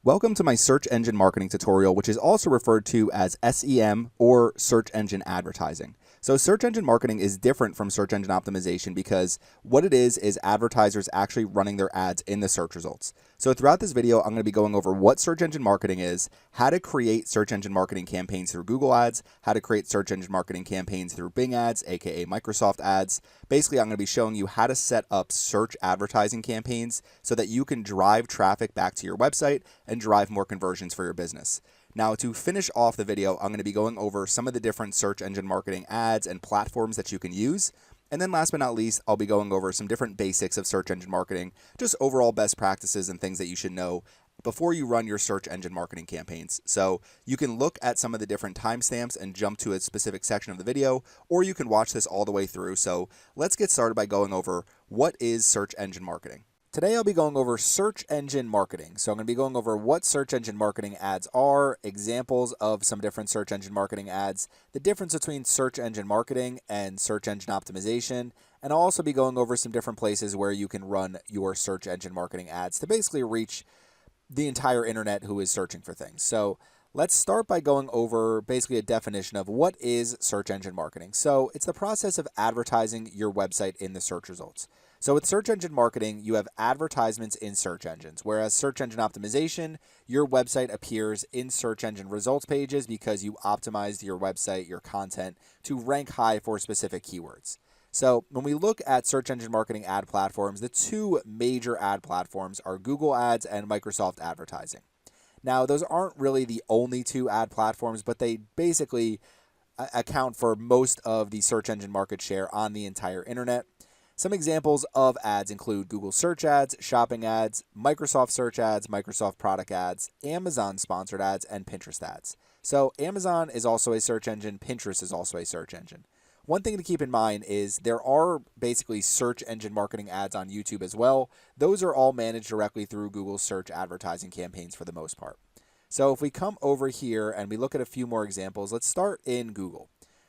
Welcome to my search engine marketing tutorial, which is also referred to as SEM or search engine advertising. So search engine marketing is different from search engine optimization because what it is advertisers actually running their ads in the search results. So throughout this video, I'm going to be going over what search engine marketing is, how to create search engine marketing campaigns through Google Ads, how to create search engine marketing campaigns through Bing Ads, aka Microsoft Ads. Basically, I'm going to be showing you how to set up search advertising campaigns so that you can drive traffic back to your website and drive more conversions for your business. Now, to finish off the video, I'm going to be going over some of the different search engine marketing ads and platforms that you can use. And then last but not least, I'll be going over some different basics of search engine marketing, just overall best practices and things that you should know before you run your search engine marketing campaigns. So you can look at some of the different timestamps and jump to a specific section of the video, or you can watch this all the way through. So let's get started by going over what is search engine marketing. Today I'll be going over search engine marketing. So I'm going to be going over what search engine marketing ads are, examples of some different search engine marketing ads, the difference between search engine marketing and search engine optimization, and I'll also be going over some different places where you can run your search engine marketing ads to basically reach the entire internet who is searching for things. So let's start by going over basically a definition of what is search engine marketing. So it's the process of advertising your website in the search results. So with search engine marketing, you have advertisements in search engines, whereas search engine optimization, your website appears in search engine results pages because you optimized your website, your content to rank high for specific keywords. So when we look at search engine marketing ad platforms, the two major ad platforms are Google Ads and Microsoft Advertising. Now, those aren't really the only two ad platforms, but they basically account for most of the search engine market share on the entire internet. Some examples of ads include Google Search Ads, Shopping Ads, Microsoft Search Ads, Microsoft Product Ads, Amazon Sponsored Ads, and Pinterest Ads. So Amazon is also a search engine, Pinterest is also a search engine. One thing to keep in mind is there are basically search engine marketing ads on YouTube as well. Those are all managed directly through Google's search advertising campaigns for the most part. So if we come over here and we look at a few more examples, let's start in Google.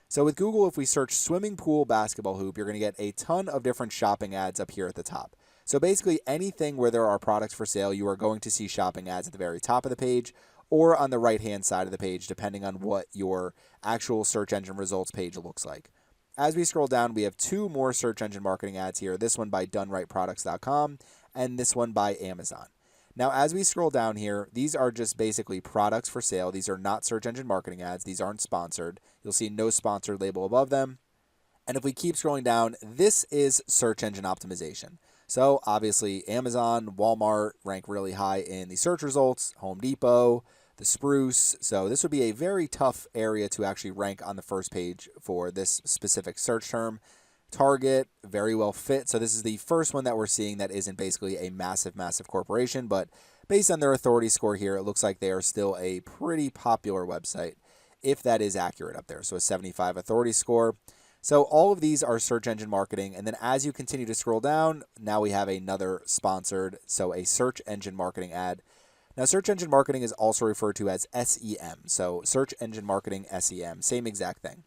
So with Google, if we search swimming pool basketball hoop, you're going to get a ton of different shopping ads up here at the top. So basically anything where there are products for sale, you are going to see shopping ads at the very top of the page or on the right-hand side of the page, depending on what your actual search engine results page looks like. As we scroll down, we have two more search engine marketing ads here, this one by donerightproducts.com and this one by Amazon. Now, as we scroll down here, these are just basically products for sale. These are not search engine marketing ads. These aren't sponsored. You'll see no sponsored label above them. And if we keep scrolling down, this is search engine optimization. So obviously, Amazon, Walmart rank really high in the search results, Home Depot, the Spruce. So this would be a very tough area to actually rank on the first page for this specific search term. Target, very well fit. So this is the first one that we're seeing that isn't basically a massive corporation, but based on their authority score here, it looks like they are still a pretty popular website, if that is accurate up there. So a 75 authority score. So all of these are search engine marketing. And then as you continue to scroll down, now we have another sponsored, so a search engine marketing ad. Now, search engine marketing is also referred to as SEM. So search engine marketing, SEM, same exact thing.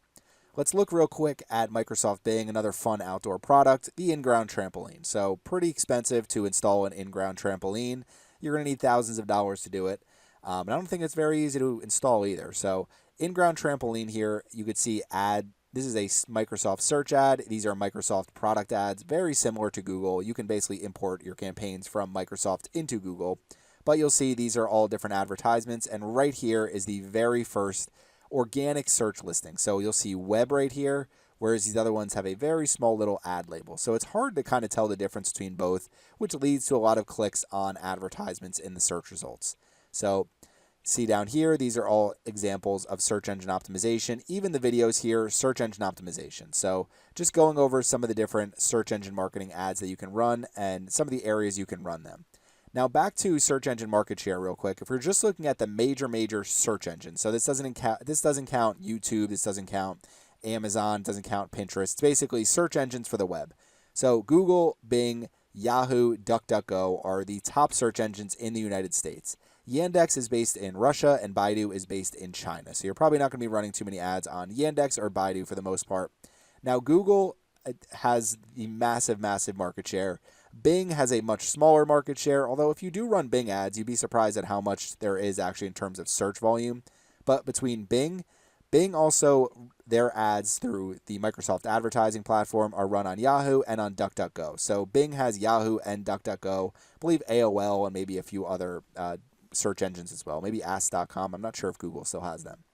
Let's look real quick at Microsoft Bing, another fun outdoor product, the in-ground trampoline. So pretty expensive to install an in-ground trampoline. You're going to need thousands of dollars to do it. And I don't think it's very easy to install either. So in-ground trampoline here, you could see ad. This is a Microsoft search ad. These are Microsoft product ads, very similar to Google. You can basically import your campaigns from Microsoft into Google. But you'll see these are all different advertisements. And right here is the very first organic search listing. So you'll see web right here, whereas these other ones have a very small little ad label. So it's hard to kind of tell the difference between both, which leads to a lot of clicks on advertisements in the search results. So see down here, these are all examples of search engine optimization. Even the videos here, search engine optimization. So just going over some of the different search engine marketing ads that you can run and some of the areas you can run them. Now back to search engine market share real quick. If we're just looking at the major search engines, so this doesn't count YouTube, this doesn't count Amazon, doesn't count Pinterest. It's basically search engines for the web. So Google, Bing, Yahoo, DuckDuckGo are the top search engines in the United States. Yandex is based in Russia and Baidu is based in China. So you're probably not going to be running too many ads on Yandex or Baidu for the most part. Now Google has the massive market share. Bing has a much smaller market share, although if you do run Bing ads, you'd be surprised at how much there is actually in terms of search volume. But between Bing also, their ads through the Microsoft advertising platform are run on Yahoo and on DuckDuckGo. So Bing has Yahoo and DuckDuckGo, I believe AOL and maybe a few other search engines as well. Maybe Ask.com. I'm not sure if Google still has them.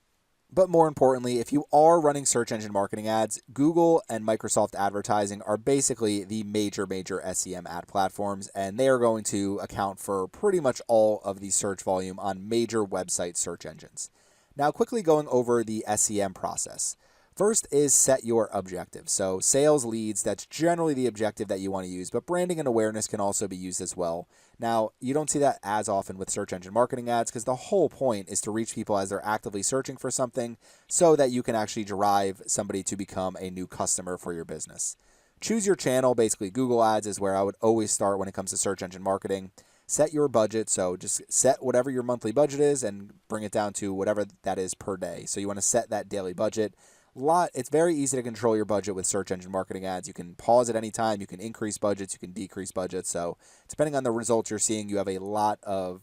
But more importantly, if you are running search engine marketing ads, Google and Microsoft advertising are basically the major SEM ad platforms, and they are going to account for pretty much all of the search volume on major website search engines. Now, quickly going over the SEM process. First is set your objective. So sales leads, that's generally the objective that you want to use, but branding and awareness can also be used as well. Now, you don't see that as often with search engine marketing ads because the whole point is to reach people as they're actively searching for something so that you can actually drive somebody to become a new customer for your business. Choose your channel. Basically, Google Ads is where I would always start when it comes to search engine marketing. Set your budget, so just set whatever your monthly budget is and bring it down to whatever that is per day. So you want to set that daily budget. It's very easy to control your budget with search engine marketing ads. You can pause at any time, you can increase budgets, you can decrease budgets. So depending on the results you're seeing, you have a lot of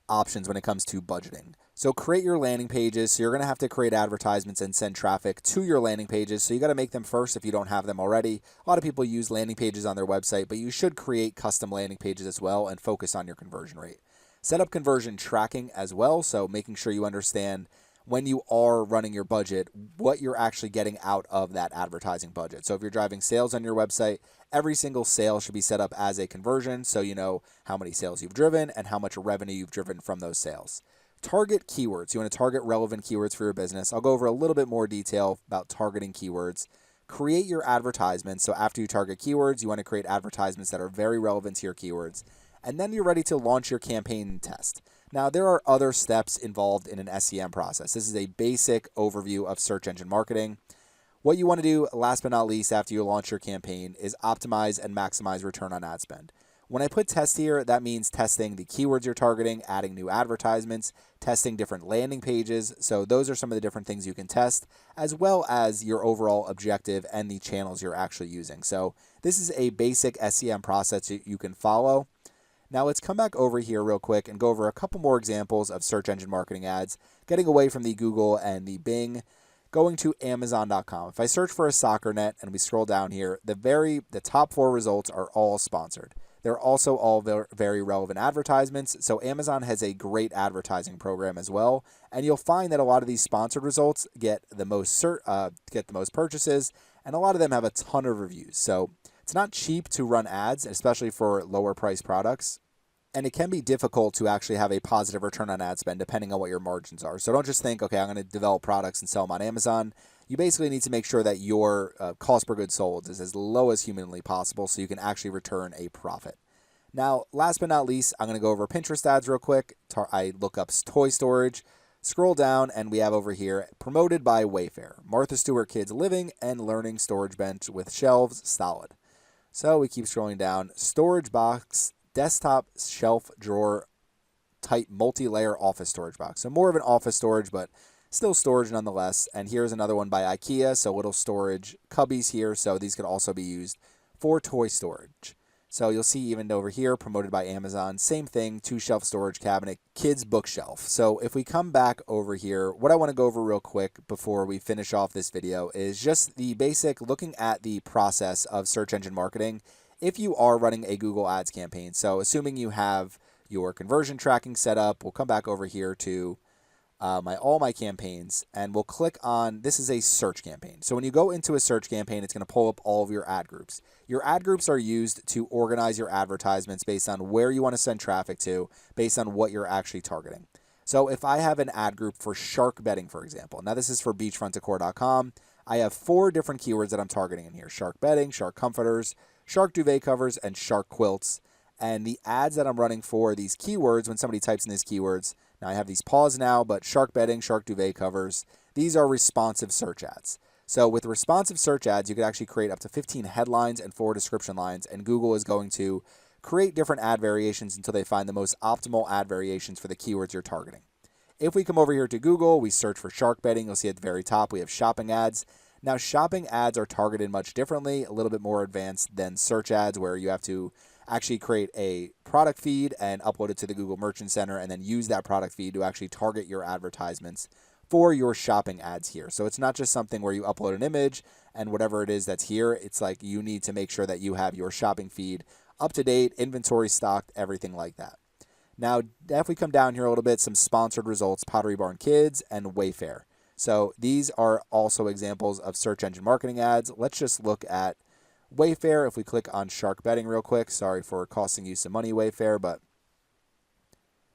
options when it comes to budgeting. So create your landing pages. So you're going to have to create advertisements and send traffic to your landing pages. So you got to make them first if you don't have them already. A lot of people use landing pages on their website, but you should create custom landing pages as well and focus on your conversion rate. Set up conversion tracking as well. So making sure you understand when you are running your budget, what you're actually getting out of that advertising budget. So if you're driving sales on your website, every single sale should be set up as a conversion so you know how many sales you've driven and how much revenue you've driven from those sales. Target keywords. You want to target relevant keywords for your business. I'll go over a little bit more detail about targeting keywords. Create your advertisements. So after you target keywords, you want to create advertisements that are very relevant to your keywords. And then you're ready to launch your campaign test. Now, there are other steps involved in an SEM process. This is a basic overview of search engine marketing. What you want to do, last but not least, after you launch your campaign is optimize and maximize return on ad spend. When I put test here, that means testing the keywords you're targeting, adding new advertisements, testing different landing pages. So those are some of the different things you can test, as well as your overall objective and the channels you're actually using. So this is a basic SEM process you can follow. Now let's come back over here real quick and go over a couple more examples of search engine marketing ads, getting away from the Google and the Bing, going to Amazon.com. If I search for a soccer net and we scroll down here, the top 4 results are all sponsored. They're also all very relevant advertisements. So Amazon has a great advertising program as well. And you'll find that a lot of these sponsored results get the most purchases, and a lot of them have a ton of reviews. So it's not cheap to run ads, especially for lower priced products. And it can be difficult to actually have a positive return on ad spend depending on what your margins are. So don't just think, okay, I'm going to develop products and sell them on Amazon. You basically need to make sure that your cost per goods sold is as low as humanly possible so you can actually return a profit. Now, last but not least, I'm going to go over Pinterest ads real quick. I look up toy storage, scroll down, and we have over here, promoted by Wayfair, Martha Stewart Kids Living and Learning Storage Bench with Shelves Solid. So we keep scrolling down, storage box, desktop shelf drawer type multi-layer office storage box. So more of an office storage, but still storage nonetheless. And here's another one by IKEA. So little storage cubbies here. So these could also be used for toy storage. So you'll see even over here, promoted by Amazon, same thing, 2-shelf storage cabinet, kids bookshelf. So if we come back over here, what I want to go over real quick before we finish off this video is just the basic looking at the process of search engine marketing if you are running a Google Ads campaign. So assuming you have your conversion tracking set up, we'll come back over here to all my campaigns, and we'll click on, this is a search campaign. So when you go into a search campaign, it's going to pull up all of your ad groups. Your ad groups are used to organize your advertisements based on where you want to send traffic to, based on what you're actually targeting. So if I have an ad group for shark bedding, for example, now this is for beachfrontdecor.com, I have 4 different keywords that I'm targeting in here: shark bedding, shark comforters, shark duvet covers, and shark quilts. And the ads that I'm running for these keywords, when somebody types in these keywords, now I have these paused now, but shark bedding, shark duvet covers, these are responsive search ads. So with responsive search ads, you could actually create up to 15 headlines and 4 description lines, and Google is going to create different ad variations until they find the most optimal ad variations for the keywords you're targeting. If we come over here to Google, we search for shark bedding, you'll see at the very top we have shopping ads. Now, shopping ads are targeted much differently, a little bit more advanced than search ads, where you have to actually create a product feed and upload it to the Google Merchant Center, and then use that product feed to actually target your advertisements for your shopping ads here. So it's not just something where you upload an image and whatever it is that's here. It's like you need to make sure that you have your shopping feed up to date, inventory stocked, everything like that. Now, if we come down here a little bit, some sponsored results, Pottery Barn Kids and Wayfair. So these are also examples of search engine marketing ads. Let's just look at Wayfair. If we click on Shark Betting real quick, sorry for costing you some money, Wayfair, but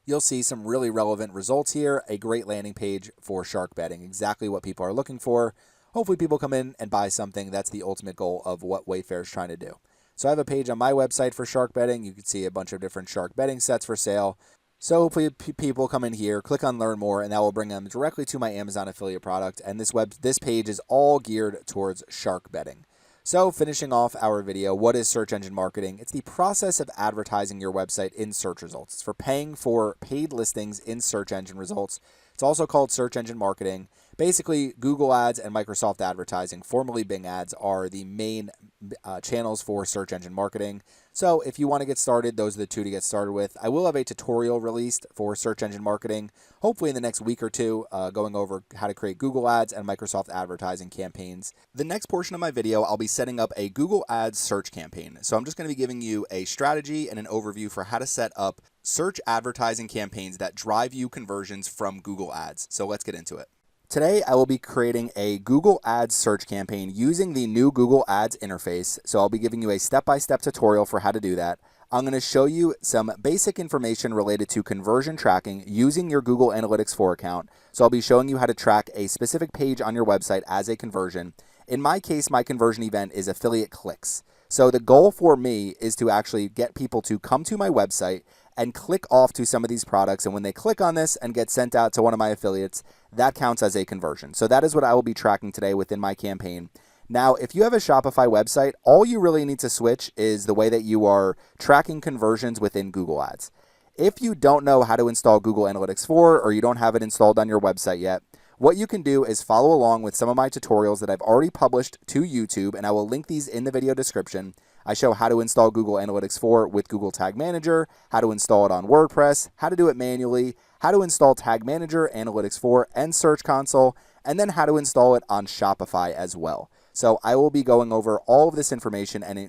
you'll see some really relevant results here. A great landing page for Shark Betting, exactly what people are looking for. Hopefully people come in and buy something. That's the ultimate goal of what Wayfair is trying to do. So I have a page on my website for Shark Betting. You can see a bunch of different Shark Betting sets for sale. So hopefully people come in here, click on Learn More, and that will bring them directly to my Amazon affiliate product. And this page is all geared towards Shark Betting. So finishing off our video, what is search engine marketing? It's the process of advertising your website in search results. It's for paying for paid listings in search engine results. It's also called search engine marketing. Basically, Google Ads and Microsoft Advertising, formerly Bing Ads, are the main channels for search engine marketing. So if you want to get started, those are the two to get started with. I will have a tutorial released for search engine marketing, hopefully in the next week or two, going over how to create Google Ads and Microsoft Advertising campaigns. The next portion of my video, I'll be setting up a Google Ads search campaign. So I'm just going to be giving you a strategy and an overview for how to set up search advertising campaigns that drive you conversions from Google Ads. So let's get into it. Today, I will be creating a Google Ads search campaign using the new Google Ads interface. So I'll be giving you a step-by-step tutorial for how to do that. I'm going to show you some basic information related to conversion tracking using your Google Analytics 4 account. So I'll be showing you how to track a specific page on your website as a conversion. In my case, my conversion event is affiliate clicks. So the goal for me is to actually get people to come to my website and click off to some of these products. And when they click on this and get sent out to one of my affiliates, that counts as a conversion. So that is what I will be tracking today within my campaign. Now, if you have a Shopify website, all you really need to switch is the way that you are tracking conversions within Google Ads. If you don't know how to install Google Analytics 4 or you don't have it installed on your website yet, what you can do is follow along with some of my tutorials that I've already published to YouTube, and I will link these in the video description. I show how to install Google Analytics 4 with Google Tag Manager, how to install it on WordPress, how to do it manually, how to install Tag Manager, Analytics 4, and Search Console, and then how to install it on Shopify as well. So I will be going over all of this information and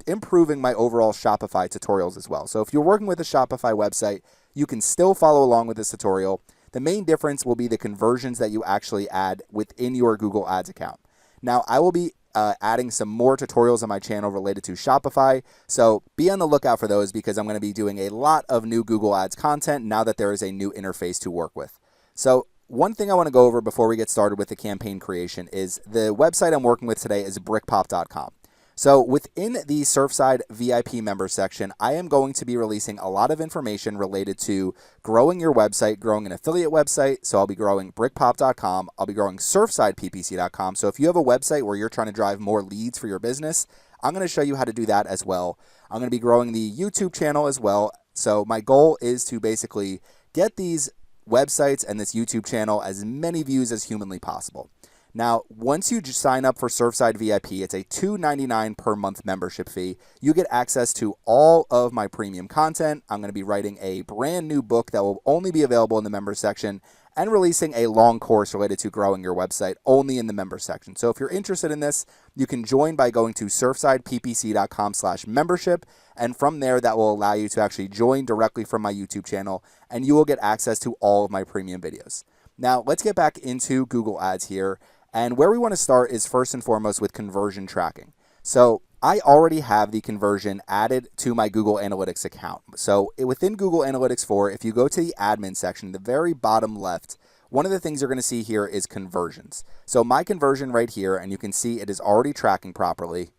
improving my overall Shopify tutorials as well. So if you're working with a Shopify website, you can still follow along with this tutorial. The main difference will be the conversions that you actually add within your Google Ads account. Now, I will be adding some more tutorials on my channel related to Shopify, so be on the lookout for those because I'm going to be doing a lot of new Google Ads content now that there is a new interface to work with. So one thing I want to go over before we get started with the campaign creation is the website I'm working with today is brickpop.com. So within the Surfside VIP member section, I am going to be releasing a lot of information related to growing your website, growing an affiliate website. So I'll be growing brickpop.com. I'll be growing surfsideppc.com. So if you have a website where you're trying to drive more leads for your business, I'm going to show you how to do that as well. I'm going to be growing the YouTube channel as well. So my goal is to basically get these websites and this YouTube channel as many views as humanly possible. Now, once you sign up for Surfside VIP, it's a $2.99 per month membership fee. You get access to all of my premium content. I'm going to be writing a brand new book that will only be available in the member section and releasing a long course related to growing your website only in the member section. So if you're interested in this, you can join by going to surfsideppc.com/membership. And from there, that will allow you to actually join directly from my YouTube channel, and you will get access to all of my premium videos. Now, let's get back into Google Ads here. And where we want to start is first and foremost with conversion tracking. So I already have the conversion added to my Google Analytics account. So within Google Analytics 4, if you go to the admin section, the very bottom left, one of the things you're going to see here is conversions. So my conversion right here, and you can see it is already tracking properly,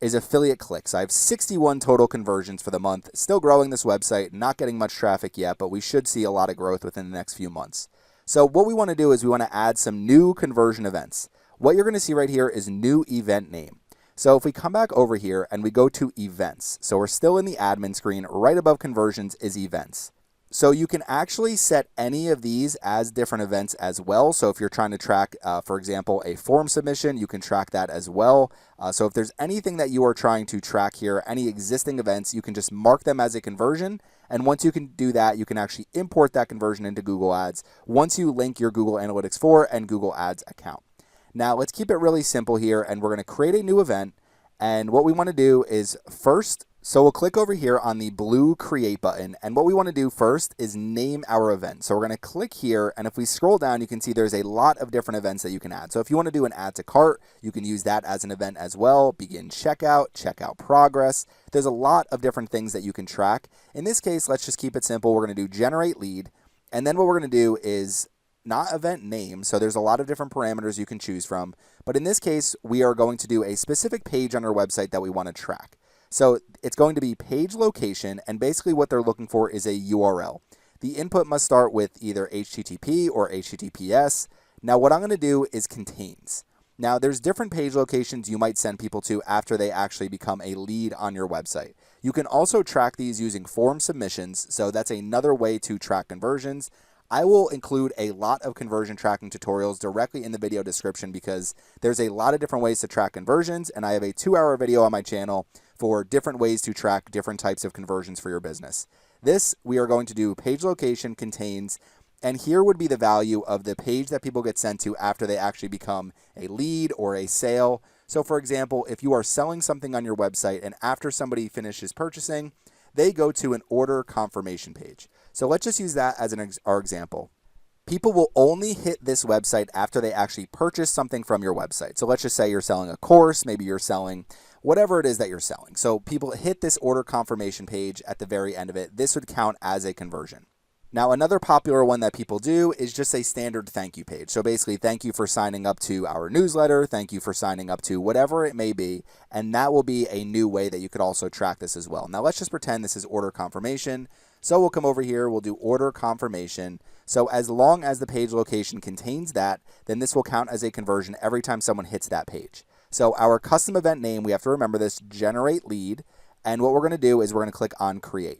is affiliate clicks. I have 61 total conversions for the month. Still growing this website, not getting much traffic yet, but we should see a lot of growth within the next few months. So what we want to do is we want to add some new conversion events. What you're going to see right here is new event name. So if we come back over here and we go to events, so we're still in the admin screen, right above conversions is events. So you can actually set any of these as different events as well. So if you're trying to track, for example, a form submission, you can track that as well. So if there's anything that you are trying to track here, any existing events, you can just mark them as a conversion. And once you can do that, you can actually import that conversion into Google Ads once you link your Google Analytics 4 and Google Ads account. Now let's keep it really simple here, and we're going to create a new event. And what we want to do is first, so we'll click over here on the blue create button, and what we want to do first is name our event. So we're going to click here, and if we scroll down, you can see there's a lot of different events that you can add. So if you want to do an add to cart, you can use that as an event as well. Begin checkout, checkout progress. There's a lot of different things that you can track. In this case, let's just keep it simple. We're going to do generate lead, and then what we're going to do is not event name. So there's a lot of different parameters you can choose from. But in this case, we are going to do a specific page on our website that we want to track. So it's going to be page location, and basically what they're looking for is a URL. The input must start with either HTTP or HTTPS. Now what I'm going to do is contains. Now there's different page locations you might send people to after they actually become a lead on your website. You can also track these using form submissions, so that's another way to track conversions. I will include a lot of conversion tracking tutorials directly in the video description because there's a lot of different ways to track conversions, and I have a 2-hour video on my channel for different ways to track different types of conversions for your business. This, we are going to do page location contains, and here would be the value of the page that people get sent to after they actually become a lead or a sale. So for example, if you are selling something on your website and after somebody finishes purchasing, they go to an order confirmation page. So let's just use that as our example. People will only hit this website after they actually purchase something from your website. So let's just say you're selling a course, maybe you're selling whatever it is that you're selling. So people hit this order confirmation page at the very end of it. This would count as a conversion. Now, another popular one that people do is just a standard thank you page. So basically, thank you for signing up to our newsletter. Thank you for signing up to whatever it may be. And that will be a new way that you could also track this as well. Now, let's just pretend this is order confirmation. So we'll come over here, we'll do order confirmation. So as long as the page location contains that, then this will count as a conversion every time someone hits that page. So our custom event name, we have to remember this, generate lead. And what we're going to do is we're going to click on create.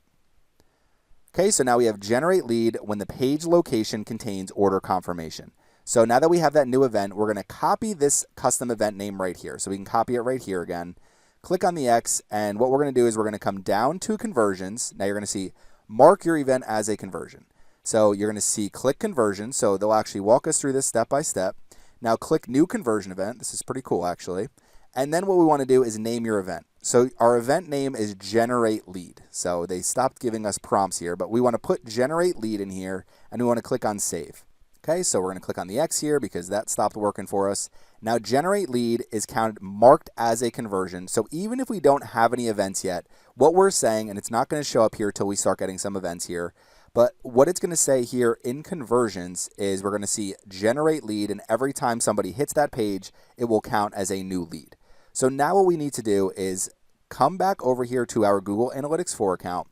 Okay, so now we have generate lead when the page location contains order confirmation. So now that we have that new event, we're going to copy this custom event name right here. So we can copy it right here again. Click on the X, and what we're going to do is we're going to come down to conversions. Now you're going to see mark your event as a conversion. So you're going to see click conversion. So they'll actually walk us through this step by step. Now click new conversion event. This is pretty cool actually. And then what we want to do is name your event. So our event name is generate lead. So they stopped giving us prompts here, but we want to put generate lead in here, and we want to click on save. Okay, so we're going to click on the X here because that stopped working for us. Now generate lead is counted marked as a conversion. So even if we don't have any events yet, what we're saying, and it's not going to show up here till we start getting some events here, but what it's going to say here in conversions is we're going to see generate lead, and every time somebody hits that page, it will count as a new lead. So now what we need to do is come back over here to our Google Analytics 4 account.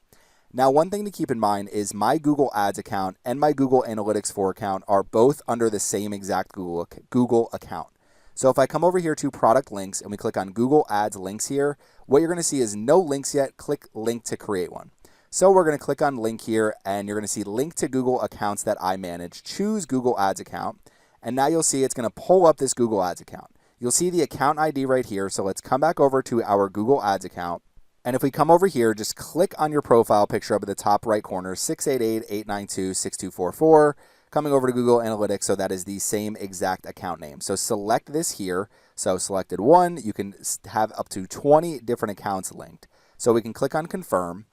Now, one thing to keep in mind is my Google Ads account and my Google Analytics 4 account are both under the same exact Google account. So if I come over here to product links and we click on Google Ads links here, what you're going to see is no links yet. Click link to create one. So we're going to click on link here, and you're going to see link to Google accounts that I manage. Choose Google Ads account, and now you'll see it's going to pull up this Google Ads account. You'll see the account ID right here. So let's come back over to our Google Ads account. And if we come over here, just click on your profile picture up at the top right corner, 688-892-6244, coming over to Google Analytics. So that is the same exact account name. So select this here. So selected one, you can have up to 20 different accounts linked. So we can click on confirm.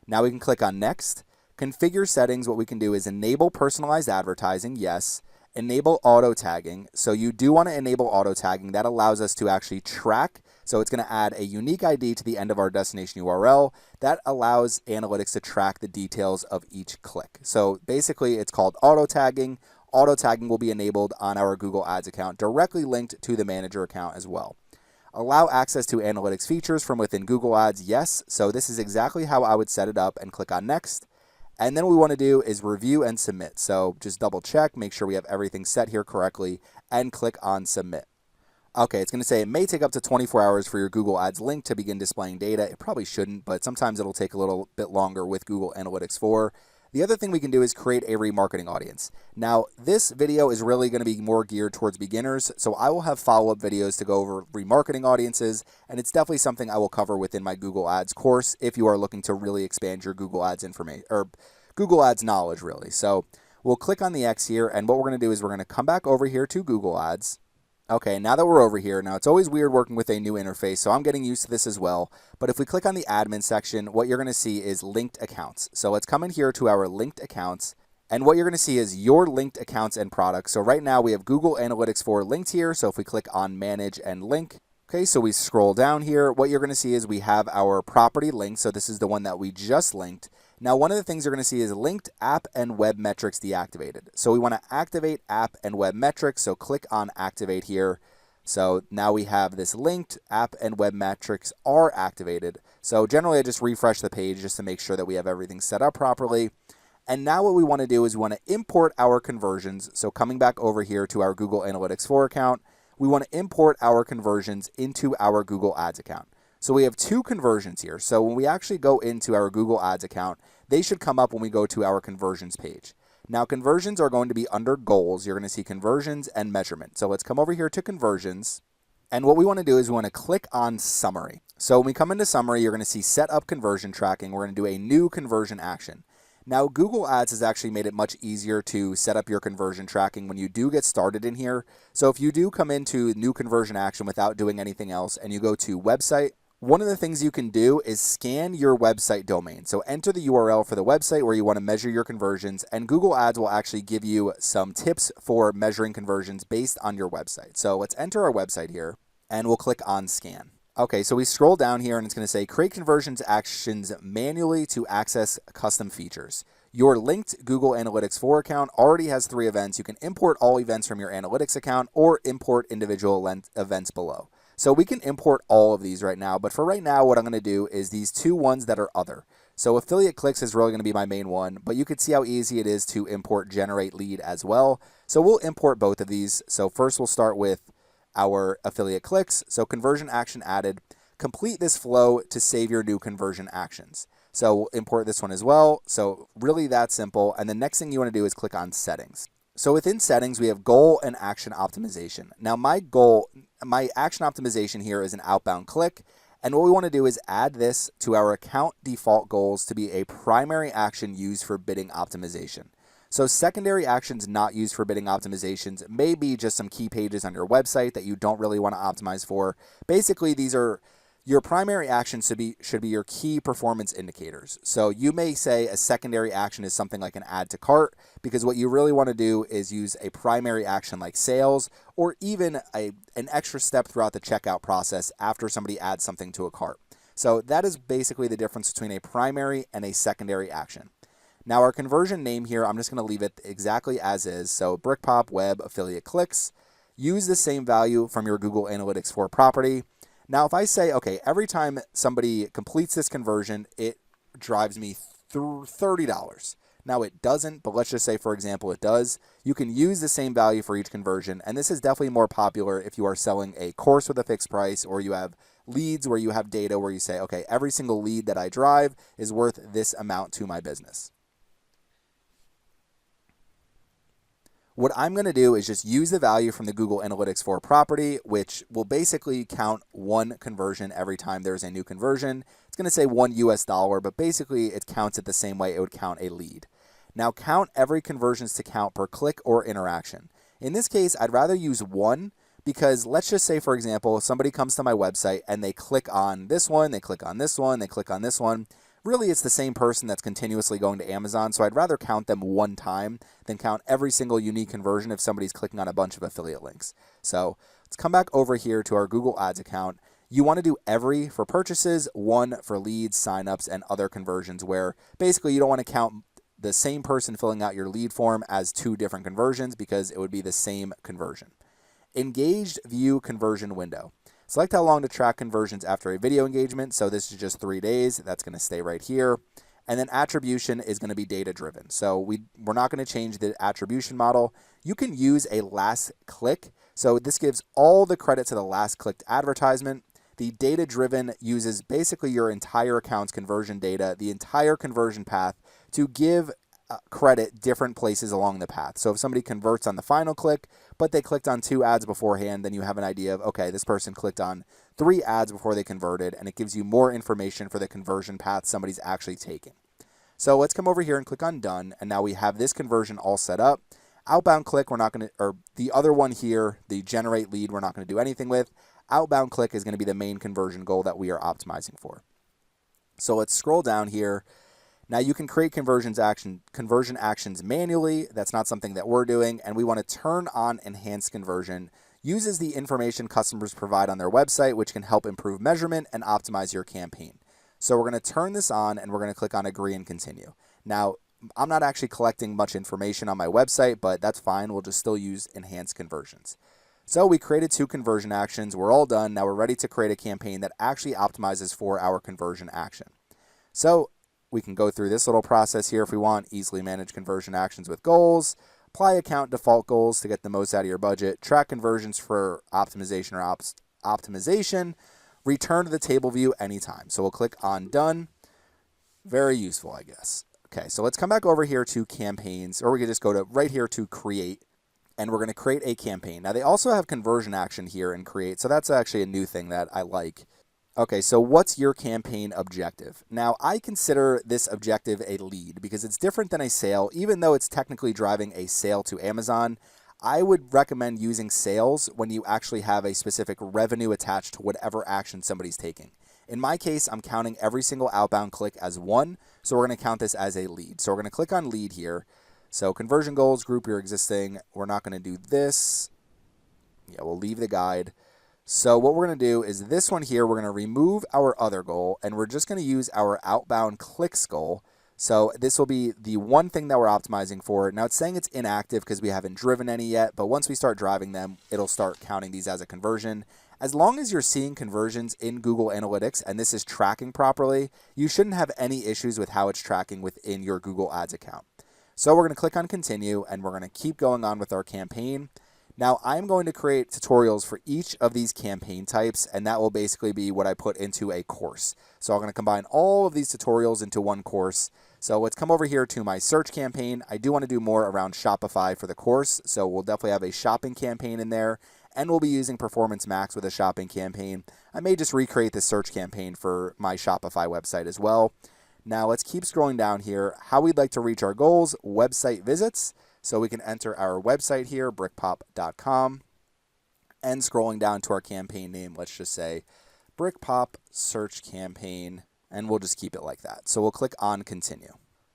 Now we can click on next. Configure settings. What we can do is enable personalized advertising. Yes. Enable auto tagging. So you do want to enable auto tagging. That allows us to actually track. So it's going to add a unique ID to the end of our destination URL. That allows analytics to track the details of each click. So basically it's called auto tagging. Auto tagging will be enabled on our Google Ads account, directly linked to the manager account as well. Allow access to analytics features from within Google Ads. Yes. So this is exactly how I would set it up, and click on next. And then what we want to do is review and submit. So just double check, make sure we have everything set here correctly, and click on submit. Okay, it's going to say it may take up to 24 hours for your Google Ads link to begin displaying data. It probably shouldn't, but sometimes it'll take a little bit longer with Google Analytics 4. The other thing we can do is create a remarketing audience. Now, this video is really going to be more geared towards beginners, so I will have follow-up videos to go over remarketing audiences, and it's definitely something I will cover within my Google Ads course if you are looking to really expand your Google Ads information, or Google Ads knowledge, really. So we'll click on the X here, and what we're going to do is we're going to come back over here to Google Ads. Okay, now that we're over here, now it's always weird working with a new interface, so I'm getting used to this as well. But if we click on the admin section, what you're going to see is linked accounts. So let's come in here to our linked accounts, and what you're going to see is your linked accounts and products. So right now we have Google Analytics 4 linked here, so if we click on manage and link, okay, so we scroll down here, what you're going to see is we have our property link, so this is the one that we just linked. Now, one of the things you're going to see is linked app and web metrics deactivated. So we want to activate app and web metrics. So click on activate here. So now we have this linked app and web metrics are activated. So generally I just refresh the page just to make sure that we have everything set up properly. And now what we want to do is we want to import our conversions. So coming back over here to our Google Analytics 4 account, we want to import our conversions into our Google Ads account. So we have two conversions here. So when we actually go into our Google Ads account, they should come up when we go to our conversions page. Now, conversions are going to be under goals. You're going to see conversions and measurement. So let's come over here to conversions. And what we want to do is we want to click on summary. So when we come into summary, you're going to see set up conversion tracking. We're going to do a new conversion action. Now, Google Ads has actually made it much easier to set up your conversion tracking when you do get started in here. So if you do come into new conversion action without doing anything else and you go to website, one of the things you can do is scan your website domain. So enter the URL for the website where you want to measure your conversions, and Google Ads will actually give you some tips for measuring conversions based on your website. So let's enter our website here, and we'll click on scan. Okay, so we scroll down here and it's going to say create conversions actions manually to access custom features. Your linked Google Analytics 4 account already has 3 events. You can import all events from your analytics account or import individual events below. So we can import all of these right now, but for right now, what I'm going to do is these 2 ones that are other. So affiliate clicks is really going to be my main one, but you can see how easy it is to import generate lead as well. So we'll import both of these. So first we'll start with our affiliate clicks. So conversion action added. Complete this flow to save your new conversion actions. So we'll import this one as well. So really that simple. And the next thing you want to do is click on settings. So within settings, we have goal and action optimization. Now my action optimization here is an outbound click. And what we want to do is add this to our account default goals to be a primary action used for bidding optimization. So secondary actions not used for bidding optimizations may be just some key pages on your website that you don't really want to optimize for. Basically, these are your primary actions should be your key performance indicators. So you may say a secondary action is something like an add to cart, because what you really want to do is use a primary action like sales, or even an extra step throughout the checkout process after somebody adds something to a cart. So that is basically the difference between a primary and a secondary action. Now our conversion name here, I'm just going to leave it exactly as is. So Brickpop Web Affiliate Clicks. Use the same value from your Google Analytics 4 property. Now, if I say, okay, every time somebody completes this conversion, it drives me through $30. Now, it doesn't, but let's just say, for example, it does. You can use the same value for each conversion, and this is definitely more popular if you are selling a course with a fixed price, or you have leads where you have data where you say, okay, every single lead that I drive is worth this amount to my business. What I'm going to do is just use the value from the Google Analytics 4 property, which will basically count 1 conversion every time there's a new conversion. It's going to say $1 US, but basically it counts it the same way it would count a lead. Now count every conversions to count per click or interaction. In this case, I'd rather use 1, because let's just say, for example, somebody comes to my website and they click on this one, they click on this one, they click on this one. Really, it's the same person that's continuously going to Amazon, so I'd rather count them 1 time than count every single unique conversion if somebody's clicking on a bunch of affiliate links. So let's come back over here to our Google Ads account. You want to do every for purchases, 1 for leads, signups, and other conversions, where basically you don't want to count the same person filling out your lead form as 2 different conversions, because it would be the same conversion. Engaged view conversion window. Select how long to track conversions after a video engagement. So this is just 3 days. That's going to stay right here. And then attribution is going to be data driven. So we're not going to change the attribution model. You can use a last click. So this gives all the credit to the last clicked advertisement. The data driven uses basically your entire account's conversion data, the entire conversion path, to give credit different places along the path. So if somebody converts on the final click, but they clicked on 2 ads beforehand, then you have an idea of, okay, this person clicked on 3 ads before they converted, and it gives you more information for the conversion path somebody's actually taking. So let's come over here and click on done, and now we have this conversion all set up. Outbound click, we're not going to, or the other one here, the generate lead, we're not going to do anything with. Outbound click is going to be the main conversion goal that we are optimizing for. So let's scroll down here. Now you can create conversion actions manually. That's not something that we're doing, and we want to turn on enhanced conversion. Uses the information customers provide on their website, which can help improve measurement and optimize your campaign. So we're going to turn this on, and we're going to click on agree and continue. Now, I'm not actually collecting much information on my website, but that's fine. We'll just still use enhanced conversions. So we created 2 conversion actions. We're all done. Now we're ready to create a campaign that actually optimizes for our conversion action. So we can go through this little process here if we want. Easily manage conversion actions with goals. Apply account default goals to get the most out of your budget. Track conversions for optimization or optimization. Return to the table view anytime. So we'll click on done. Very useful, I guess. Okay, so let's come back over here to campaigns, or we could just go to right here to create, and we're going to create a campaign. Now they also have conversion action here in create, so that's actually a new thing that I like. Okay, so what's your campaign objective? Now I consider this objective a lead because it's different than a sale. Even though it's technically driving a sale to Amazon, I would recommend using sales when you actually have a specific revenue attached to whatever action somebody's taking. In my case, I'm counting every single outbound click as 1, so we're going to count this as a lead. So we're going to click on lead here. So conversion goals, group your existing. We're not going to do this. Yeah, we'll leave the guide. So what we're going to do is this one here, we're going to remove our other goal, and we're just going to use our outbound clicks goal. So this will be the one thing that we're optimizing for. Now it's saying it's inactive because we haven't driven any yet, but once we start driving them, it'll start counting these as a conversion. As long as you're seeing conversions in Google Analytics and this is tracking properly, you shouldn't have any issues with how it's tracking within your Google Ads account. So we're going to click on continue, and we're going to keep going on with our campaign. Now I'm going to create tutorials for each of these campaign types, and that will basically be what I put into a course. So I'm going to combine all of these tutorials into one course. So let's come over here to my search campaign. I do want to do more around Shopify for the course, so we'll definitely have a shopping campaign in there, and we'll be using Performance Max with a shopping campaign. I may just recreate the search campaign for my Shopify website as well. Now let's keep scrolling down here. How we'd like to reach our goals, website visits. So we can enter our website here, brickpop.com, and scrolling down to our campaign name, let's just say Brickpop Search Campaign, and we'll just keep it like that. So we'll click on continue.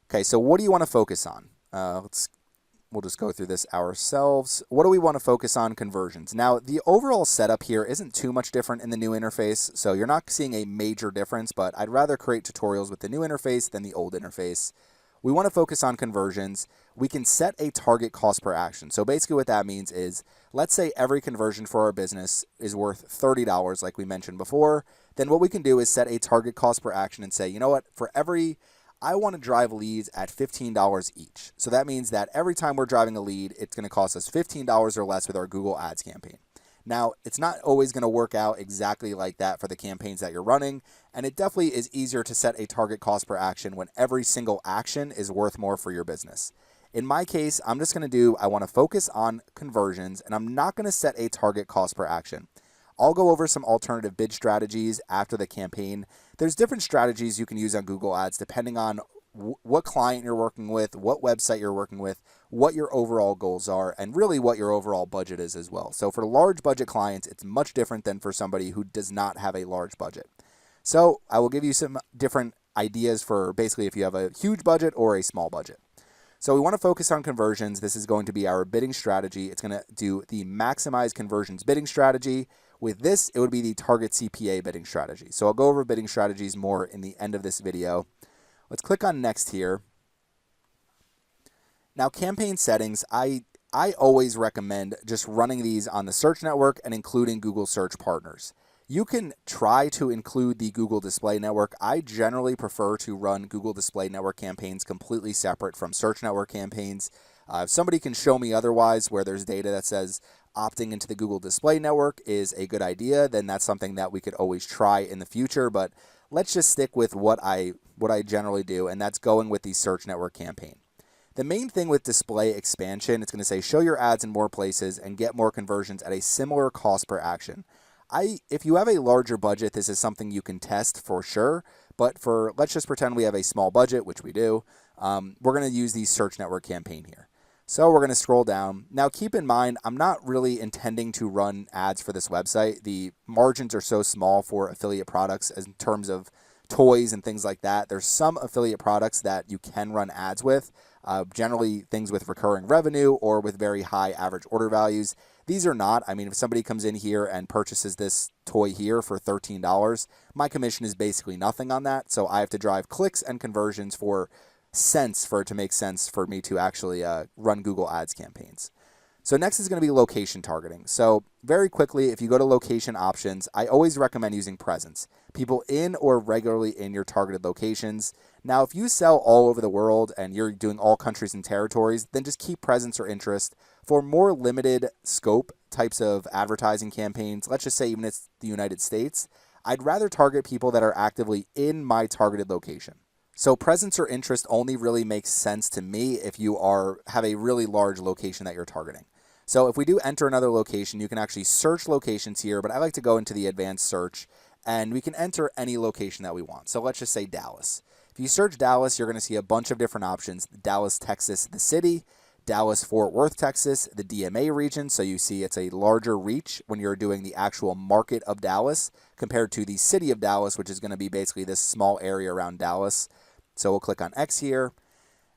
Okay, so what do you want to focus on? We'll just go through this ourselves. What do we want to focus on? Conversions. Now, the overall setup here isn't too much different in the new interface, so you're not seeing a major difference, but I'd rather create tutorials with the new interface than the old interface. We want to focus on conversions. We can set a target cost per action. So basically what that means is, let's say every conversion for our business is worth $30 like we mentioned before. Then what we can do is set a target cost per action and say, you know what, I want to drive leads at $15 each. So that means that every time we're driving a lead, it's going to cost us $15 or less with our Google Ads campaign. Now, it's not always going to work out exactly like that for the campaigns that you're running, and it definitely is easier to set a target cost per action when every single action is worth more for your business. In my case, I'm just going to I want to focus on conversions, and I'm not going to set a target cost per action. I'll go over some alternative bid strategies after the campaign. There's different strategies you can use on Google Ads depending on what client you're working with, what website you're working with, what your overall goals are, and really what your overall budget is as well. So for large budget clients, it's much different than for somebody who does not have a large budget. So I will give you some different ideas for basically if you have a huge budget or a small budget. So we want to focus on conversions. This is going to be our bidding strategy. It's going to do the maximize conversions bidding strategy. With this, it would be the target CPA bidding strategy. So I'll go over bidding strategies more in the end of this video. Let's click on next here. Now, campaign settings, I always recommend just running these on the search network and including Google search partners. You can try to include the Google Display Network. I generally prefer to run Google Display Network campaigns completely separate from search network campaigns. If somebody can show me otherwise where there's data that says opting into the Google Display Network is a good idea, then that's something that we could always try in the future. But let's just stick with what I generally do, and that's going with the search network campaign. The main thing with display expansion, it's going to say show your ads in more places and get more conversions at a similar cost per action. If you have a larger budget, this is something you can test for sure. But let's just pretend we have a small budget, which we do. We're going to use the search network campaign here. So we're going to scroll down. Now keep in mind, I'm not really intending to run ads for this website. The margins are so small for affiliate products in terms of toys and things like that. There's some affiliate products that you can run ads with, generally things with recurring revenue or with very high average order values. These are not. I mean, if somebody comes in here and purchases this toy here for $13, my commission is basically nothing on that. So I have to drive clicks and conversions for it to make sense for me to actually run Google Ads campaigns. So next is going to be location targeting. So very quickly, if you go to location options, I always recommend using presence. People in or regularly in your targeted locations. Now, if you sell all over the world and you're doing all countries and territories, then just keep presence or interest. For more limited scope types of advertising campaigns, let's just say even it's the United States, I'd rather target people that are actively in my targeted location. So presence or interest only really makes sense to me if you have a really large location that you're targeting. So if we do enter another location, you can actually search locations here, but I like to go into the advanced search and we can enter any location that we want. So let's just say Dallas. If you search Dallas, you're going to see a bunch of different options. Dallas, Texas, the city, Dallas, Fort Worth, Texas, the DMA region. So you see it's a larger reach when you're doing the actual market of Dallas compared to the city of Dallas, which is going to be basically this small area around Dallas. So we'll click on X here.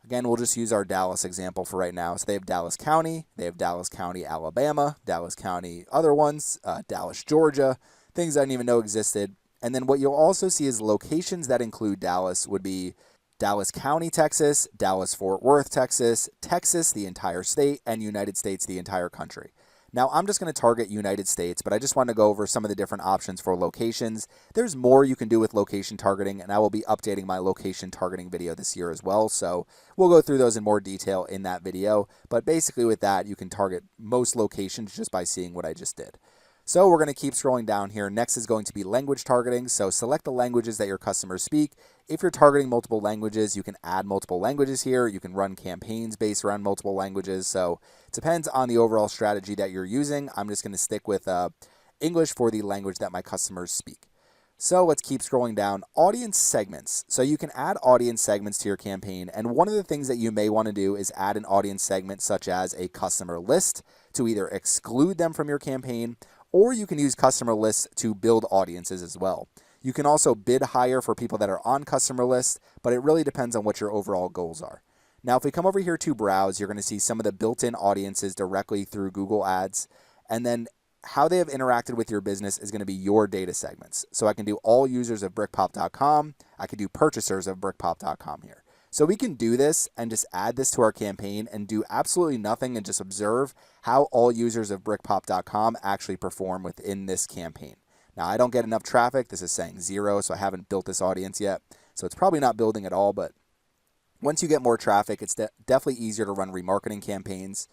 Again, we'll just use our Dallas example for right now. So they have Dallas County, they have Dallas County, Alabama, Dallas County, other ones, Dallas, Georgia, things I didn't even know existed. And then what you'll also see is locations that include Dallas would be Dallas County, Texas, Dallas, Fort Worth, Texas, Texas, the entire state, and United States, the entire country. Now, I'm just going to target United States, but I just want to go over some of the different options for locations. There's more you can do with location targeting, and I will be updating my location targeting video this year as well. So we'll go through those in more detail in that video. But basically with that, you can target most locations just by seeing what I just did. So we're going to keep scrolling down here. Next is going to be language targeting. So select the languages that your customers speak. If you're targeting multiple languages, you can add multiple languages here. You can run campaigns based around multiple languages. So it depends on the overall strategy that you're using. I'm just going to stick with English for the language that my customers speak. So let's keep scrolling down. Audience segments. So you can add audience segments to your campaign. And one of the things that you may want to do is add an audience segment such as a customer list to either exclude them from your campaign, or you can use customer lists to build audiences as well. You can also bid higher for people that are on customer lists, but it really depends on what your overall goals are. Now, if we come over here to browse, you're going to see some of the built-in audiences directly through Google Ads. And then how they have interacted with your business is going to be your data segments. So I can do all users of brickpop.com. I can do purchasers of brickpop.com here. So we can do this and just add this to our campaign and do absolutely nothing and just observe how all users of brickpop.com actually perform within this campaign. Now, I don't get enough traffic. This is saying 0, so I haven't built this audience yet. So it's probably not building at all, but once you get more traffic, it's definitely easier to run remarketing campaigns.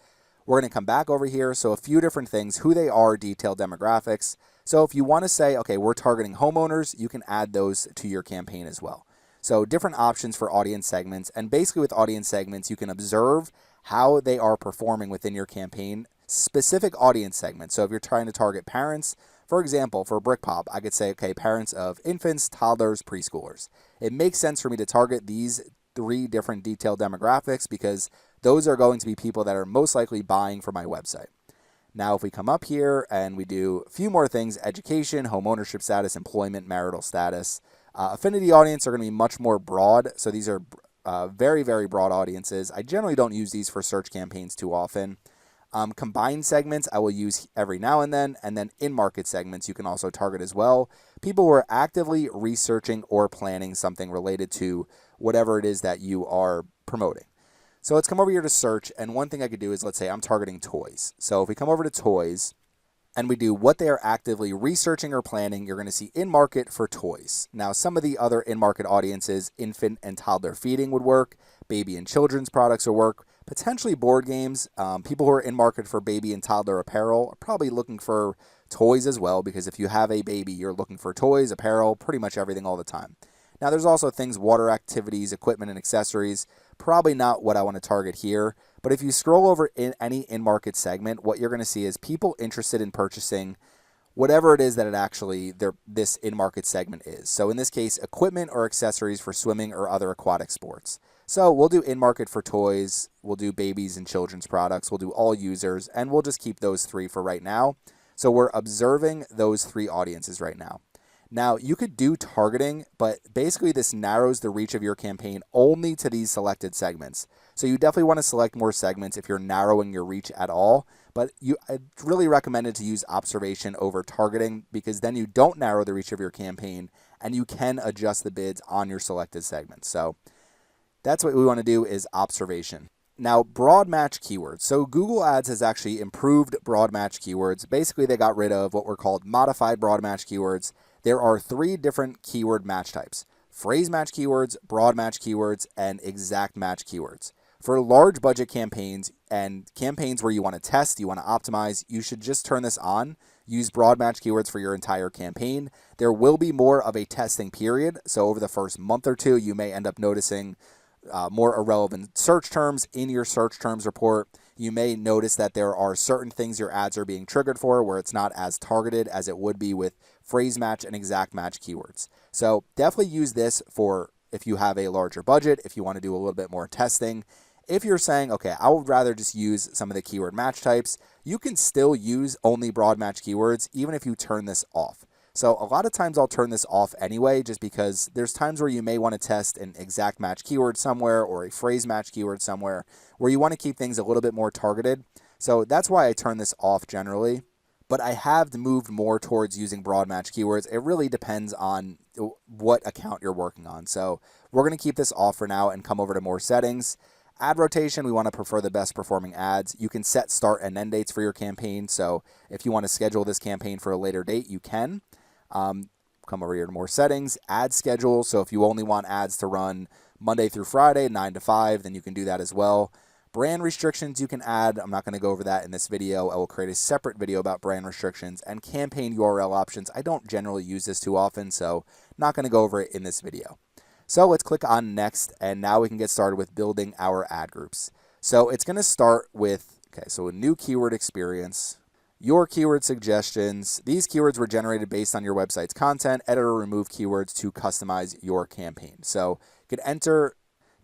We're going to come back over here. So a few different things, who they are, detailed demographics. So if you want to say, okay, we're targeting homeowners, you can add those to your campaign as well. So different options for audience segments. And basically with audience segments, you can observe how they are performing within your campaign, specific audience segments. So if you're trying to target parents, for example, for BrickPop, I could say, okay, parents of infants, toddlers, preschoolers. It makes sense for me to target these 3 different detailed demographics because those are going to be people that are most likely buying for my website. Now, if we come up here and we do a few more things, education, home ownership status, employment, marital status, affinity audience are going to be much more broad. So these are very, very broad audiences. I generally don't use these for search campaigns too often. Combined segments I will use every now and then in-market segments you can also target as well. People who are actively researching or planning something related to whatever it is that you are promoting. So let's come over here to search, and one thing I could do is, let's say I'm targeting toys. So if we come over to toys and we do what they are actively researching or planning, you're going to see in-market for toys. Now, some of the other in-market audiences, infant and toddler feeding would work, baby and children's products would work, potentially board games. People who are in-market for baby and toddler apparel are probably looking for toys as well, because if you have a baby, you're looking for toys, apparel, pretty much everything all the time. Now, there's also things, water activities, equipment, and accessories. Probably not what I want to target here. But if you scroll over in any in-market segment, what you're going to see is people interested in purchasing whatever it is that this in-market segment is. So in this case, equipment or accessories for swimming or other aquatic sports. So we'll do in-market for toys, we'll do babies and children's products, we'll do all users, and we'll just keep those three for right now. So we're observing those three audiences right now. Now, you could do targeting, but basically this narrows the reach of your campaign only to these selected segments. So you definitely want to select more segments if you're narrowing your reach at all, but I really recommend it to use observation over targeting, because then you don't narrow the reach of your campaign and you can adjust the bids on your selected segments. So that's what we want to do, is observation. Now, broad match keywords. So Google Ads has actually improved broad match keywords. Basically, they got rid of what were called modified broad match keywords. There are 3 different keyword match types: phrase match keywords, broad match keywords, and exact match keywords. For large budget campaigns and campaigns where you want to test, you want to optimize, you should just turn this on. Use broad match keywords for your entire campaign. There will be more of a testing period. So over the first month or two, you may end up noticing more irrelevant search terms in your search terms report. You may notice that there are certain things your ads are being triggered for where it's not as targeted as it would be with phrase match and exact match keywords. So definitely use this for if you have a larger budget, if you want to do a little bit more testing. If you're saying, okay, I would rather just use some of the keyword match types, you can still use only broad match keywords even if you turn this off. So a lot of times I'll turn this off anyway, just because there's times where you may want to test an exact match keyword somewhere or a phrase match keyword somewhere where you want to keep things a little bit more targeted. So that's why I turn this off generally. But I have moved more towards using broad match keywords. It really depends on what account you're working on. So we're going to keep this off for now and come over to more settings. Ad rotation, we want to prefer the best performing ads. You can set start and end dates for your campaign. So if you want to schedule this campaign for a later date, you can. Come over here to more settings, ad schedule. So if you only want ads to run Monday through Friday, 9 to 5, then you can do that as well. Brand restrictions you can add. I'm not going to go over that in this video. I will create a separate video about brand restrictions and campaign URL options. I don't generally use this too often, so not going to go over it in this video. So let's click on next, and now we can get started with building our ad groups. So it's going to start with, so a new keyword experience. Your keyword suggestions. These keywords were generated based on your website's content. Edit or remove keywords to customize your campaign. So you could enter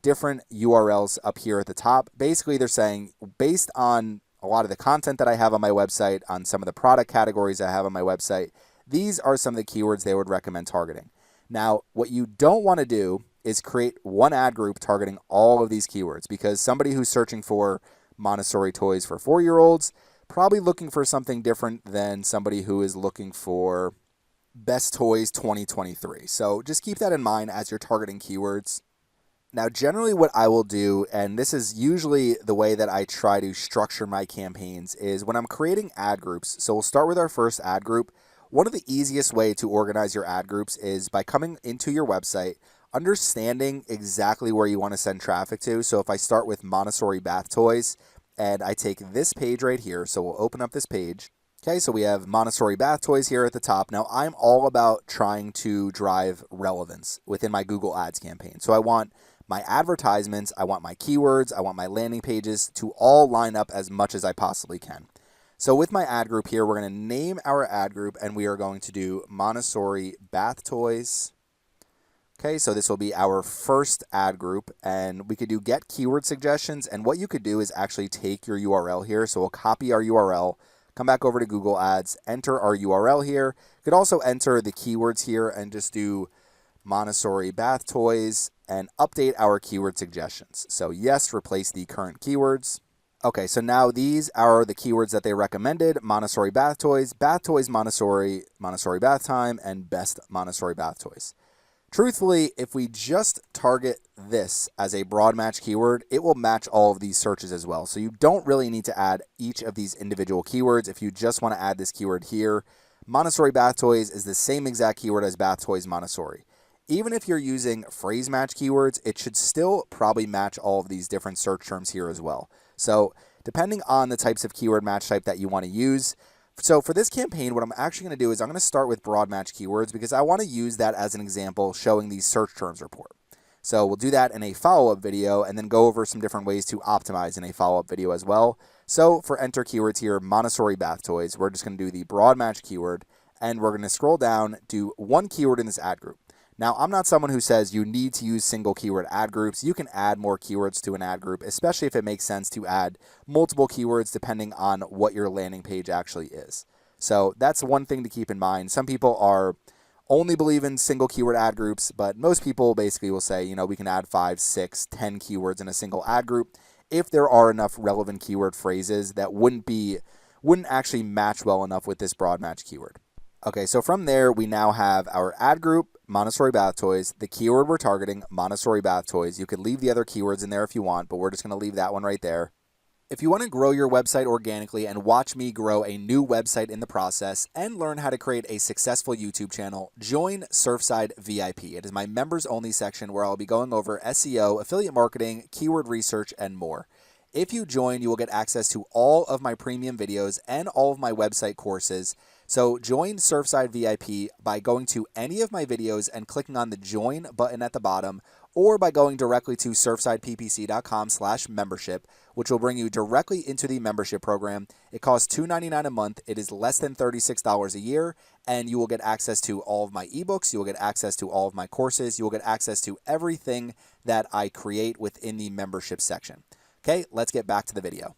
different URLs up here at the top. Basically, they're saying based on a lot of the content that I have on my website, on some of the product categories I have on my website, these are some of the keywords they would recommend targeting. Now, what you don't want to do is create one ad group targeting all of these keywords, because somebody who's searching for Montessori toys for 4-year-olds probably looking for something different than somebody who is looking for best toys 2023. So just keep that in mind as you're targeting keywords. Now, generally what I will do, and this is usually the way that I try to structure my campaigns, is when I'm creating ad groups. So we'll start with our first ad group. One of the easiest way to organize your ad groups is by coming into your website, understanding exactly where you want to send traffic to. So if I start with Montessori bath toys, and I take this page right here, so we'll open up this page. Okay, so we have Montessori bath toys here at the top. Now, I'm all about trying to drive relevance within my Google Ads campaign. So I want my advertisements, I want my keywords, I want my landing pages to all line up as much as I possibly can. So with my ad group here, we're going to name our ad group, and we are going to do Montessori bath toys. Okay, so this will be our first ad group, and we could do get keyword suggestions. And what you could do is actually take your URL here. So we'll copy our URL, come back over to Google Ads, enter our URL here. You could also enter the keywords here and just do Montessori bath toys and update our keyword suggestions. So yes, replace the current keywords. Okay, so now these are the keywords that they recommended: Montessori bath toys, Montessori, Montessori bath time, and best Montessori bath toys. Truthfully, if we just target this as a broad match keyword, it will match all of these searches as well. So you don't really need to add each of these individual keywords. If you just want to add this keyword here, Montessori bath toys is the same exact keyword as bath toys Montessori. Even if you're using phrase match keywords, it should still probably match all of these different search terms here as well. So depending on the types of keyword match type that you want to use, So for this campaign, what I'm actually going to do is I'm going to start with broad match keywords because I want to use that as an example showing the search terms report. So we'll do that in a follow-up video and then go over some different ways to optimize in a follow-up video as well. So for enter keywords here, Montessori bath toys, we're just going to do the broad match keyword and we're going to scroll down, do one keyword in this ad group. Now, I'm not someone who says you need to use single keyword ad groups. You can add more keywords to an ad group, especially if it makes sense to add multiple keywords depending on what your landing page actually is. So that's one thing to keep in mind. Some people are only believe in single keyword ad groups, but most people basically will say, we can add 5, 6, 10 keywords in a single ad group if there are enough relevant keyword phrases that wouldn't actually match well enough with this broad match keyword. Okay, so from there, we now have our ad group, Montessori bath toys, the keyword we're targeting, Montessori bath toys. You could leave the other keywords in there if you want, but we're just going to leave that one right there. If you want to grow your website organically and watch me grow a new website in the process and learn how to create a successful YouTube channel, join Surfside VIP. It is my members only section where I'll be going over SEO, affiliate marketing, keyword research, and more. If you join, you will get access to all of my premium videos and all of my website courses. So join Surfside VIP by going to any of my videos and clicking on the join button at the bottom, or by going directly to surfsideppc.com/membership, which will bring you directly into the membership program. It costs $2.99 a month. It is less than $36 a year, and you will get access to all of my ebooks. You will get access to all of my courses. You will get access to everything that I create within the membership section. Okay, let's get back to the video.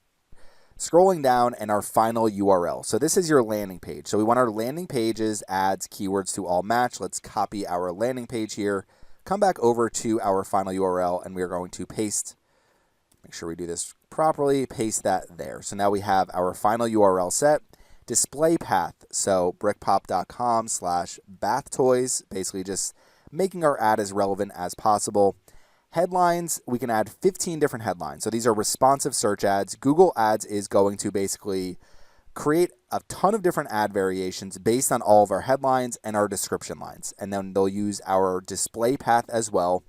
Scrolling down and our final URL. So this is your landing page. So we want our landing pages, ads, keywords to all match. Let's copy our landing page here. Come back over to our final URL and we're going to paste, make sure we do this properly, paste that there. So now we have our final URL set. Display path, so brickpop.com/bath toys, basically just making our ad as relevant as possible. Headlines, we can add 15 different headlines. So these are responsive search ads. Google Ads is going to basically create a ton of different ad variations based on all of our headlines and our description lines. And then they'll use our display path as well.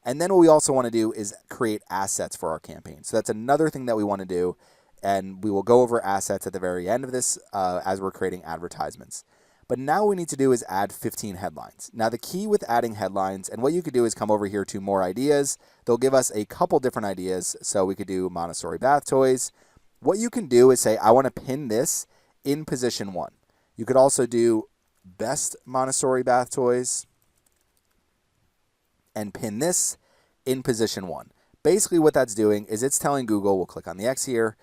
And then what we also want to do is create assets for our campaign. So that's another thing that we want to do. And we will go over assets at the very end of this as we're creating advertisements. But now what we need to do is add 15 headlines. Now the key with adding headlines, and what you could do is come over here to more ideas. They'll give us a couple different ideas. So we could do Montessori bath toys. What you can do is say, I want to pin this in position 1. You could also do best Montessori bath toys and pin this in position 1. Basically what that's doing is it's telling Google, we'll click on the X here,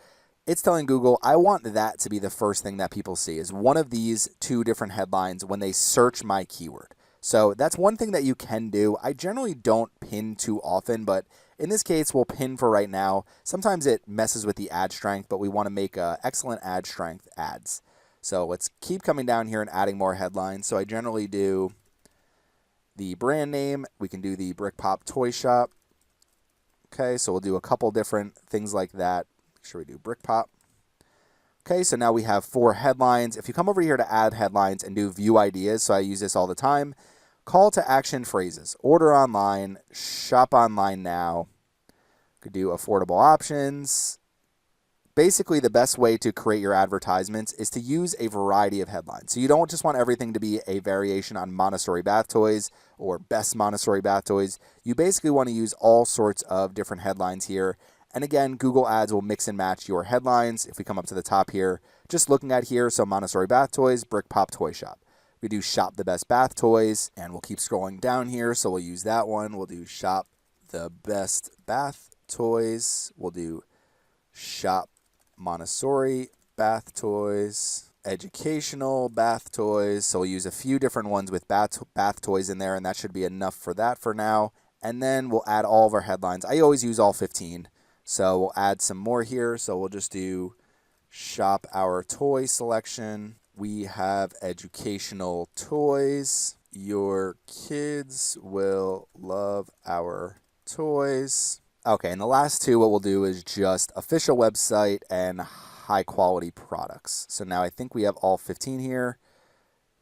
it's telling Google, I want that to be the first thing that people see, is one of these 2 different headlines when they search my keyword. So that's one thing that you can do. I generally don't pin too often, but in this case, we'll pin for right now. Sometimes it messes with the ad strength, but we want to make excellent ad strength ads. So let's keep coming down here and adding more headlines. So I generally do the brand name. We can do the Brick Pop Toy Shop. Okay, so we'll do a couple different things like that. Make sure we do Brick Pop. Okay, so now we have 4 headlines. If you come over here to add headlines and do view ideas, so I use this all the time, call to action phrases, order online, shop online now, could do affordable options. Basically, the best way to create your advertisements is to use a variety of headlines. So you don't just want everything to be a variation on Montessori bath toys or best Montessori bath toys. You basically want to use all sorts of different headlines here. And again, Google Ads will mix and match your headlines. If we come up to the top here, just looking at here, so Montessori bath toys, Brick Pop Toy Shop. We do shop the best bath toys, and we'll keep scrolling down here. So we'll use that one. We'll do shop the best bath toys. We'll do shop Montessori bath toys, educational bath toys. So we'll use a few different ones with bath toys in there, and that should be enough for that for now. And then we'll add all of our headlines. I always use all 15. So we'll add some more here. So we'll just do shop our toy selection. We have educational toys. Your kids will love our toys. Okay, and the last 2, what we'll do is just official website and high quality products. So now I think we have all 15 here.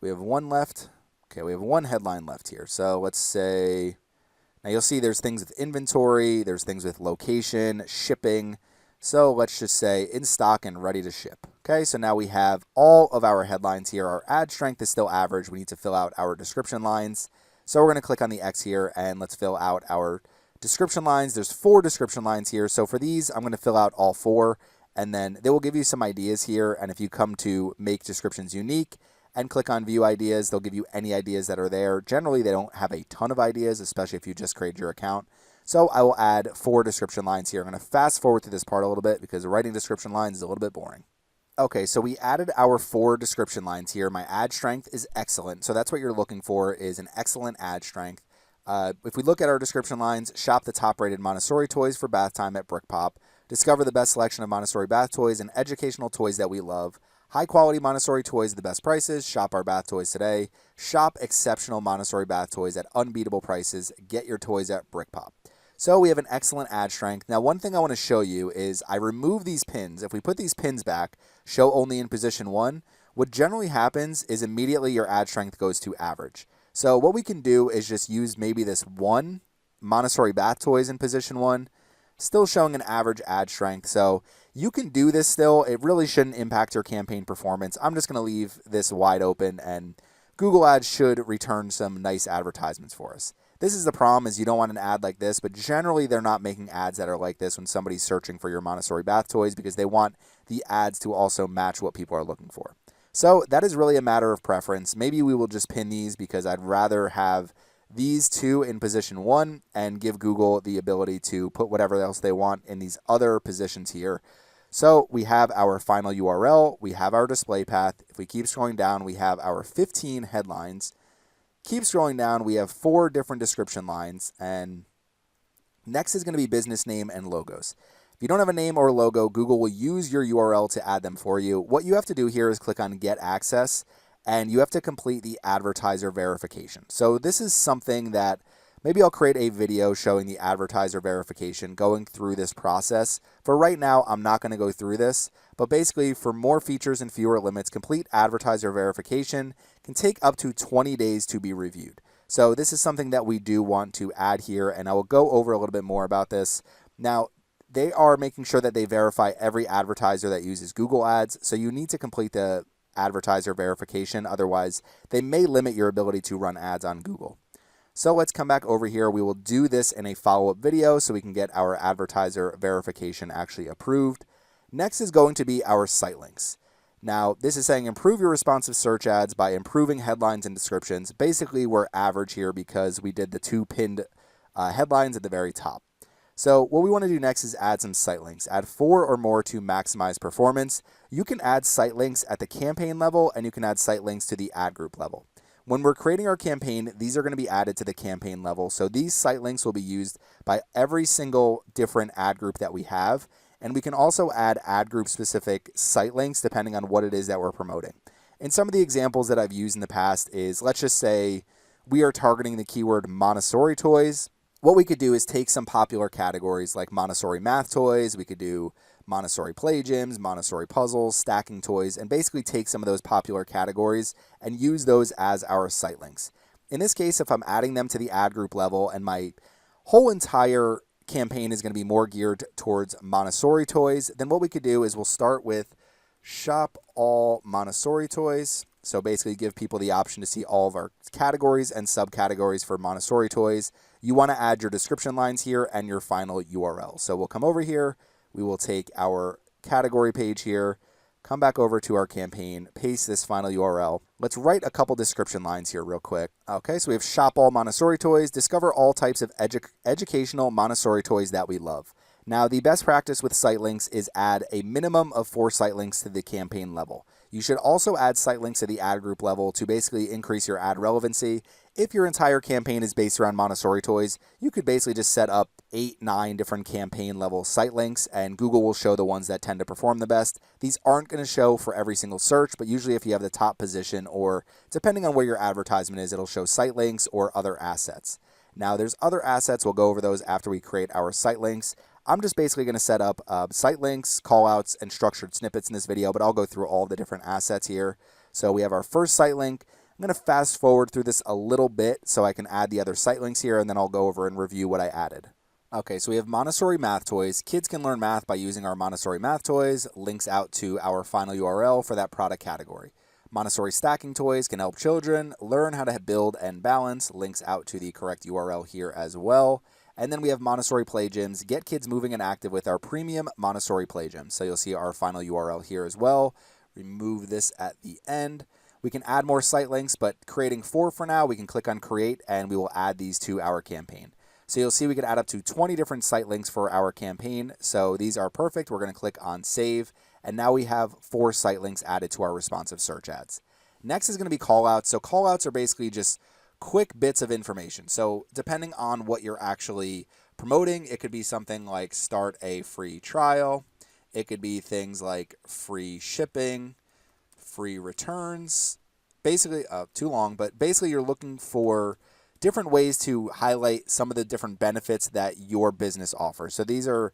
We have 1 left. Okay, we have 1 headline left here. So let's say, now you'll see there's things with inventory, there's things with location, shipping. So let's just say in stock and ready to ship. Okay, so now we have all of our headlines here. Our ad strength is still average. We need to fill out our description lines. So we're going to click on the X here and let's fill out our description lines. There's 4 description lines here. So for these, I'm going to fill out all 4, and then they will give you some ideas here. And if you come to make descriptions unique and click on view ideas, they'll give you any ideas that are there. Generally, they don't have a ton of ideas, especially if you just created your account. So I will add 4 description lines here. I'm going to fast forward through this part a little bit because writing description lines is a little bit boring. Okay, so we added our 4 description lines here. My ad strength is excellent. So that's what you're looking for, is an excellent ad strength. If we look at our description lines, shop the top-rated Montessori toys for bath time at Brick Pop. Discover the best selection of Montessori bath toys and educational toys that we love. High-quality Montessori toys at the best prices. Shop our bath toys today. Shop exceptional Montessori bath toys at unbeatable prices. Get your toys at Brick Pop. So we have an excellent ad strength. Now, one thing I want to show you is I remove these pins. If we put these pins back, show only in position 1, what generally happens is immediately your ad strength goes to average. So what we can do is just use maybe this 1 Montessori bath toys in position 1, still showing an average ad strength. So you can do this still. It really shouldn't impact your campaign performance. I'm just going to leave this wide open, and Google Ads should return some nice advertisements for us. This is the problem, is you don't want an ad like this, but generally they're not making ads that are like this when somebody's searching for your Montessori bath toys, because they want the ads to also match what people are looking for. So that is really a matter of preference. Maybe we will just pin these because I'd rather have these 2 in position 1 and give Google the ability to put whatever else they want in these other positions here. So we have our final URL, we have our display path. If we keep scrolling down, we have our 15 headlines. Keep scrolling down, we have 4 different description lines, and next is going to be business name and logos. If you don't have a name or a logo, Google will use your URL to add them for you. What you have to do here is click on Get Access, and you have to complete the advertiser verification. So this is something that maybe I'll create a video showing the advertiser verification, going through this process. For right now, I'm not going to go through this, but basically for more features and fewer limits, complete advertiser verification can take up to 20 days to be reviewed. So this is something that we do want to add here, and I will go over a little bit more about this. Now, they are making sure that they verify every advertiser that uses Google Ads, so you need to complete the advertiser verification. Otherwise, they may limit your ability to run ads on Google. So let's come back over here. We will do this in a follow-up video so we can get our advertiser verification actually approved. Next is going to be our site links. Now, this is saying improve your responsive search ads by improving headlines and descriptions. Basically, we're average here because we did the 2 pinned headlines at the very top. So what we want to do next is add some site links. Add 4 or more to maximize performance. You can add site links at the campaign level, and you can add site links to the ad group level. When we're creating our campaign, these are going to be added to the campaign level. So these site links will be used by every single different ad group that we have. And we can also add ad group specific site links depending on what it is that we're promoting. And some of the examples that I've used in the past is, let's just say we are targeting the keyword Montessori toys. What we could do is take some popular categories like Montessori math toys. We could do Montessori play gyms, Montessori puzzles, stacking toys, and basically take some of those popular categories and use those as our site links. In this case, if I'm adding them to the ad group level and my whole entire campaign is going to be more geared towards Montessori toys, then what we could do is we'll start with shop all Montessori toys. So basically give people the option to see all of our categories and subcategories for Montessori toys. You want to add your description lines here and your final URL. So we'll come over here. We will take our category page here, come back over to our campaign, paste this final URL. Let's write a couple description lines here real quick. Okay, so we have shop all Montessori toys, discover all types of educational Montessori toys that we love. Now, the best practice with site links is add a minimum of 4 site links to the campaign level. You should also add site links to the ad group level to basically increase your ad relevancy. If your entire campaign is based around Montessori toys, you could basically just set up 8, 9 different campaign level site links, and Google will show the ones that tend to perform the best. These aren't going to show for every single search, but usually if you have the top position, or depending on where your advertisement is, it'll show site links or other assets. Now, there's other assets. We'll go over those after we create our site links. I'm just basically going to set up site links, callouts, and structured snippets in this video, but I'll go through all the different assets here. So we have our first site link. I'm going to fast forward through this a little bit so I can add the other site links here, and then I'll go over and review what I added. Okay, so we have Montessori math toys. Kids can learn math by using our Montessori math toys. Links out to our final URL for that product category. Montessori stacking toys can help children learn how to build and balance. Links out to the correct URL here as well. And then we have Montessori play gyms. Get kids moving and active with our premium Montessori play gym. So you'll see our final URL here as well. Remove this at the end. We can add more site links, but creating 4 for now, we can click on create and we will add these to our campaign. So you'll see we can add up to 20 different site links for our campaign. So these are perfect. We're going to click on save. And now we have 4 site links added to our responsive search ads. Next is going to be callouts. So callouts are basically just quick bits of information. So depending on what you're actually promoting, it could be something like start a free trial. It could be things like free shipping, free returns. Basically, too long, but basically you're looking for different ways to highlight some of the different benefits that your business offers. So these are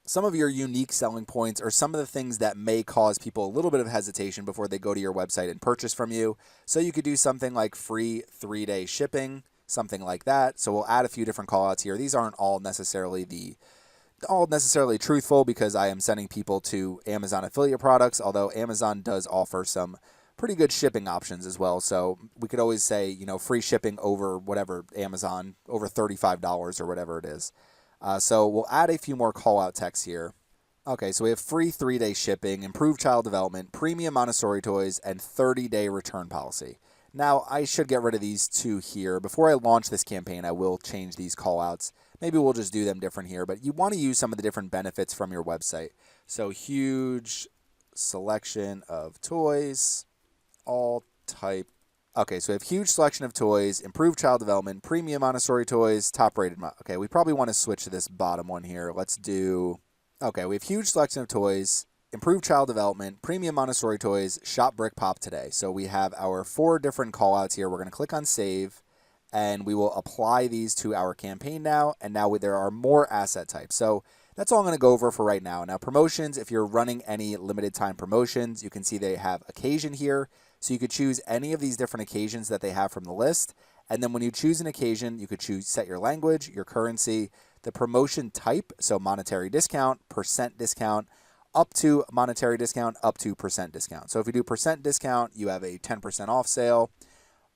some of your unique selling points or some of the things that may cause people a little bit of hesitation before they go to your website and purchase from you. So you could do something like free 3-day shipping, something like that. So we'll add a few different callouts here. These aren't all necessarily truthful because I am sending people to Amazon affiliate products, although Amazon does offer some pretty good shipping options as well. So we could always say, free shipping over whatever Amazon, over $35 or whatever it is. So we'll add a few more call out texts here. Okay, so we have free 3-day shipping, improved child development, premium Montessori toys, and 30-day return policy. Now, I should get rid of these 2 here. Before I launch this campaign, I will change these call outs. Maybe we'll just do them different here, but you want to use some of the different benefits from your website. So huge selection of toys, all type. Okay, so we have huge selection of toys, improved child development, premium Montessori toys, top rated. Okay, we probably want to switch to this bottom one here. Let's do, okay, we have huge selection of toys, improved child development, premium Montessori toys, shop brick pop today. So we have our 4 different call outs here. We're going to click on save and we will apply these to our campaign now. And now there are more asset types. So that's all I'm going to go over for right now. Now promotions, if you're running any limited time promotions, you can see they have occasion here. So you could choose any of these different occasions that they have from the list. And then when you choose an occasion, you could set your language, your currency, the promotion type, so monetary discount, percent discount, up to monetary discount, up to percent discount. So if you do percent discount, you have a 10% off sale,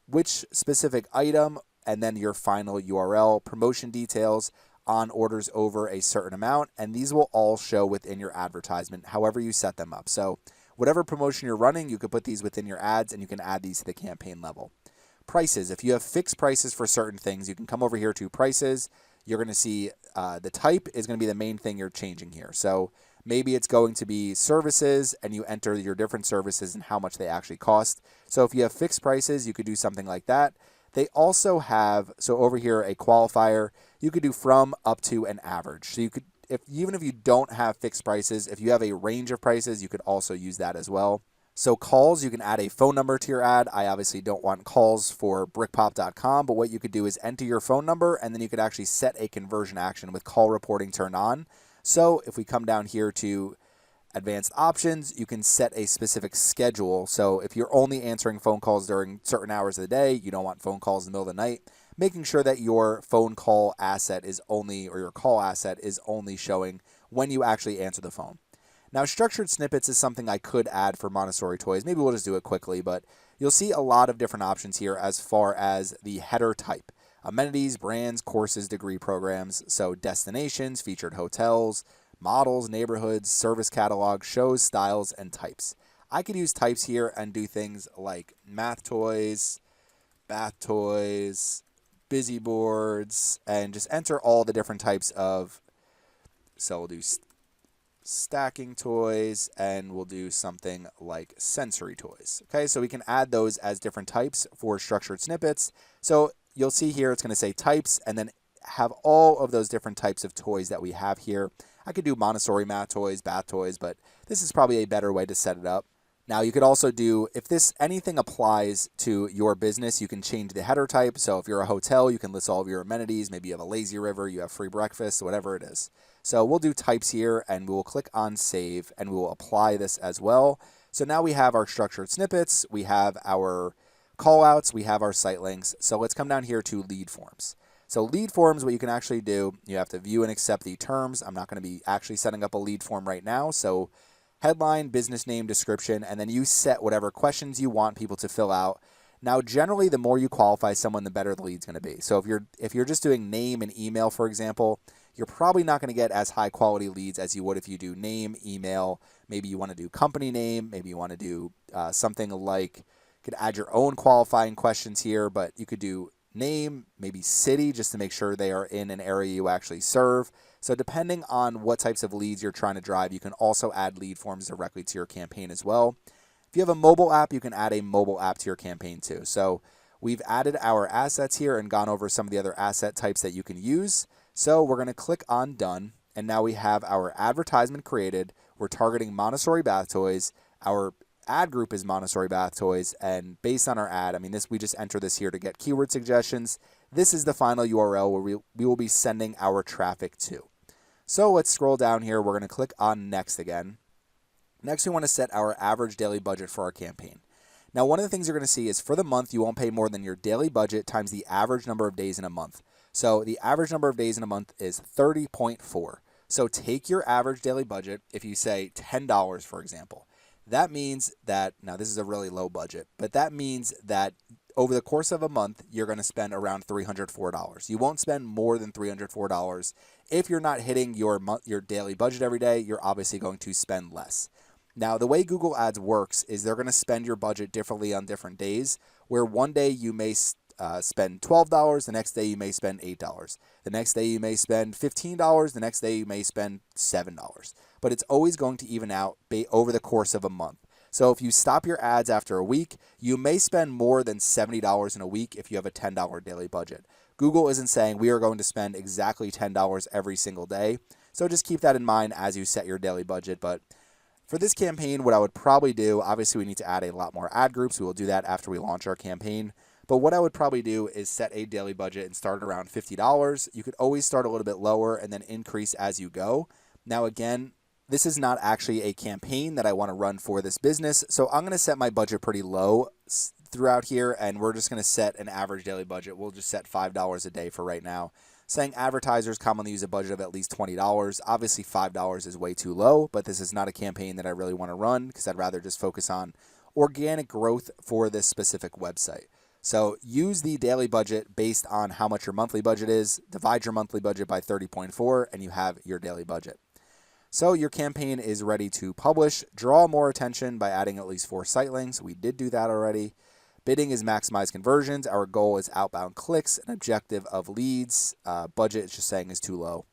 which specific item, and then your final URL, promotion details on orders over a certain amount. And these will all show within your advertisement, however you set them up. So whatever promotion you're running, you could put these within your ads and you can add these to the campaign level. Prices, if you have fixed prices for certain things, you can come over here to prices. You're going to see the type is going to be the main thing you're changing here. So maybe it's going to be services and you enter your different services and how much they actually cost. So if you have fixed prices, you could do something like that. They also have, so over here, a qualifier. You could do from, up to, and average. So you could, even if you don't have fixed prices, if you have a range of prices, you could also use that as well. So calls, you can add a phone number to your ad. I obviously don't want calls for brickpop.com, but what you could do is enter your phone number and then you could actually set a conversion action with call reporting turned on. So if we come down here to advanced options, you can set a specific schedule. So if you're only answering phone calls during certain hours of the day, you don't want phone calls in the middle of the night, making sure that your phone call asset is only, or your call asset is only showing when you actually answer the phone. Now, structured snippets is something I could add for Montessori toys. Maybe we'll just do it quickly, but you'll see a lot of different options here as far as the header type. Amenities, brands, courses, degree programs, so destinations, featured hotels, models, neighborhoods, service catalog, shows, styles, and types. I could use types here and do things like math toys, bath toys, busy boards, and just enter all the different types of, so we'll do stacking toys, and we'll do something like sensory toys. Okay, so we can add those as different types for structured snippets. So you'll see here it's going to say types and then have all of those different types of toys that we have here. I could do Montessori math toys, bath toys, but this is probably a better way to set it up. Now you could also do, if anything applies to your business, you can change the header type. So if you're a hotel, you can list all of your amenities. Maybe you have a lazy river, you have free breakfast, whatever it is. So we'll do types here and we will click on save and we will apply this as well. So now we have our structured snippets, we have our call outs, we have our site links. So let's come down here to lead forms. So lead forms, what you can actually do, you have to view and accept the terms. I'm not going to be actually setting up a lead form right now. So headline, business name, description, and then you set whatever questions you want people to fill out. Now, generally, the more you qualify someone, the better the lead's going to be. So if you're just doing name and email, for example, you're probably not going to get as high quality leads as you would if you do name, email. Maybe you want to do company name. Maybe you want to do something like, you could add your own qualifying questions here, but you could do name, maybe city, just to make sure they are in an area you actually serve. So depending on what types of leads you're trying to drive, you can also add lead forms directly to your campaign as well. If you have a mobile app, you can add a mobile app to your campaign too. So we've added our assets here and gone over some of the other asset types that you can use. So we're going to click on done. And now we have our advertisement created. We're targeting Montessori bath toys. Our ad group is Montessori bath toys. And based on our ad, we just enter this here to get keyword suggestions. This is the final URL where we will be sending our traffic to. So let's scroll down here. We're going to click on next again. Next, we want to set our average daily budget for our campaign. Now, one of the things you're going to see is for the month, you won't pay more than your daily budget times the average number of days in a month. So the average number of days in a month is 30.4. So take your average daily budget. If you say $10, for example, that means that, now this is a really low budget, but that means that over the course of a month, you're going to spend around $304. You won't spend more than $304. If you're not hitting your daily budget every day, you're obviously going to spend less. Now, the way Google Ads works is they're going to spend your budget differently on different days, where one day you may spend $12, the next day you may spend $8. The next day you may spend $15, the next day you may spend $7. But it's always going to even out over the course of a month. So if you stop your ads after a week, you may spend more than $70 in a week if you have a $10 daily budget. Google isn't saying we are going to spend exactly $10 every single day. So just keep that in mind as you set your daily budget. But for this campaign, what I would probably do, obviously we need to add a lot more ad groups. We will do that after we launch our campaign. But what I would probably do is set a daily budget and start around $50. You could always start a little bit lower and then increase as you go. Now, again, this is not actually a campaign that I want to run for this business. So I'm going to set my budget pretty low throughout here, and we're just going to set an average daily budget. We'll just set $5 a day for right now. Saying advertisers commonly use a budget of at least $20. Obviously, $5 is way too low, but this is not a campaign that I really want to run because I'd rather just focus on organic growth for this specific website. So use the daily budget based on how much your monthly budget is. Divide your monthly budget by 30.4, and you have your daily budget. So your campaign is ready to publish. Draw more attention by adding at least 4 site links. We did do that already. Bidding is maximize conversions. Our goal is outbound clicks. An objective of leads. Budget is just saying is too low.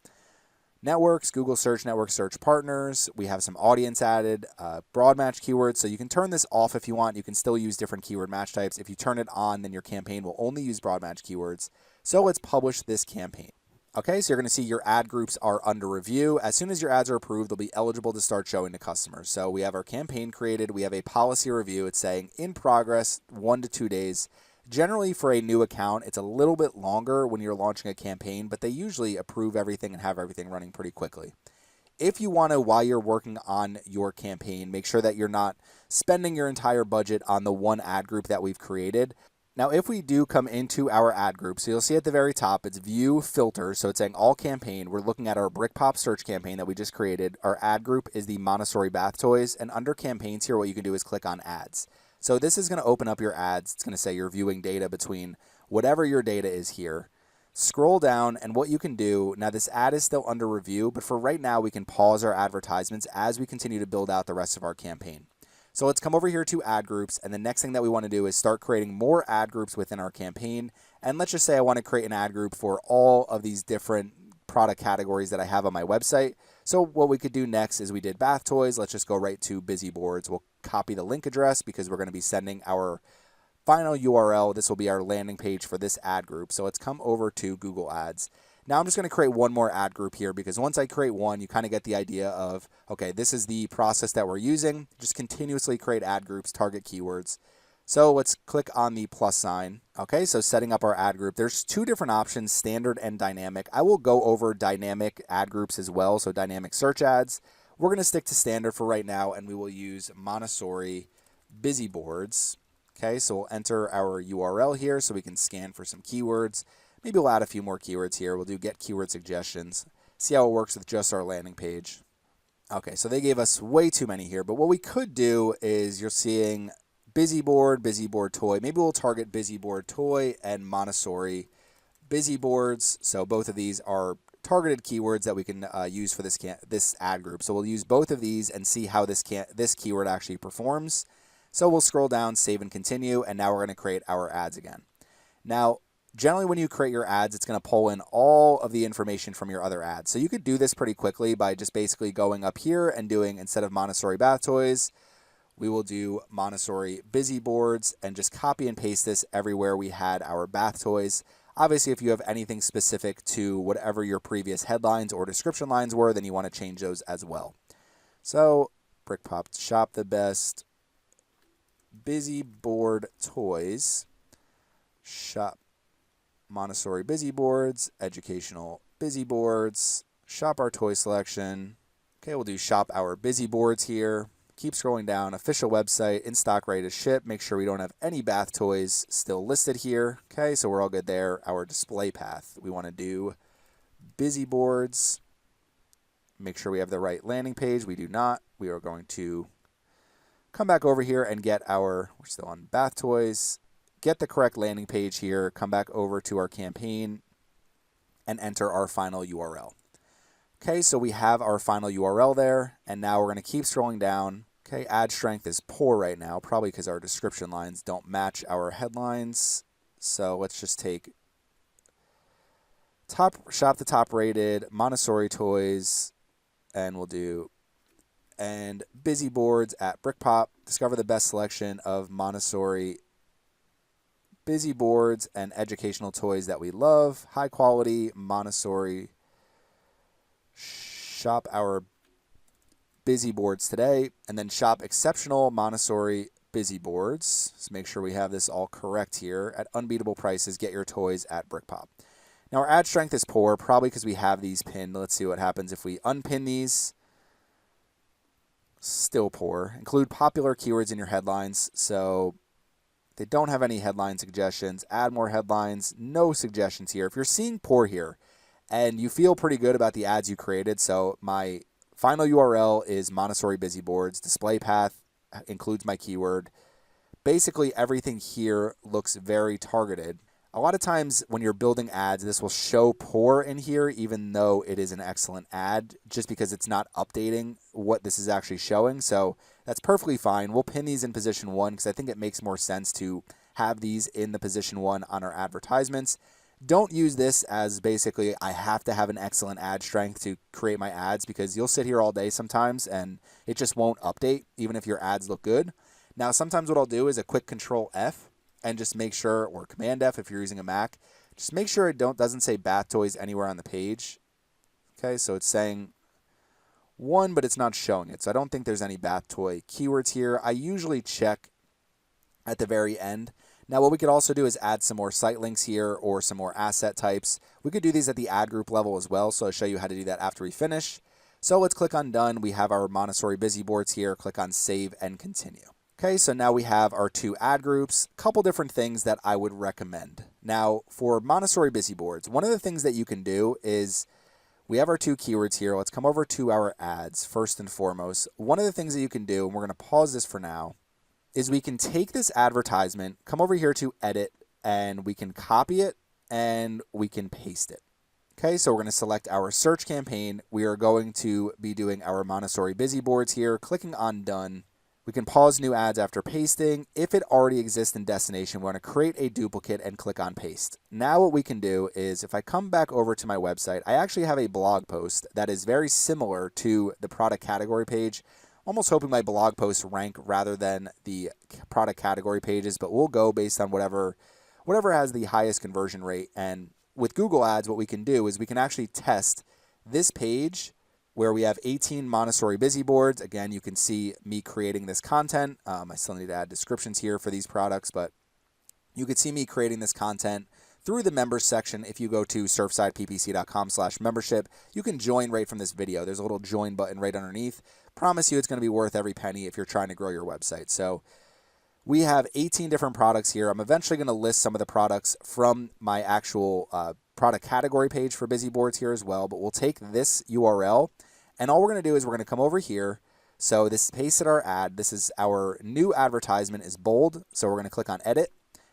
Networks, Google Search Network search partners. We have some audience added. Broad match keywords. So you can turn this off if you want. You can still use different keyword match types. If you turn it on, then your campaign will only use broad match keywords. So let's publish this campaign. Okay, so you're going to see your ad groups are under review. As soon as your ads are approved, they'll be eligible to start showing to customers. So we have our campaign created. We have a policy review. It's saying in progress, 1 to 2 days. Generally, for a new account, it's a little bit longer when you're launching a campaign, but they usually approve everything and have everything running pretty quickly. If you want to, while you're working on your campaign, make sure that you're not spending your entire budget on the one ad group that we've created. Now, if we do come into our ad group, so you'll see at the very top, it's view filter. So it's saying all campaign. We're looking at our Brick Pop search campaign that we just created. Our ad group is the Montessori bath toys. And under campaigns here, what you can do is click on ads. So this is going to open up your ads. It's going to say you're viewing data between whatever your data is here. Scroll down, and what you can do, now this ad is still under review, but for right now, we can pause our advertisements as we continue to build out the rest of our campaign. So let's come over here to ad groups, and the next thing that we want to do is start creating more ad groups within our campaign. And let's just say I want to create an ad group for all of these different product categories that I have on my website. So what we could do next is we did bath toys. Let's just go right to busy boards. We'll copy the link address because we're going to be sending our final URL. This will be our landing page for this ad group. So let's come over to Google Ads. Now I'm just going to create one more ad group here because once I create one, you kind of get the idea of, okay, this is the process that we're using. Just continuously create ad groups, target keywords. So let's click on the plus sign. Okay, so setting up our ad group. There's 2 different options, standard and dynamic. I will go over dynamic ad groups as well, so dynamic search ads. We're going to stick to standard for right now, and we will use Montessori busy boards. Okay, so we'll enter our URL here so we can scan for some keywords. Maybe we'll add a few more keywords here. We'll do get keyword suggestions. See how it works with just our landing page. Okay, so they gave us way too many here, but what we could do is you're seeing busy board toy. Maybe we'll target busy board toy and Montessori busy boards. So both of these are targeted keywords that we can use for this ad group. So we'll use both of these and see how this keyword actually performs. So we'll scroll down, save and continue, and now we're going to create our ads again. Now, generally when you create your ads, it's going to pull in all of the information from your other ads. So you could do this pretty quickly by just basically going up here and doing, instead of Montessori bath toys, we will do Montessori busy boards and just copy and paste this everywhere we had our bath toys. Obviously, if you have anything specific to whatever your previous headlines or description lines were, then you want to change those as well. So, BrickPop, shop the best busy board toys, shop Montessori busy boards, educational busy boards, shop our toy selection. Okay, we'll do shop our busy boards here. Keep scrolling down, official website, in stock, ready to ship. Make sure we don't have any bath toys still listed here. Okay, so we're all good there. Our display path, we want to do busy boards. Make sure we have the right landing page. We do not. We are going to come back over here and get we're still on bath toys, get the correct landing page here, come back over to our campaign and enter our final URL. Okay, so we have our final URL there, and now we're going to keep scrolling down. Okay, ad strength is poor right now, probably because our description lines don't match our headlines. So let's just take shop the top rated Montessori toys, and we'll do and busy boards at BrickPop. Discover the best selection of Montessori busy boards and educational toys that we love. High quality Montessori. Shop our busy boards today, and then shop exceptional Montessori busy boards. So make sure we have this all correct here. At unbeatable prices, get your toys at BrickPop. Now our ad strength is poor, probably because we have these pinned. Let's see what happens if we unpin these. Still poor. Include popular keywords in your headlines. So they don't have any headline suggestions. Add more headlines. No suggestions here. If you're seeing poor here and you feel pretty good about the ads you created, so my final URL is Montessori busy boards. Display path includes my keyword. Basically everything here looks very targeted. A lot of times when you're building ads, this will show poor in here, even though it is an excellent ad, just because it's not updating what this is actually showing. So that's perfectly fine. We'll pin these in position 1 because I think it makes more sense to have these in the position 1 on our advertisements. Don't use this as basically I have to have an excellent ad strength to create my ads, because you'll sit here all day sometimes and it just won't update even if your ads look good. Now sometimes what I'll do is a quick Control F and just make sure, or Command F if you're using a Mac, just make sure it doesn't say bath toys anywhere on the page. Okay, so it's saying 1, but it's not showing it. So I don't think there's any bath toy keywords here. I usually check at the very end. Now what we could also do is add some more site links here or some more asset types. We could do these at the ad group level as well, so I'll show you how to do that after we finish. So let's click on done. We have our Montessori busy boards here. Click on save and continue. Okay, so now we have our 2 ad groups. Couple different things that I would recommend. Now for Montessori busy boards, one of the things that you can do is we have our 2 keywords here. Let's come over to our ads first and foremost. One of the things that you can do, and we're going to pause this for now, is we can take this advertisement, come over here to edit, and we can copy it and we can paste it. Okay, so we're going to select our search campaign. We are going to be doing our Montessori busy boards here, clicking on done. We can pause new ads after pasting. If it already exists in destination, we're going to create a duplicate and click on paste. Now what we can do is if I come back over to my website, I actually have a blog post that is very similar to the product category page. Almost hoping my blog posts rank rather than the product category pages, but we'll go based on whatever has the highest conversion rate. And with Google Ads, what we can do is we can actually test this page where we have 18 Montessori busy boards. Again, you can see me creating this content. I still need to add descriptions here for these products, but you could see me creating this content through the members section. If you go to surfsideppc.com/membership, you can join right from this video. There's a little join button right underneath. Promise you it's going to be worth every penny if you're trying to grow your website. So We have 18 different products here. I'm eventually going to list some of the products from my actual product category page for Busy Boards here as well, but we'll take this URL, and all we're going to do is we're going to come over here. So this pasted our ad. This is our new advertisement is bold, so we're going to click on edit.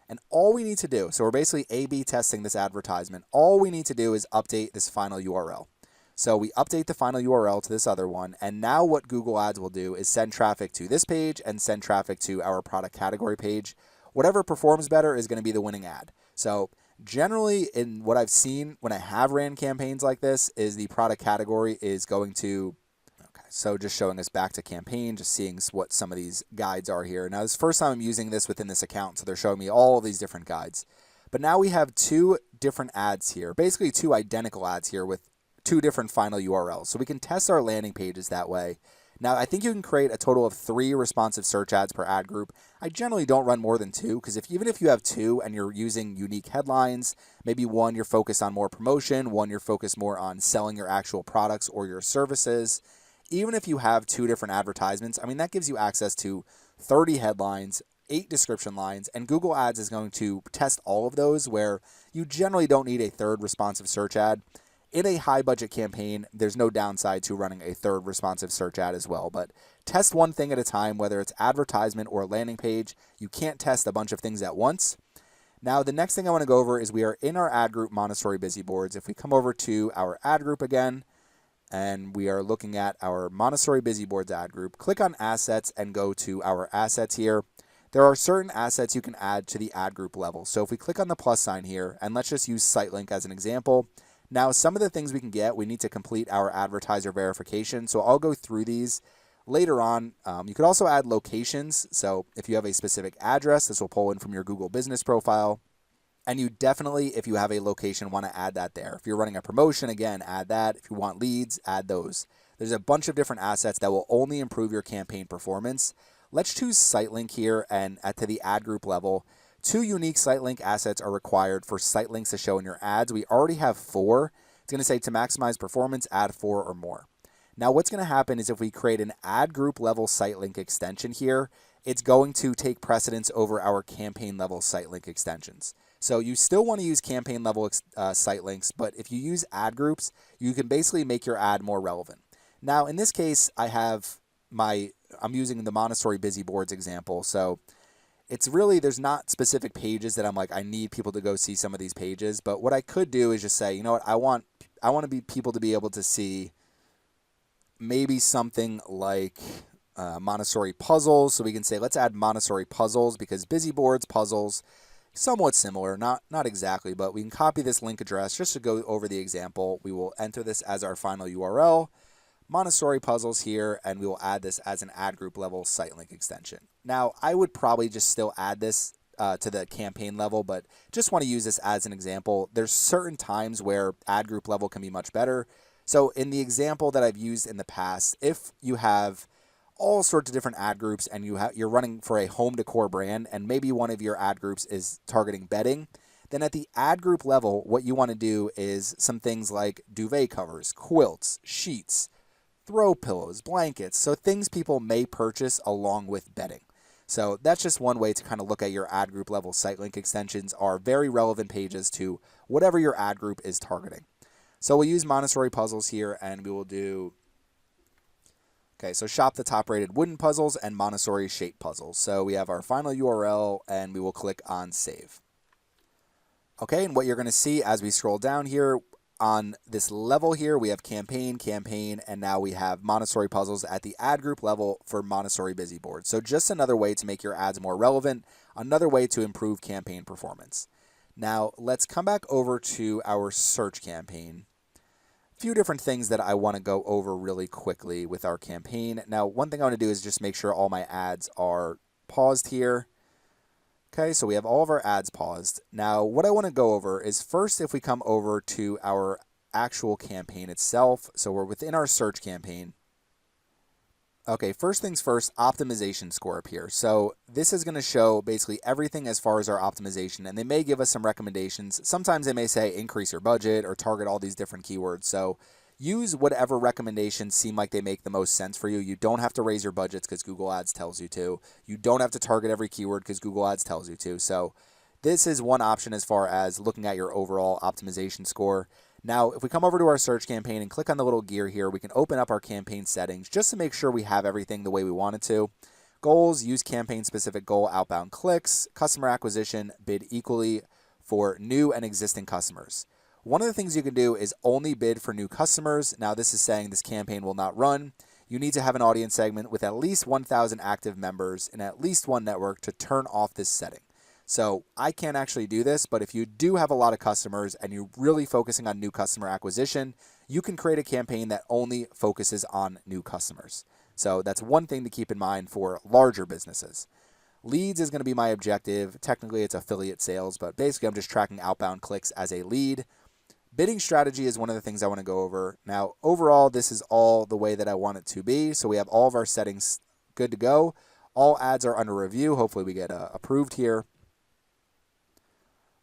And all we need to do, so we're basically A/B testing this advertisement. All we need to do is update this final URL. So we update the final URL to this other one, and now what Google Ads will do is send traffic to this page and send traffic to our product category page. Whatever performs better is going to be the winning ad. So generally, in what I've seen when I have ran campaigns like this, is the product category is going to, okay, so just showing us back to campaign, just seeing what some of these guides are here. Now, this is the first time I'm using this within this account, so they're showing me all of these different guides. But now we have two different ads here, basically two identical ads here with two different final URLs. So we can test our landing pages that way. Now, I think you can create a total of 3 responsive search ads per ad group. I generally don't run more than 2 because even if you have 2 and you're using unique headlines, maybe one you're focused on more promotion, one you're focused more on selling your actual products or your services, even if you have 2 different advertisements, I mean, that gives you access to 30 headlines, 8 description lines, and Google Ads is going to test all of those where you generally don't need a 3rd responsive search ad. In a high budget campaign, there's no downside to running a 3rd responsive search ad as well, but test one thing at a time, whether it's advertisement or a landing page. You can't test a bunch of things at once. Now, the next thing I want to go over is we are in our ad group Montessori Busy Boards. If we come over to our ad group again, and we are looking at our Montessori Busy Boards ad group, click on assets and go to our assets here. There are certain assets you can add to the ad group level. So if we click on the plus sign here, and let's just use site link as an example. Now, some of the things we can get, we need to complete our advertiser verification. So I'll go through these later on. You could also add locations. So if you have a specific address, this will pull in from your Google business profile. And you definitely, if you have a location, want to add that there. If you're running a promotion, again, add that. If you want leads, add those. There's a bunch of different assets that will only improve your campaign performance. Let's choose site link here, and to the ad group level. 2 unique site link assets are required for site links to show in your ads. We already have 4. It's going to say to maximize performance, add 4 or more. Now, what's going to happen is if we create an ad group level site link extension here, it's going to take precedence over our campaign level site link extensions. So you still want to use campaign level site links, but if you use ad groups, you can basically make your ad more relevant. Now, in this case, I'm using the Montessori Busy Boards example. So it's really, there's not specific pages that I'm like, I need people to go see some of these pages. But what I could do is just say, you know what, I want people to be able to see maybe something like Montessori puzzles. So we can say, let's add Montessori puzzles because Busy Boards, puzzles, somewhat similar, not exactly, but we can copy this link address just to go over the example. We will enter this as our final URL. Montessori puzzles here, and we will add this as an ad group level site link extension. Now, I would probably just still add this to the campaign level, but just want to use this as an example. There's certain times where ad group level can be much better. So in the example that I've used in the past, if you have all sorts of different ad groups and you're running for a home decor brand and maybe one of your ad groups is targeting bedding, then at the ad group level, what you want to do is some things like duvet covers, quilts, sheets, throw pillows, blankets, so things people may purchase along with bedding. So that's just one way to kind of look at your ad group level site link extensions are very relevant pages to whatever your ad group is targeting. So we'll use Montessori puzzles here, and we will do, okay, so shop the top rated wooden puzzles and Montessori shape puzzles. So we have our final URL, and we will click on save. Okay, and what you're going to see as we scroll down here, on this level here, we have campaign, and now we have Montessori puzzles at the ad group level for Montessori Busy Boards. So just another way to make your ads more relevant, another way to improve campaign performance. Now, let's come back over to our search campaign. A few different things that I want to go over really quickly with our campaign. Now, one thing I want to do is just make sure all my ads are paused here. Okay, so we have all of our ads paused. Now, what I want to go over is first, if we come over to our actual campaign itself, so we're within our search campaign. Okay, first things first, optimization score up here. So this is going to show basically everything as far as our optimization, and they may give us some recommendations. Sometimes they may say increase your budget or target all these different keywords. So use whatever recommendations seem like they make the most sense for you. You don't have to raise your budgets because Google Ads tells you to. You don't have to target every keyword because Google Ads tells you to. So this is one option as far as looking at your overall optimization score. Now, if we come over to our search campaign and click on the little gear here, we can open up our campaign settings just to make sure we have everything the way we want it to. Goals, use campaign-specific goal, outbound clicks, customer acquisition, bid equally for new and existing customers. One of the things you can do is only bid for new customers. Now, this is saying this campaign will not run. You need to have an audience segment with at least 1,000 active members in at least one network to turn off this setting. So I can't actually do this, but if you do have a lot of customers and you're really focusing on new customer acquisition, you can create a campaign that only focuses on new customers. So that's one thing to keep in mind for larger businesses. Leads is going to be my objective. Technically, it's affiliate sales, but basically I'm just tracking outbound clicks as a lead. Bidding strategy is one of the things I want to go over. Now, overall, this is all the way that I want it to be. So we have all of our settings good to go. All ads are under review. Hopefully we get approved here.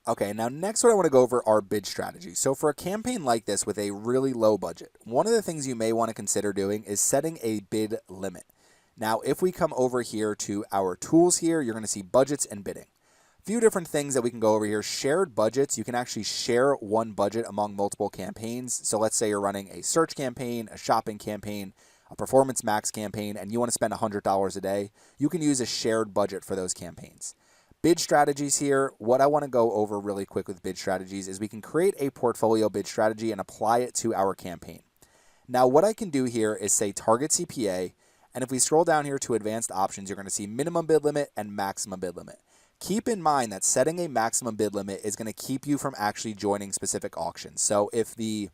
Okay, now next what I want to go over are bid strategies. So for a campaign like this with a really low budget, one of the things you may want to consider doing is setting a bid limit. Now, if we come over here to our tools here, you're going to see budgets and bidding. Few different things that we can go over here. Shared budgets. You can actually share one budget among multiple campaigns. So let's say you're running a search campaign, a shopping campaign, a performance max campaign, and you want to spend $100 a day. You can use a shared budget for those campaigns. Bid strategies here. What I want to go over really quick with bid strategies is we can create a portfolio bid strategy and apply it to our campaign. Now, what I can do here is say target CPA, and if we scroll down here to advanced options, you're going to see minimum bid limit and maximum bid limit. Keep in mind that setting a maximum bid limit is going to keep you from actually joining specific auctions. So if the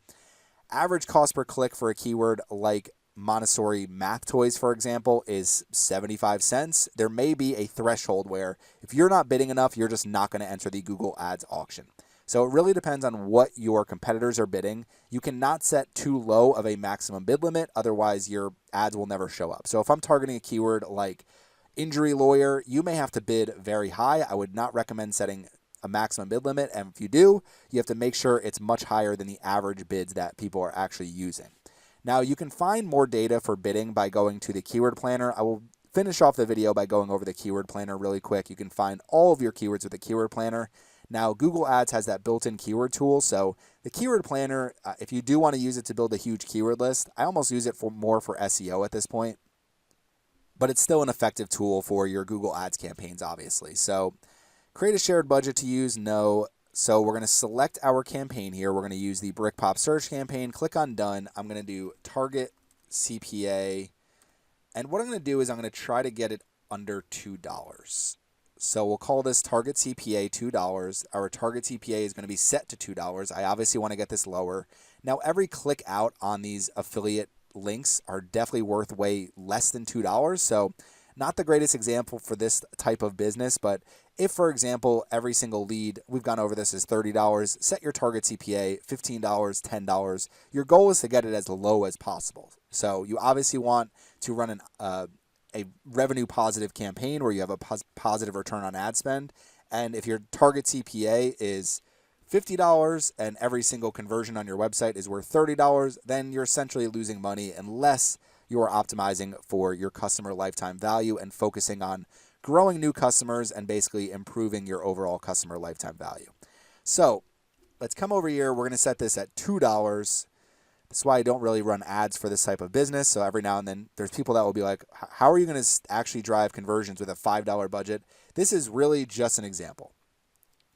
average cost per click for a keyword like Montessori math toys, for example, is 75 cents, there may be a threshold where if you're not bidding enough, you're just not going to enter the Google Ads auction. So it really depends on what your competitors are bidding. You cannot set too low of a maximum bid limit, otherwise your ads will never show up. So if I'm targeting a keyword like injury lawyer, you may have to bid very high. I would not recommend setting a maximum bid limit, and if you do, you have to make sure it's much higher than the average bids that people are actually using. Now, you can find more data for bidding by going to the keyword planner. I will finish off the video by going over the keyword planner really quick. You can find all of your keywords with the keyword planner. Now, Google Ads has that built-in keyword tool, so the keyword planner, if you do want to use it to build a huge keyword list, I almost use it more for SEO at this point, but it's still an effective tool for your Google Ads campaigns, obviously. So create a shared budget to use, no. So we're going to select our campaign here. We're going to use the Brick Pop search campaign. Click on done. I'm going to do target CPA. And what I'm going to do is I'm going to try to get it under $2. So we'll call this target CPA $2. Our target CPA is going to be set to $2. I obviously want to get this lower. Now, every click out on these affiliate links are definitely worth way less than $2. So not the greatest example for this type of business, but if, for example, every single lead, we've gone over this, is $30, set your target CPA, $15, $10. Your goal is to get it as low as possible. So you obviously want to run a revenue positive campaign where you have a positive return on ad spend. And if your target CPA is $50 and every single conversion on your website is worth $30, then you're essentially losing money unless you are optimizing for your customer lifetime value and focusing on growing new customers and basically improving your overall customer lifetime value. So let's come over here. We're going to set this at $2. That's why I don't really run ads for this type of business. So every now and then there's people that will be like, how are you going to actually drive conversions with a $5 budget? This is really just an example.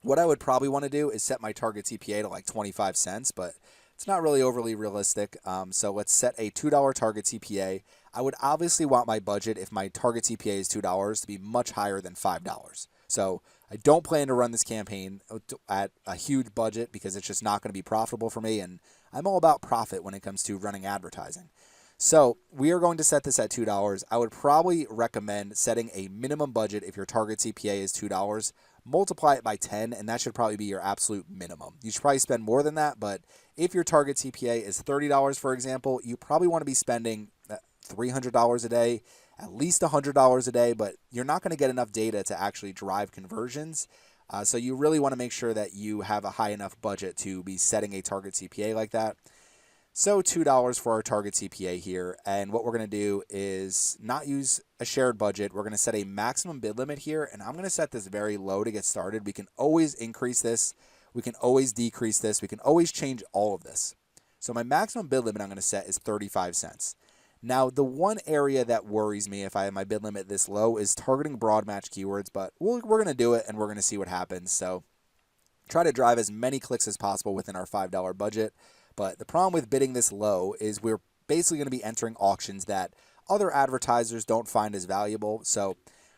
What I would probably want to do is set my target CPA to like 25 cents, but it's not really overly realistic. So let's set a $2 target CPA. I would obviously want my budget, if my target CPA is $2, to be much higher than $5. So I don't plan to run this campaign at a huge budget because it's just not going to be profitable for me. And I'm all about profit when it comes to running advertising. So we are going to set this at $2. I would probably recommend setting a minimum budget if your target CPA is $2. Multiply it by 10, and that should probably be your absolute minimum. You should probably spend more than that, but if your target CPA is $30, for example, you probably want to be spending $300 a day, at least $100 a day, but you're not going to get enough data to actually drive conversions. So you really want to make sure that you have a high enough budget to be setting a target CPA like that. So $2 for our target CPA here, and what we're going to do is not use a shared budget. We're going to set a maximum bid limit here, and I'm going to set this very low to get started. We can always increase this. We can always decrease this. We can always change all of this. So my maximum bid limit I'm going to set is 35 cents. Now, the one area that worries me if I have my bid limit this low is targeting broad match keywords, but we're going to do it, and we're going to see what happens. So try to drive as many clicks as possible within our $5 budget. But the problem with bidding this low is we're basically going to be entering auctions that other advertisers don't find as valuable. So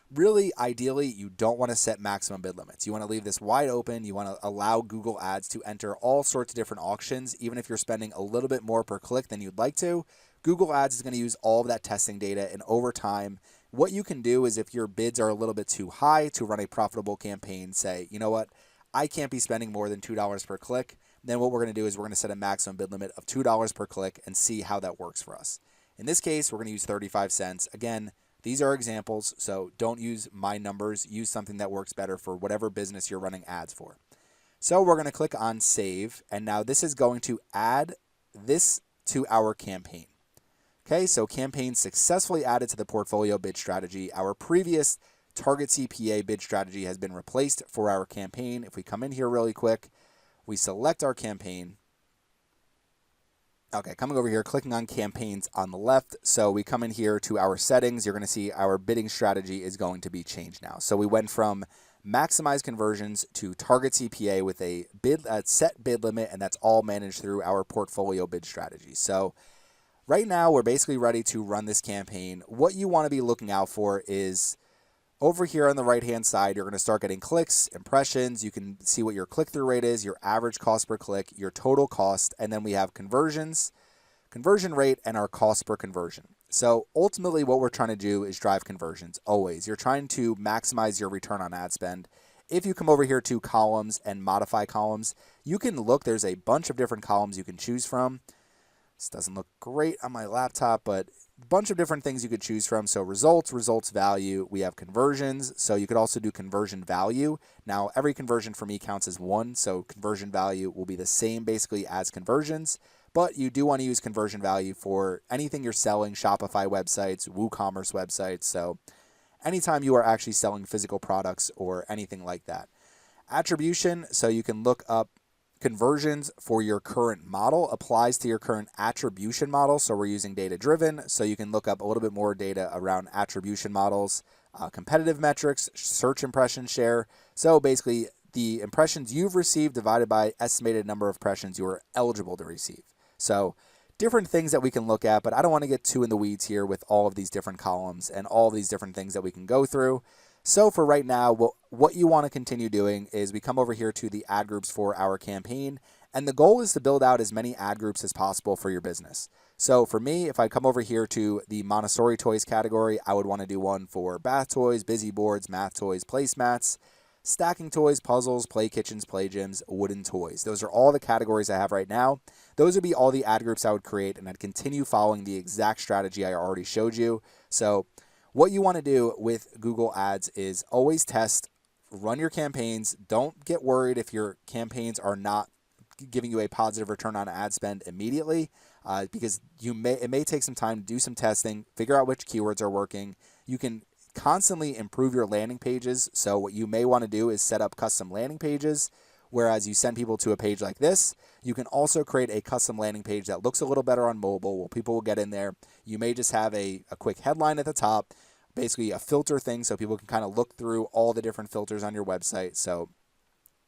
really, ideally, you don't want to set maximum bid limits. You want to leave this wide open. You want to allow Google Ads to enter all sorts of different auctions. Even if you're spending a little bit more per click than you'd like to, Google Ads is going to use all of that testing data. And over time, what you can do is if your bids are a little bit too high to run a profitable campaign, say, you know what, I can't be spending more than $2 per click. Then what we're going to do is we're going to set a maximum bid limit of $2 per click and see how that works for us. In this case, we're going to use 35 cents. Again, these are examples, so don't use my numbers. Use something that works better for whatever business you're running ads for. So we're going to click on Save, and now this is going to add this to our campaign. Okay, so campaign successfully added to the portfolio bid strategy. Our previous target CPA bid strategy has been replaced for our campaign. If we come in here really quick, we select our campaign. Okay, coming over here, clicking on campaigns on the left. So we come in here to our settings. You're going to see our bidding strategy is going to be changed now. So we went from maximize conversions to target CPA with a set bid limit, and that's all managed through our portfolio bid strategy. So right now, we're basically ready to run this campaign. What you want to be looking out for is over here on the right-hand side, you're going to start getting clicks, impressions. You can see what your click-through rate is, your average cost per click, your total cost, and then we have conversions, conversion rate, and our cost per conversion. So ultimately, what we're trying to do is drive conversions, always. You're trying to maximize your return on ad spend. If you come over here to columns and modify columns, you can look. There's a bunch of different columns you can choose from. This doesn't look great on my laptop, but a bunch of different things you could choose from. So results, results value, we have conversions. So you could also do conversion value. Now, every conversion for me counts as one. So conversion value will be the same basically as conversions, but you do want to use conversion value for anything you're selling, Shopify websites, WooCommerce websites. So anytime you are actually selling physical products or anything like that. Attribution, so you can look up conversions for your current model, applies to your current attribution model. So we're using data driven. So you can look up a little bit more data around attribution models, competitive metrics, search impression share. So basically the impressions you've received divided by estimated number of impressions you are eligible to receive. So different things that we can look at, but I don't want to get too in the weeds here with all of these different columns and all these different things that we can go through. So for right now, what you want to continue doing is we come over here to the ad groups for our campaign, and the goal is to build out as many ad groups as possible for your business. So for me, if I come over here to the Montessori toys category, I would want to do one for bath toys, busy boards, math toys, placemats, stacking toys, puzzles, play kitchens, play gyms, wooden toys. Those are all the categories I have right now. Those would be all the ad groups I would create, and I'd continue following the exact strategy I already showed you. So what you want to do with Google Ads is always test, run your campaigns. Don't get worried if your campaigns are not giving you a positive return on ad spend immediately, because it may take some time to do some testing, figure out which keywords are working. You can constantly improve your landing pages. So what you may want to do is set up custom landing pages. Whereas you send people to a page like this, you can also create a custom landing page that looks a little better on mobile, where people will get in there. You may just have a quick headline at the top, basically a filter thing, so people can kind of look through all the different filters on your website. So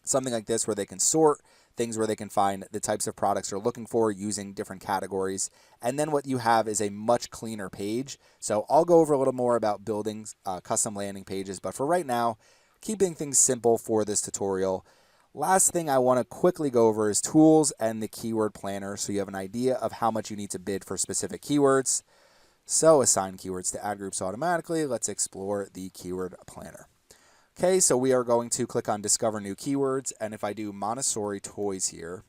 something like this where they can sort things, where they can find the types of products they're looking for using different categories. And then what you have is a much cleaner page. So I'll go over a little more about building custom landing pages, but for right now, keeping things simple for this tutorial. Last thing I want to quickly go over is tools and the keyword planner, so you have an idea of how much you need to bid for specific keywords. So assign keywords to ad groups automatically. Let's explore the keyword planner. Okay, so we are going to click on discover new keywords, and if I do Montessori toys here,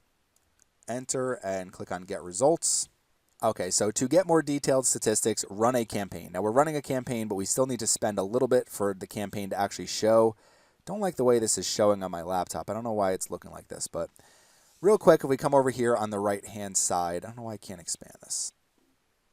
enter and click on get results. Okay, so to get more detailed statistics, run a campaign. Now we're running a campaign, but we still need to spend a little bit for the campaign to actually show. Don't like the way this is showing on my laptop. I don't know why it's looking like this, but Real quick, if we come over here on the right-hand side, I don't know why I can't expand this.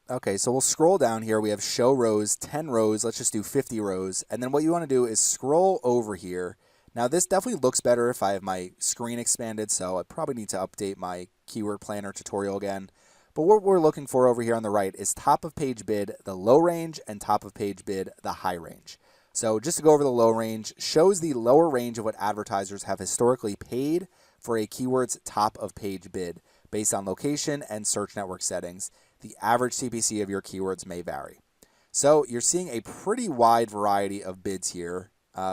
Okay, so we'll scroll down here. We have show rows, 10 rows. Let's just do 50 rows. And then what you want to do is scroll over here. Now, this definitely looks better if I have my screen expanded, so I probably need to update my keyword planner tutorial again. But what we're looking for over here on the right is top of page bid, the low range, and top of page bid, the high range. So just to go over the low range, shows the lower range of what advertisers have historically paid for a keyword's top of page bid based on location and search network settings. The average CPC of your keywords may vary. So you're seeing a pretty wide variety of bids here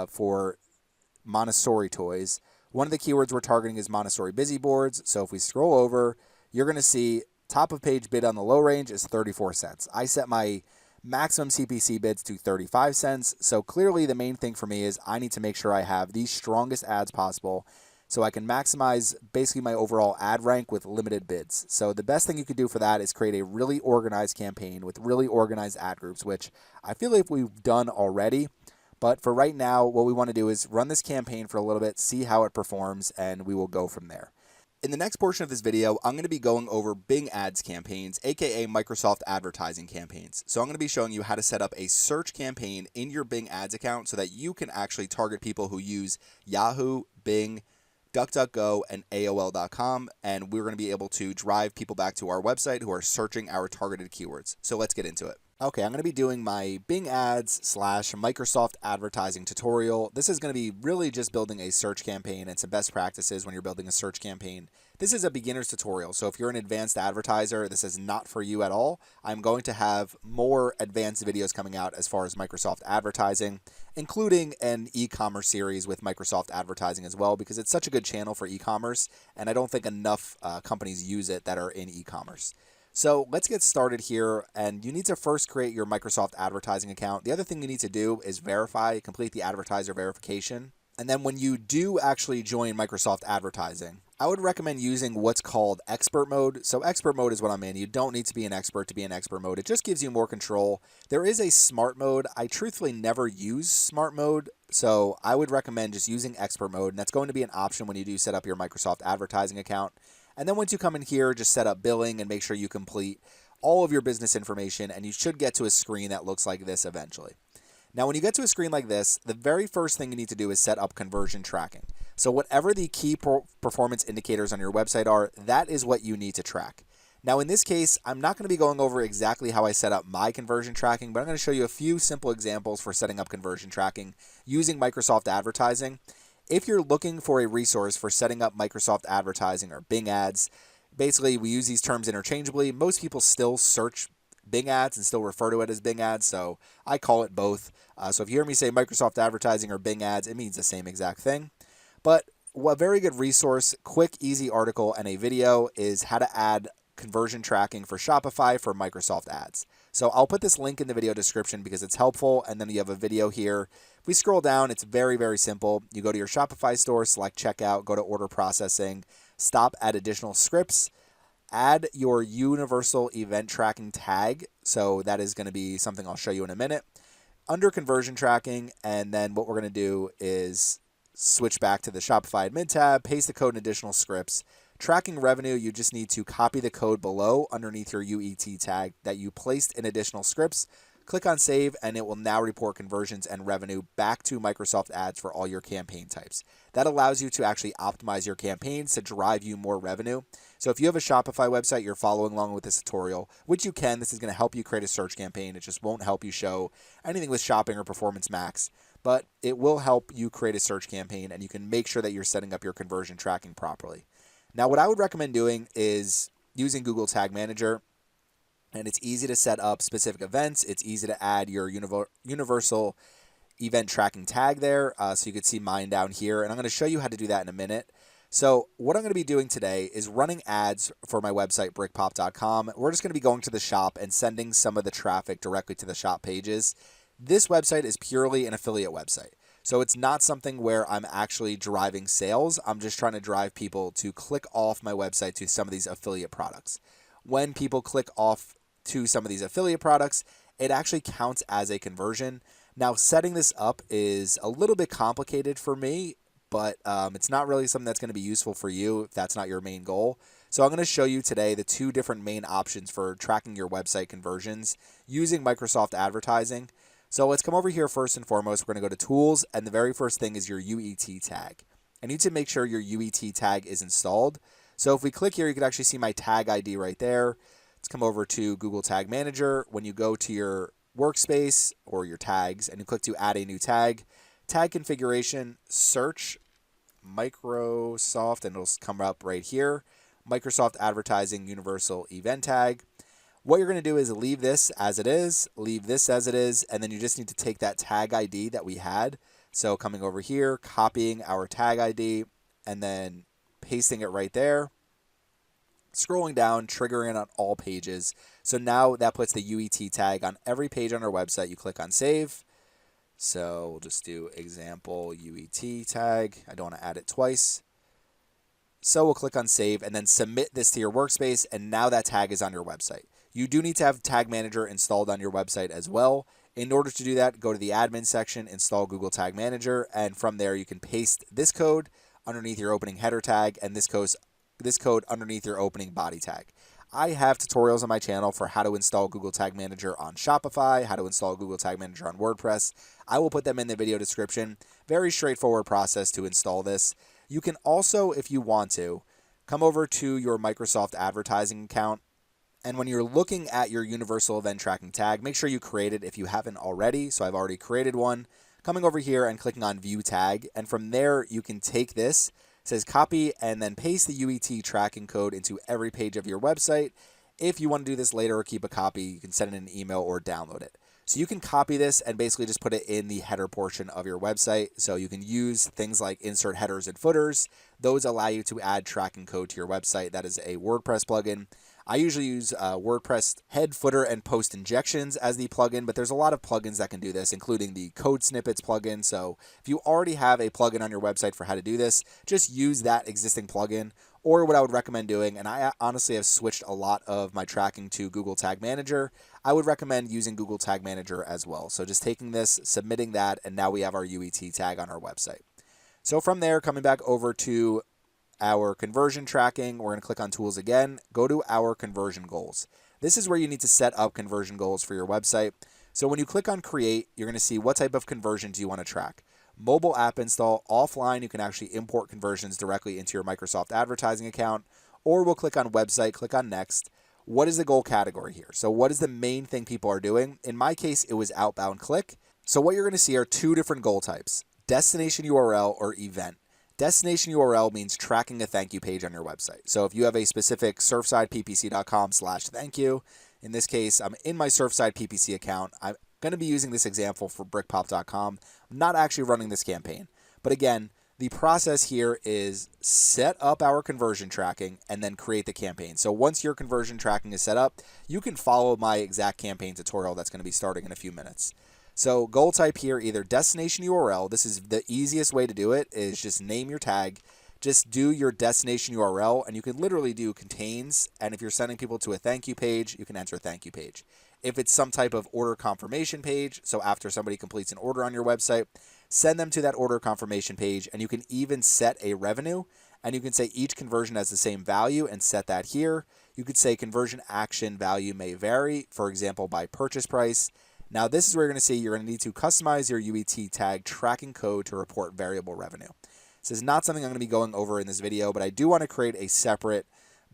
for Montessori toys. One of the keywords we're targeting is Montessori busy boards. So if we scroll over, you're going to see top of page bid on the low range is 34 cents. I set my maximum CPC bids to 35 cents. So clearly the main thing for me is I need to make sure I have the strongest ads possible so I can maximize basically my overall ad rank with limited bids. So the best thing you could do for that is create a really organized campaign with really organized ad groups, which I feel like we've done already. But for right now, what we want to do is run this campaign for a little bit, see how it performs, and we will go from there. In the next portion of this video, I'm going to be going over Bing Ads campaigns, aka Microsoft advertising campaigns. So I'm going to be showing you how to set up a search campaign in your Bing Ads account so that you can actually target people who use Yahoo, Bing, DuckDuckGo, and AOL.com, and we're going to be able to drive people back to our website who are searching our targeted keywords. So let's get into it. Okay, I'm going to be doing my Bing Ads / Microsoft advertising tutorial. This is going to be really just building a search campaign and some best practices when you're building a search campaign. This is a beginner's tutorial, so if you're an advanced advertiser, this is not for you at all. I'm going to have more advanced videos coming out as far as Microsoft advertising, including an e-commerce series with Microsoft advertising as well, because it's such a good channel for e-commerce, and I don't think enough companies use it that are in e-commerce. So let's get started here, and you need to first create your Microsoft advertising account. The other thing you need to do is complete the advertiser verification. And then when you do actually join Microsoft advertising, I would recommend using what's called expert mode. So expert mode is what I'm in. You don't need to be an expert to be in expert mode. It just gives you more control. There is a smart mode. I truthfully never use smart mode, so I would recommend just using expert mode, and that's going to be an option when you do set up your Microsoft advertising account. And then once you come in here, just set up billing and make sure you complete all of your business information, and you should get to a screen that looks like this eventually. Now, when you get to a screen like this, the very first thing you need to do is set up conversion tracking. So whatever the key performance indicators on your website are, that is what you need to track. Now, in this case, I'm not going to be going over exactly how I set up my conversion tracking, but I'm going to show you a few simple examples for setting up conversion tracking using Microsoft advertising. If you're looking for a resource for setting up Microsoft advertising or Bing Ads, basically we use these terms interchangeably. Most people still search Bing Ads and still refer to it as Bing Ads, so I call it both. So if you hear me say Microsoft advertising or Bing Ads, it means the same exact thing. But a very good resource, quick, easy article and a video is how to add conversion tracking for Shopify for Microsoft ads. So I'll put this link in the video description because it's helpful, and then you have a video here. If we scroll down, it's very, very simple. You go to your Shopify store, select checkout, go to order processing, stop at additional scripts, add your universal event tracking tag. So that is going to be something I'll show you in a minute. Under conversion tracking, and then what we're going to do is switch back to the Shopify admin tab, paste the code in additional scripts. Tracking revenue, you just need to copy the code below underneath your UET tag that you placed in additional scripts. Click on save, and it will now report conversions and revenue back to Microsoft Ads for all your campaign types. That allows you to actually optimize your campaigns to drive you more revenue. So if you have a Shopify website, you're following along with this tutorial, which you can. This is going to help you create a search campaign. It just won't help you show anything with shopping or Performance Max, but it will help you create a search campaign, and you can make sure that you're setting up your conversion tracking properly. Now, what I would recommend doing is using Google Tag Manager, and it's easy to set up specific events. It's easy to add your universal event tracking tag there, so you can see mine down here, and I'm going to show you how to do that in a minute. So what I'm going to be doing today is running ads for my website, brickpop.com. We're just going to be going to the shop and sending some of the traffic directly to the shop pages. This website is purely an affiliate website. So it's not something where I'm actually driving sales. I'm just trying to drive people to click off my website to some of these affiliate products. When people click off to some of these affiliate products, it actually counts as a conversion. Now, setting this up is a little bit complicated for me, but it's not really something that's going to be useful for you if that's not your main goal. So I'm going to show you today the two different main options for tracking your website conversions using Microsoft Advertising. So let's come over here first and foremost. We're going to go to Tools, and the very first thing is your UET tag. I need to make sure your UET tag is installed. So if we click here, you can actually see my tag ID right there. Let's come over to Google Tag Manager. When you go to your workspace or your tags and you click to add a new tag, tag configuration, search Microsoft, and it'll come up right here, Microsoft Advertising Universal Event Tag. What you're going to do is leave this as it is, leave this as it is, and then you just need to take that tag ID that we had. So coming over here, copying our tag ID, and then pasting it right there. Scrolling down, triggering it on all pages. So now that puts the UET tag on every page on our website. You click on Save. So we'll just do example UET tag. I don't want to add it twice. So we'll click on Save and then submit this to your workspace, and now that tag is on your website. You do need to have Tag Manager installed on your website as well. In order to do that, go to the admin section, install Google Tag Manager, and from there you can paste this code underneath your opening header tag and this code underneath your opening body tag. I have tutorials on my channel for how to install Google Tag Manager on Shopify, how to install Google Tag Manager on WordPress. I will put them in the video description. Very straightforward process to install this. You can also, if you want to, come over to your Microsoft Advertising account, and when you're looking at your Universal Event Tracking tag, make sure you create it if you haven't already. So I've already created one. Coming over here and clicking on View Tag, and from there you can take this, it says copy, and then paste the UET tracking code into every page of your website. If you want to do this later or keep a copy, you can send it in an email or download it. So you can copy this and basically just put it in the header portion of your website. So you can use things like insert headers and footers. Those allow you to add tracking code to your website. That is a WordPress plugin. I usually use WordPress head, footer, and post injections as the plugin, but there's a lot of plugins that can do this, including the code snippets plugin. So if you already have a plugin on your website for how to do this, just use that existing plugin. Or what I would recommend doing, and I honestly have switched a lot of my tracking to Google Tag Manager, I would recommend using Google Tag Manager as well. So just taking this, submitting that, and now we have our UET tag on our website. So from there, coming back over to our conversion tracking, we're going to click on Tools again, go to our conversion goals. This is where you need to set up conversion goals for your website. So when you click on Create, you're going to see what type of conversions you want to track. Mobile app install, offline, you can actually import conversions directly into your Microsoft Advertising account, or we'll click on Website, click on Next. What is the goal category here? So what is the main thing people are doing? In my case, it was outbound click. So what you're going to see are two different goal types, destination URL or event. Destination URL means tracking a thank you page on your website. So if you have a specific surfsideppc.com/thank you, in this case, I'm in my Surfside PPC account. I'm going to be using this example for brickpop.com. I'm not actually running this campaign. But again, the process here is set up our conversion tracking and then create the campaign. So once your conversion tracking is set up, you can follow my exact campaign tutorial that's going to be starting in a few minutes. So goal type here, either destination URL. This is the easiest way to do it, is just name your tag. Just do your destination URL, and you can literally do contains. And if you're sending people to a thank you page, you can enter a thank you page. If it's some type of order confirmation page, so after somebody completes an order on your website, send them to that order confirmation page, and you can even set a revenue, and you can say each conversion has the same value and set that here. You could say conversion action value may vary, for example, by purchase price. Now this is where you're going to see you're going to need to customize your UET tag tracking code to report variable revenue. This is not something I'm going to be going over in this video, but I do want to create a separate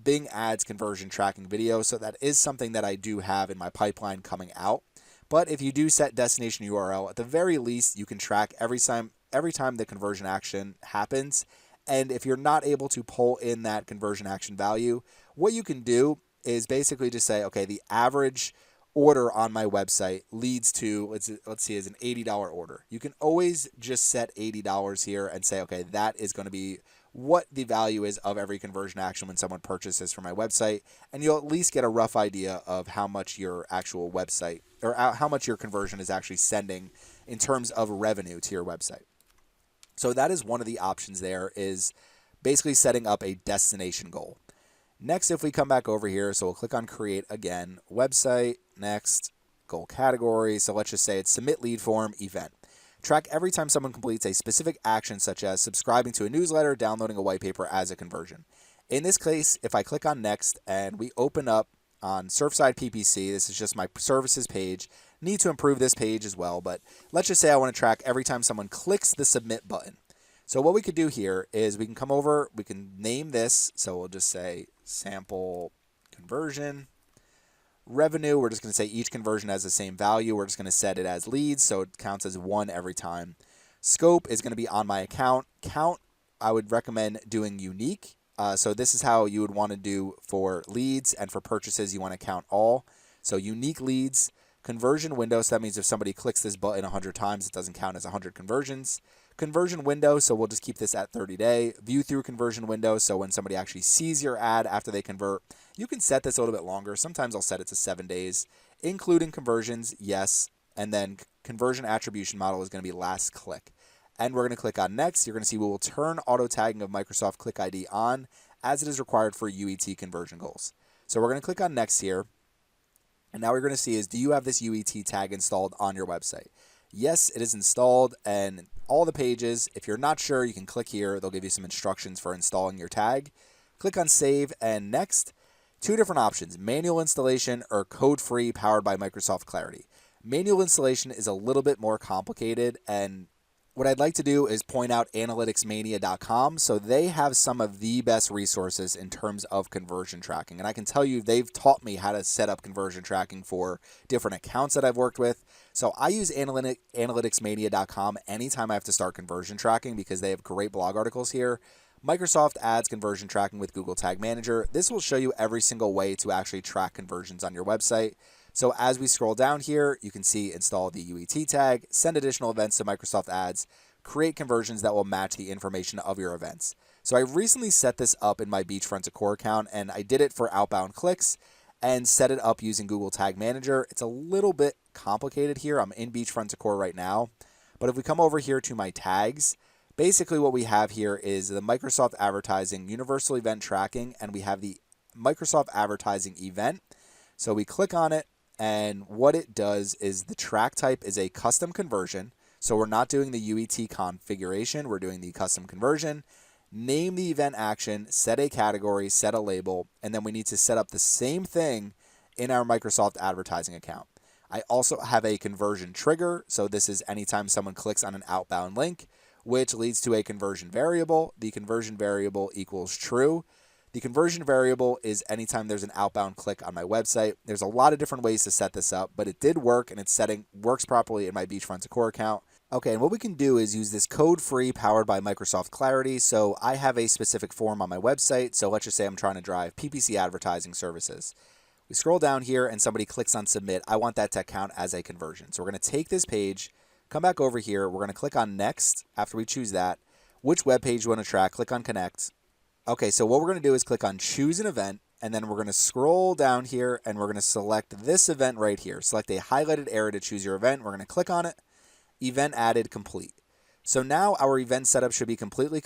Bing Ads conversion tracking video, so that is something that I do have in my pipeline coming out. But if you do set destination URL, at the very least, you can track every time the conversion action happens. And if you're not able to pull in that conversion action value, what you can do is basically just say, okay, the average order on my website leads to, let's see, is an $80 order. You can always just set $80 here and say, okay, that is going to be what the value is of every conversion action when someone purchases from my website, and you'll at least get a rough idea of how much your actual website, or how much your conversion is actually sending in terms of revenue to your website. So that is one of the options there, is basically setting up a destination goal. Next, if we come back over here, so we'll click on Create again, Website, Next, Goal Category. So let's just say it's Submit Lead Form Event. Track every time someone completes a specific action such as subscribing to a newsletter, downloading a white paper as a conversion. In this case, if I click on next and we open up on Surfside PPC, this is just my services page. Need to improve this page as well, but let's just say I want to track every time someone clicks the submit button. So what we could do here is we can come over, we can name this, so we'll just say sample conversion. Revenue, we're just going to say each conversion has the same value. We're just going to set it as leads, so it counts as 1 every time. Scope is going to be on my account. Count, I would recommend doing unique. So this is how you would want to do for leads, and for purchases, you want to count all. So unique leads. Conversion window, so that means if somebody clicks this button 100 times, it doesn't count as 100 conversions. Conversion window, so we'll just keep this at 30-day. View through conversion window, so when somebody actually sees your ad after they convert, you can set this a little bit longer. Sometimes I'll set it to 7 days. Including conversions, yes. And then conversion attribution model is going to be last click. And we're going to click on next. You're going to see we will turn auto tagging of Microsoft Click ID on as it is required for UET conversion goals. So we're going to click on next here. And now what you're going to see is, do you have this UET tag installed on your website? Yes, it is installed, and all the pages, if you're not sure, you can click here. They'll give you some instructions for installing your tag. Click on save and next. 2 different options, manual installation or code-free powered by Microsoft Clarity. Manual installation is a little bit more complicated, and what I'd like to do is point out analyticsmania.com. So they have some of the best resources in terms of conversion tracking. And I can tell you they've taught me how to set up conversion tracking for different accounts that I've worked with. So I use analyticsmania.com anytime I have to start conversion tracking because they have great blog articles here. Microsoft Ads conversion tracking with Google Tag Manager. This will show you every single way to actually track conversions on your website. So as we scroll down here, you can see install the UET tag, send additional events to Microsoft Ads, create conversions that will match the information of your events. So I recently set this up in my Beachfront Decor account, and I did it for outbound clicks and set it up using Google Tag Manager. It's a little bit complicated here. I'm in Beachfront Decor right now. But if we come over here to my tags, basically what we have here is the Microsoft Advertising Universal Event Tracking, and we have the Microsoft Advertising Event. So we click on it. And what it does is the track type is a custom conversion. So we're not doing the UET configuration. We're doing the custom conversion. Name the event action, set a category, set a label, and then we need to set up the same thing in our Microsoft advertising account. I also have a conversion trigger. So this is anytime someone clicks on an outbound link, which leads to a conversion variable. The conversion variable equals true. The conversion variable is anytime there's an outbound click on my website. There's a lot of different ways to set this up, but it did work, and it's works properly in my Beachfront Decor account. Okay, and what we can do is use this code-free powered by Microsoft Clarity. So I have a specific form on my website. So let's just say I'm trying to drive PPC advertising services. We scroll down here and somebody clicks on submit. I want that to count as a conversion. So we're going to take this page, come back over here. We're going to click on next after we choose that. Which web page you want to track, click on connect. Okay, so what we're going to do is click on choose an event, and then we're going to scroll down here and we're going to select this event right here. Select a highlighted area to choose your event. We're going to click on it, event added, complete. So now our event setup should be completely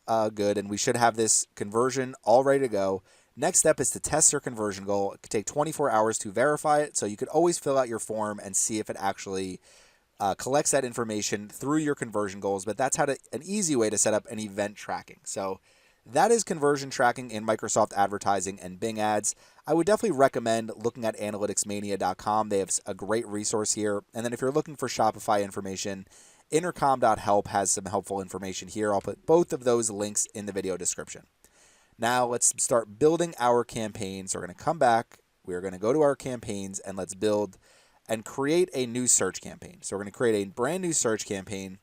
good, and we should have this conversion all ready to go. Next step is to test your conversion goal. It could take 24 hours to verify it, so you could always fill out your form and see if it actually collects that information through your conversion goals, but that's an easy way to set up an event tracking. So that is conversion tracking in Microsoft Advertising and Bing Ads. I would definitely recommend looking at analyticsmania.com. They have a great resource here. And then if you're looking for Shopify information, intercom.help has some helpful information here. I'll put both of those links in the video description. Now let's start building our campaign. So we're going to come back. We're going to go to our campaigns and let's build and create a new search campaign. So we're going to create a brand new search campaign.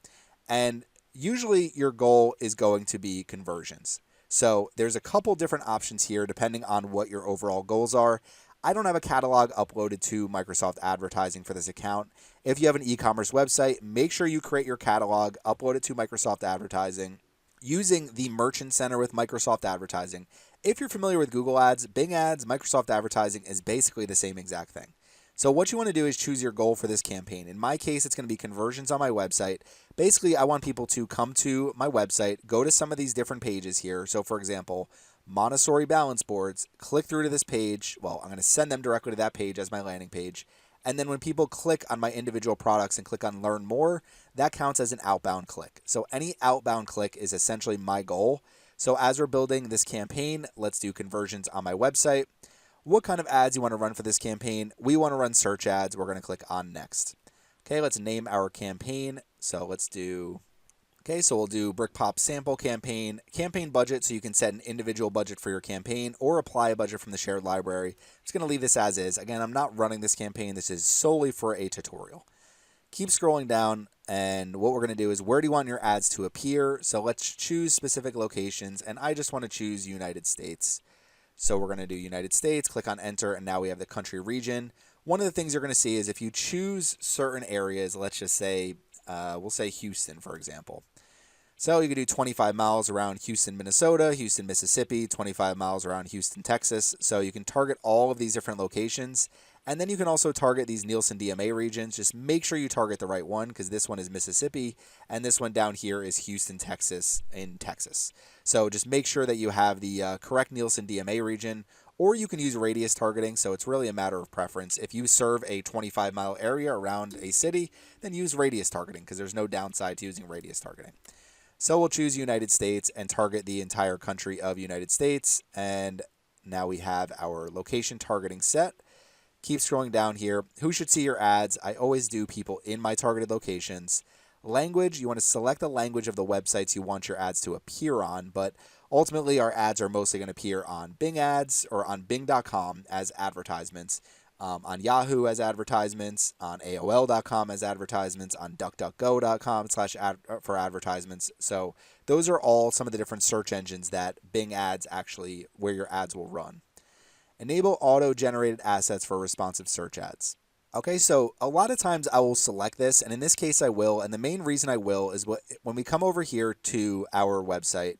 And usually your goal is going to be conversions. So there's a couple different options here depending on what your overall goals are. I don't have a catalog uploaded to Microsoft Advertising for this account. If you have an e-commerce website, make sure you create your catalog, upload it to Microsoft Advertising using the Merchant Center with Microsoft Advertising. If you're familiar with Google Ads, Bing Ads, Microsoft Advertising is basically the same exact thing. So what you want to do is choose your goal for this campaign. In my case, it's going to be conversions on my website. Basically, I want people to come to my website, go to some of these different pages here. So for example, Montessori balance boards, click through to this page. Well, I'm going to send them directly to that page as my landing page. And then when people click on my individual products and click on learn more, that counts as an outbound click. So any outbound click is essentially my goal. So as we're building this campaign, let's do conversions on my website. What kind of ads you want to run for this campaign? We want to run search ads. We're going to click on next. Okay, let's name our campaign. So we'll do Brick Pop sample campaign budget. So you can set an individual budget for your campaign or apply a budget from the shared library. I'm just going to leave this as is. Again, I'm not running this campaign. This is solely for a tutorial. Keep scrolling down, and what we're going to do is, where do you want your ads to appear? So let's choose specific locations, and I just want to choose United States. So we're going to do United States, click on enter, and now we have the country region. One of the things you're going to see is if you choose certain areas, let's just say, we'll say Houston, for example. So you could do 25 miles around Houston, Minnesota, Houston, Mississippi, 25 miles around Houston, Texas. So you can target all of these different locations. And then you can also target these Nielsen DMA regions. Just make sure you target the right one, because this one is Mississippi and this one down here is Houston, Texas in Texas. So just make sure that you have the correct Nielsen DMA region, or you can use radius targeting. So it's really a matter of preference. If you serve a 25-mile area around a city, then use radius targeting, because there's no downside to using radius targeting. So we'll choose United States and target the entire country of United States. And now we have our location targeting set. Keep scrolling down here. Who should see your ads? I always do people in my targeted locations. Language, you want to select the language of the websites you want your ads to appear on, but ultimately our ads are mostly going to appear on Bing ads or on Bing.com as advertisements, on Yahoo as advertisements, on AOL.com as advertisements, on DuckDuckGo.com for advertisements. So those are all some of the different search engines that Bing ads actually, where your ads will run. Enable auto-generated assets for responsive search ads. Okay, so a lot of times I will select this, and in this case I will, and the main reason I will is when we come over here to our website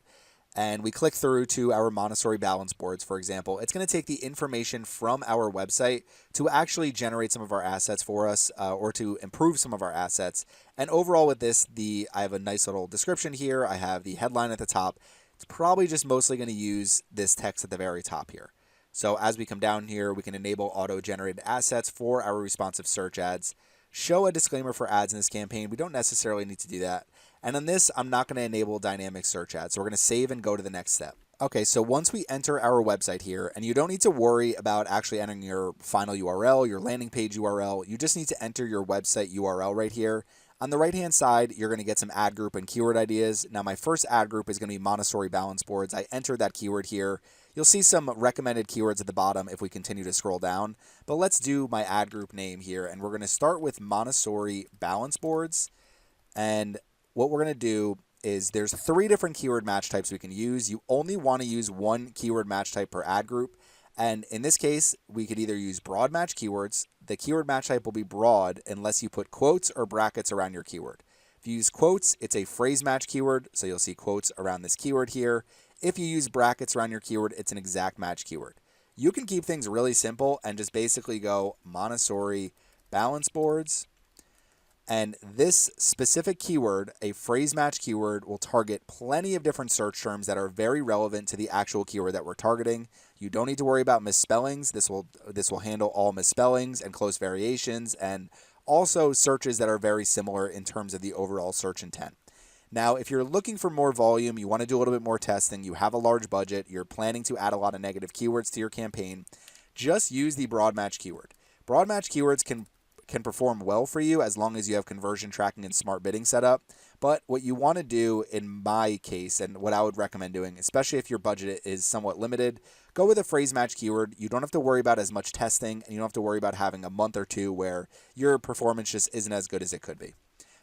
and we click through to our Montessori balance boards, for example, it's going to take the information from our website to actually generate some of our assets for us, or to improve some of our assets. And overall with this, I have a nice little description here. I have the headline at the top. It's probably just mostly going to use this text at the very top here. So as we come down here, we can enable auto-generated assets for our responsive search ads. Show a disclaimer for ads in this campaign. We don't necessarily need to do that. And on this, I'm not going to enable dynamic search ads. So we're going to save and go to the next step. Okay, so once we enter our website here, and you don't need to worry about actually entering your final URL, your landing page URL, you just need to enter your website URL right here. On the right-hand side, you're going to get some ad group and keyword ideas. Now, my first ad group is going to be Montessori balance boards. I entered that keyword here. You'll see some recommended keywords at the bottom if we continue to scroll down. But let's do my ad group name here, and we're going to start with Montessori balance boards. And what we're going to do is there's 3 different keyword match types we can use. You only want to use one keyword match type per ad group. And in this case, we could either use broad match keywords. The keyword match type will be broad unless you put quotes or brackets around your keyword. If you use quotes, it's a phrase match keyword, so you'll see quotes around this keyword here. If you use brackets around your keyword, it's an exact match keyword. You can keep things really simple and just basically go Montessori balance boards. And this specific keyword, a phrase match keyword, will target plenty of different search terms that are very relevant to the actual keyword that we're targeting. You don't need to worry about misspellings. This will handle all misspellings and close variations, and also searches that are very similar in terms of the overall search intent. Now, if you're looking for more volume, you want to do a little bit more testing, you have a large budget, you're planning to add a lot of negative keywords to your campaign, just use the broad match keyword. Broad match keywords can perform well for you as long as you have conversion tracking and smart bidding set up. But what you want to do in my case, and what I would recommend doing, especially if your budget is somewhat limited, go with a phrase match keyword. You don't have to worry about as much testing, and you don't have to worry about having a month or two where your performance just isn't as good as it could be.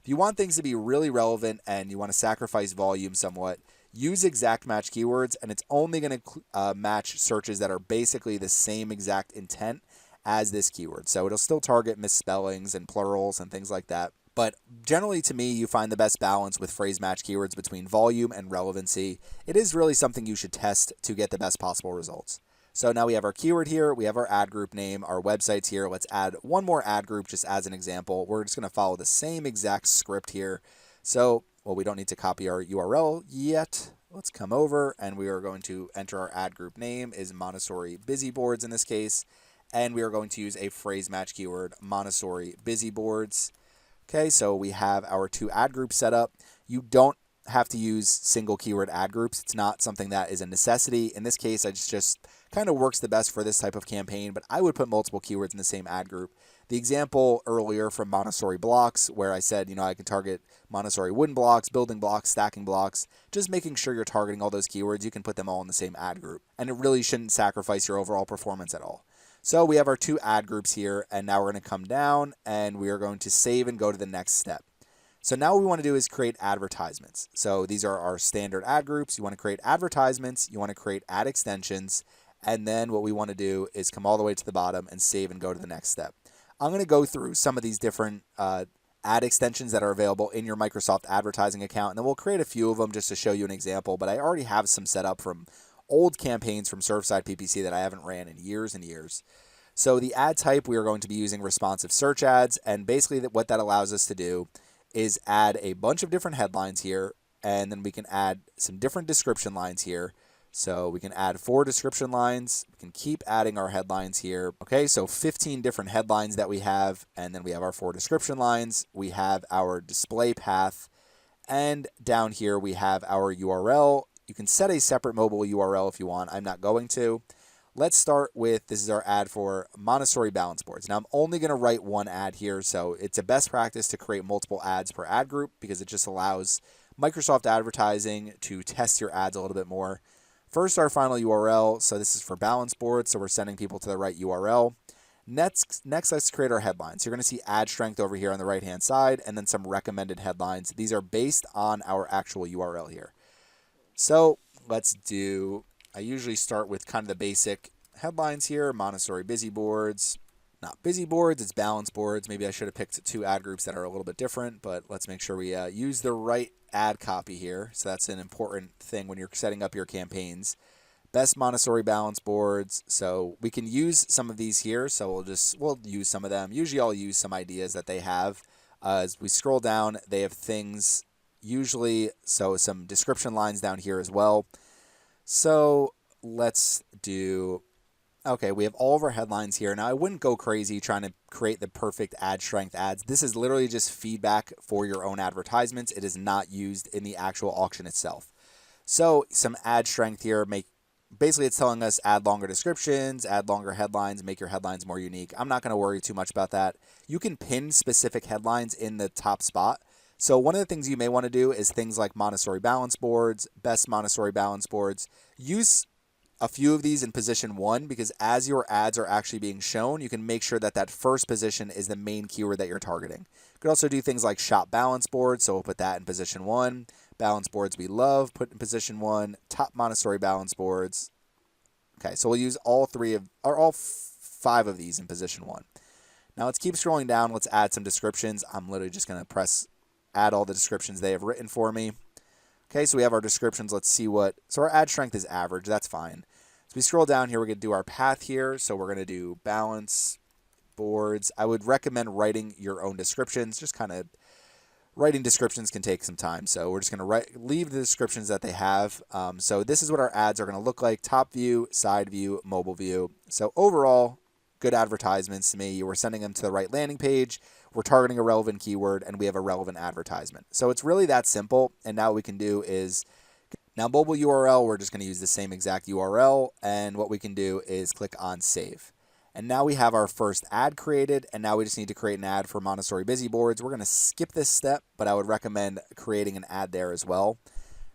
If you want things to be really relevant and you want to sacrifice volume somewhat, use exact match keywords, and it's only going to match searches that are basically the same exact intent as this keyword. So it'll still target misspellings and plurals and things like that. But generally, to me, you find the best balance with phrase match keywords between volume and relevancy. It is really something you should test to get the best possible results. So now we have our keyword here, we have our ad group name, our websites here. Let's add one more ad group just as an example. We're just going to follow the same exact script here. So, well, we don't need to copy our URL yet. Let's come over and we are going to enter our ad group name is Montessori Busy Boards in this case. and we are going to use a phrase match keyword, Montessori busy boards. Okay, so we have our 2 ad groups set up. You don't have to use single keyword ad groups. It's not something that is a necessity. In this case, it just kind of works the best for this type of campaign, but I would put multiple keywords in the same ad group. The example earlier from Montessori blocks, where I said, I can target Montessori wooden blocks, building blocks, stacking blocks, just making sure you're targeting all those keywords, you can put them all in the same ad group. And it really shouldn't sacrifice your overall performance at all. So we have our 2 ad groups here, and now we're going to come down and we are going to save and go to the next step. So now what we want to do is create advertisements. So these are our standard ad groups. You want to create advertisements, you want to create ad extensions, and then what we want to do is come all the way to the bottom and save and go to the next step. I'm going to go through some of these different ad extensions that are available in your Microsoft advertising account, and then we'll create a few of them just to show you an example, but I already have some set up from old campaigns from Surfside PPC that I haven't ran in years and years. So the ad type, we are going to be using responsive search ads, and basically what that allows us to do is add a bunch of different headlines here, and then we can add some different description lines here. So we can add 4 description lines. We can keep adding our headlines here. Okay, so 15 different headlines that we have, and then we have our 4 description lines. We have our display path, and down here we have our URL. You can set a separate mobile URL if you want. I'm not going to. Let's start with, this is our ad for Montessori balance boards. Now I'm only going to write 1 ad here, so it's a best practice to create multiple ads per ad group because it just allows Microsoft advertising to test your ads a little bit more. First, our final URL. So this is for balance boards, so we're sending people to the right URL. Next, let's create our headlines. You're going to see ad strength over here on the right-hand side, and then some recommended headlines. These are based on our actual URL here. So let's do, I usually start with kind of the basic headlines here. Montessori busy boards. Not busy boards, it's balance boards. Maybe I should have picked 2 ad groups that are a little bit different, but let's make sure we use the right ad copy here. So that's an important thing when you're setting up your campaigns. Best Montessori balance boards. So we can use some of these here. So we'll use some of them. Usually I'll use some ideas that they have. As we scroll down, they have things usually, so some description lines down here as well. So let's do, okay, we have all of our headlines here. Now, I wouldn't go crazy trying to create the perfect ad strength ads. This is literally just feedback for your own advertisements. It is not used in the actual auction itself. So some ad strength here, basically it's telling us add longer descriptions, add longer headlines, make your headlines more unique. I'm not going to worry too much about that. You can pin specific headlines in the top spot. So one of the things you may want to do is things like Montessori balance boards, best Montessori balance boards. Use a few of these in position 1 because as your ads are actually being shown, you can make sure that that first position is the main keyword that you're targeting. You could also do things like shop balance boards, so we'll put that in position 1. Balance boards we love, put in position 1. Top Montessori balance boards. Okay, so we'll use all 5 of these in position 1. Now let's keep scrolling down. Let's add some descriptions. I'm literally just going to press add all the descriptions they have written for me. Okay, so we have our descriptions. Let's see so our ad strength is average. That's fine. So we scroll down here, we're going to do our path here. So we're going to do balance boards. I would recommend writing your own descriptions. Just kind of writing descriptions can take some time. So we're just going to leave the descriptions that they have. So this is what our ads are going to look like. Top view, side view, mobile view. So overall, good advertisements to me. We're sending them to the right landing page. We're targeting a relevant keyword, and we have a relevant advertisement. So it's really that simple. And now what we can do is, now mobile URL, we're just going to use the same exact URL. And what we can do is click on save. And now we have our first ad created. And now we just need to create an ad for Montessori busy boards. We're going to skip this step, but I would recommend creating an ad there as well.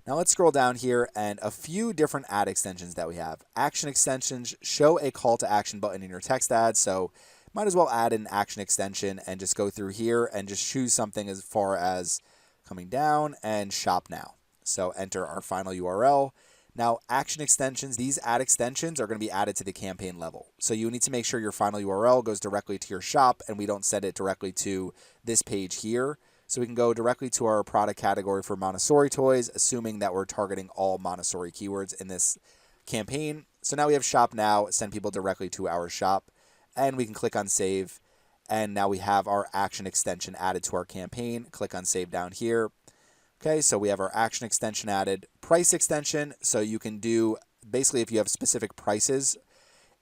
Now let's scroll down here and a few different ad extensions that we have. Action extensions show a call to action button in your text ad. So might as well add an action extension and just go through here and just choose something as far as coming down and shop now. So enter our final URL. Now action extensions, these ad extensions are going to be added to the campaign level. So you need to make sure your final URL goes directly to your shop and we don't send it directly to this page here. So we can go directly to our product category for Montessori toys, assuming that we're targeting all Montessori keywords in this campaign. So now we have shop now, send people directly to our shop, and we can click on save. And now we have our action extension added to our campaign. Click on save down here. Okay, so we have our action extension added. Price extension, so you can do, basically if you have specific prices,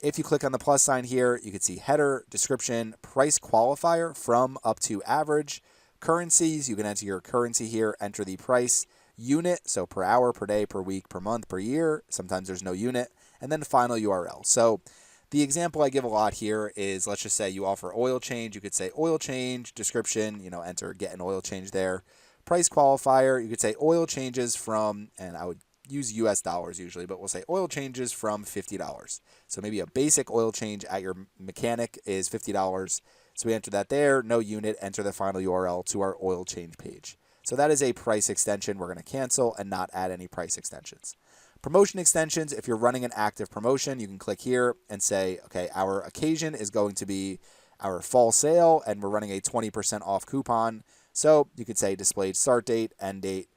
If you click on the plus sign here, you can see header, description, price qualifier, from, up to, average, currencies. You can enter your currency here, enter the price, unit, so per hour, per day, per week, per month, per year. Sometimes there's no unit, and then final URL. So the example I give a lot here is, let's just say you offer oil change. You could say oil change, description, enter get an oil change there. Price qualifier, you could say oil changes from, and I would use US dollars usually, but we'll say oil changes from $50. So maybe a basic oil change at your mechanic is $50. So we enter that there, no unit, enter the final URL to our oil change page. So that is a price extension we're going to cancel and not add any price extensions. Promotion extensions, if you're running an active promotion, you can click here and say, okay, our occasion is going to be our fall sale, and we're running a 20% off coupon. So you could say displayed start date, end date,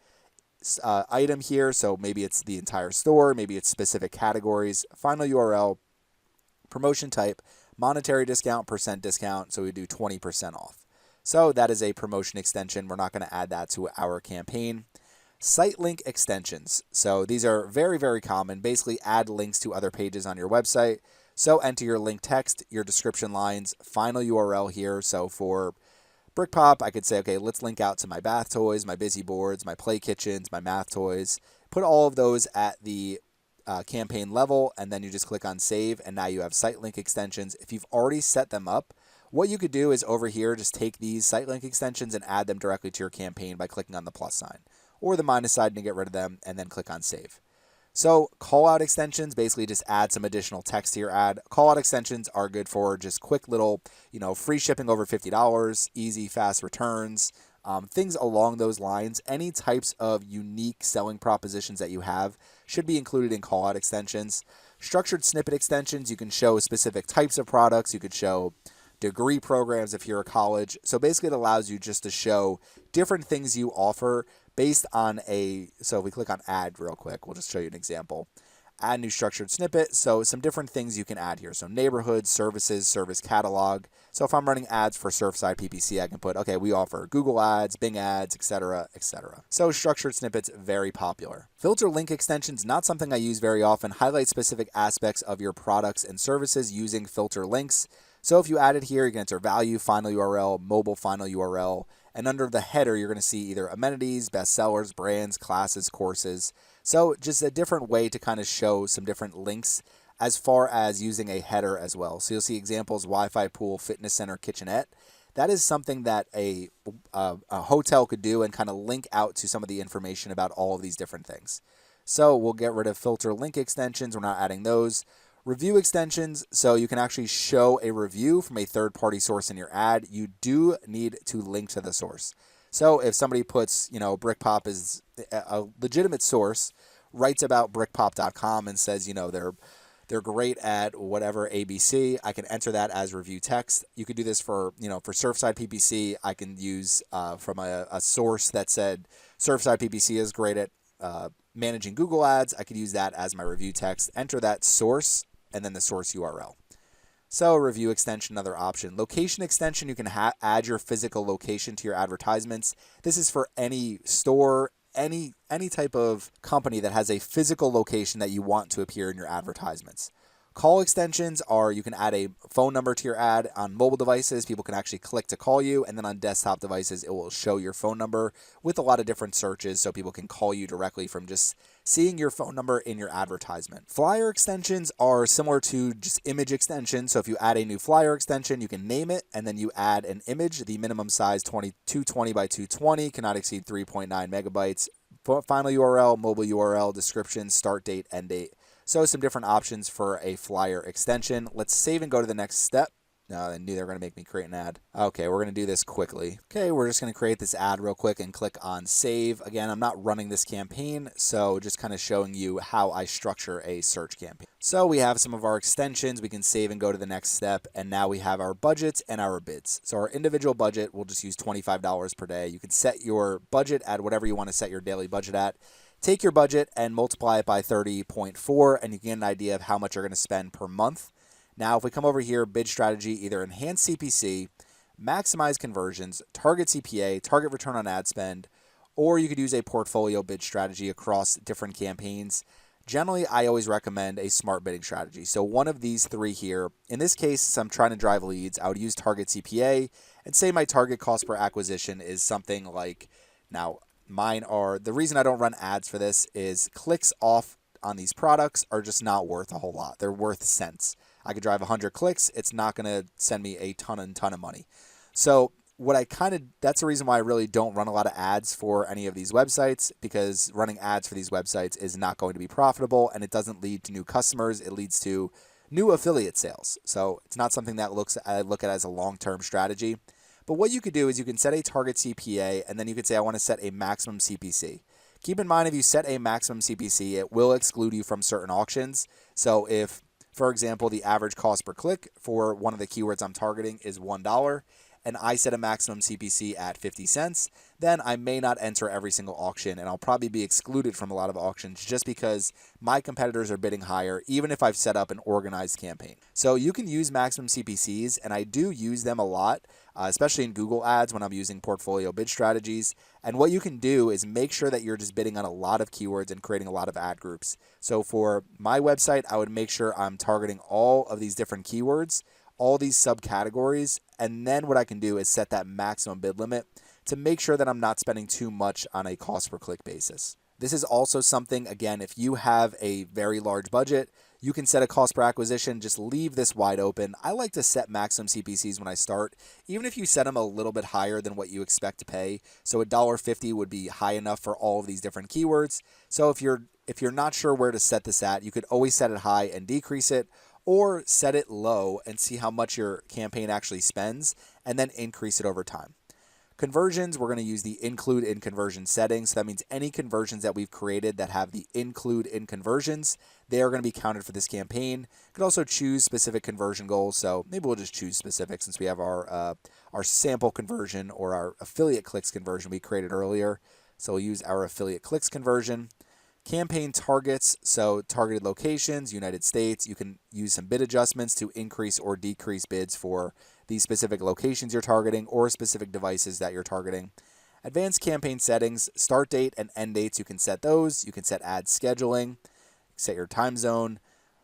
item here. So maybe it's the entire store, maybe it's specific categories, final URL, promotion type, monetary discount, percent discount. So we do 20% off. So that is a promotion extension. We're not going to add that to our campaign. Site link extensions. So these are very, very common. Basically add links to other pages on your website. So enter your link text, your description lines, final URL here. So for Brick Pop, I could say, okay, let's link out to my bath toys, my busy boards, my play kitchens, my math toys. Put all of those at the campaign level, and then you just click on save, and now you have site link extensions. If you've already set them up, what you could do is over here, just take these site link extensions and add them directly to your campaign by clicking on the plus sign or the minus sign to get rid of them, and then click on save. So callout extensions, basically just add some additional text to your ad. Callout extensions are good for just quick little, free shipping over $50, easy, fast returns, things along those lines. Any types of unique selling propositions that you have should be included in callout extensions. Structured snippet extensions, you can show specific types of products. You could show degree programs if you're a college. So basically it allows you just to show different things you offer based on so if we click on add real quick, we'll just show you an example. Add new structured snippet. So some different things you can add here. So neighborhoods, services, service catalog. So if I'm running ads for Surfside PPC, I can put, okay, we offer Google ads, Bing ads, etc., etc. So structured snippets, very popular. Filter link extensions, not something I use very often. Highlight specific aspects of your products and services using filter links. So if you add it here, you can enter value, final URL, mobile final URL, and under the header, you're going to see either amenities, bestsellers, brands, classes, courses. So just a different way to kind of show some different links as far as using a header as well. So you'll see examples, Wi-Fi, pool, fitness center, kitchenette. That is something that a hotel could do and kind of link out to some of the information about all of these different things. So we'll get rid of filter link extensions. We're not adding those. Review extensions, so you can actually show a review from a third-party source in your ad. You do need to link to the source. So if somebody puts, BrickPop is a legitimate source, writes about brickpop.com and says, they're great at whatever ABC, I can enter that as review text. You could do this for, for Surfside PPC. I can use from a source that said Surfside PPC is great at managing Google ads. I could use that as my review text, enter that source, and then the source URL. So review extension, another option. Location extension, you can add your physical location to your advertisements. This is for any store, any type of company that has a physical location that you want to appear in your advertisements. Call extensions are, you can add a phone number to your ad. On mobile devices, people can actually click to call you, and then on desktop devices, it will show your phone number with a lot of different searches so people can call you directly from just seeing your phone number in your advertisement. Flyer extensions are similar to just image extensions. So if you add a new flyer extension, you can name it, and then you add an image. The minimum size 220 by 220, cannot exceed 3.9 megabytes. Final URL, mobile URL, description, start date, end date. So some different options for a flyer extension. Let's save and go to the next step. No, I knew they were going to make me create an ad. Okay, we're going to do this quickly. Okay, we're just going to create this ad real quick and click on save. Again, I'm not running this campaign, so just kind of showing you how I structure a search campaign. So we have some of our extensions. We can save and go to the next step, and now we have our budgets and our bids. So our individual budget, we'll just use $25 per day. You can set your budget at whatever you want to set your daily budget at. Take your budget and multiply it by 30.4, and you can get an idea of how much you're going to spend per month. Now, if we come over here, bid strategy, either enhance CPC, maximize conversions, target CPA, target return on ad spend, or you could use a portfolio bid strategy across different campaigns. Generally, I always recommend a smart bidding strategy. So one of these three here, in this case, since I'm trying to drive leads, I would use target CPA and say my target cost per acquisition is something like, now mine are, the reason I don't run ads for this is clicks off on these products are just not worth a whole lot. They're worth cents. I could drive 100 clicks. It's not going to send me a ton of money. So that's the reason why I really don't run a lot of ads for any of these websites, because running ads for these websites is not going to be profitable and it doesn't lead to new customers. It leads to new affiliate sales. So it's not something that I look at as a long-term strategy. But what you could do is you can set a target CPA and then you could say, I want to set a maximum CPC. Keep in mind, if you set a maximum CPC, it will exclude you from certain auctions. So if, for example, the average cost per click for one of the keywords I'm targeting is $1, and I set a maximum CPC at 50 cents, then I may not enter every single auction, and I'll probably be excluded from a lot of auctions just because my competitors are bidding higher, even if I've set up an organized campaign. So you can use maximum CPCs, and I do use them a lot, especially in Google Ads when I'm using portfolio bid strategies. And what you can do is make sure that you're just bidding on a lot of keywords and creating a lot of ad groups. So for my website, I would make sure I'm targeting all of these different keywords, all these subcategories, and then what I can do is set that maximum bid limit to make sure that I'm not spending too much on a cost per click basis. This is also something, again, if you have a very large budget, you can set a cost per acquisition. Just leave this wide open. I like to set maximum CPCs when I start, even if you set them a little bit higher than what you expect to pay. So $1.50 would be high enough for all of these different keywords. So if you're not sure where to set this at, you could always set it high and decrease it, or set it low and see how much your campaign actually spends and then increase it over time. Conversions, we're going to use the include in conversion settings. So that means any conversions that we've created that have the include in conversions, they are going to be counted for this campaign. You could also choose specific conversion goals. So maybe we'll just choose specific since we have our sample conversion or our affiliate clicks conversion we created earlier. So we'll use our affiliate clicks conversion. Campaign targets, so targeted locations, United States. You can use some bid adjustments to increase or decrease bids for these specific locations you're targeting or specific devices that you're targeting. Advanced campaign settings, start date and end dates, you can set those. You can set ad scheduling, set your time zone.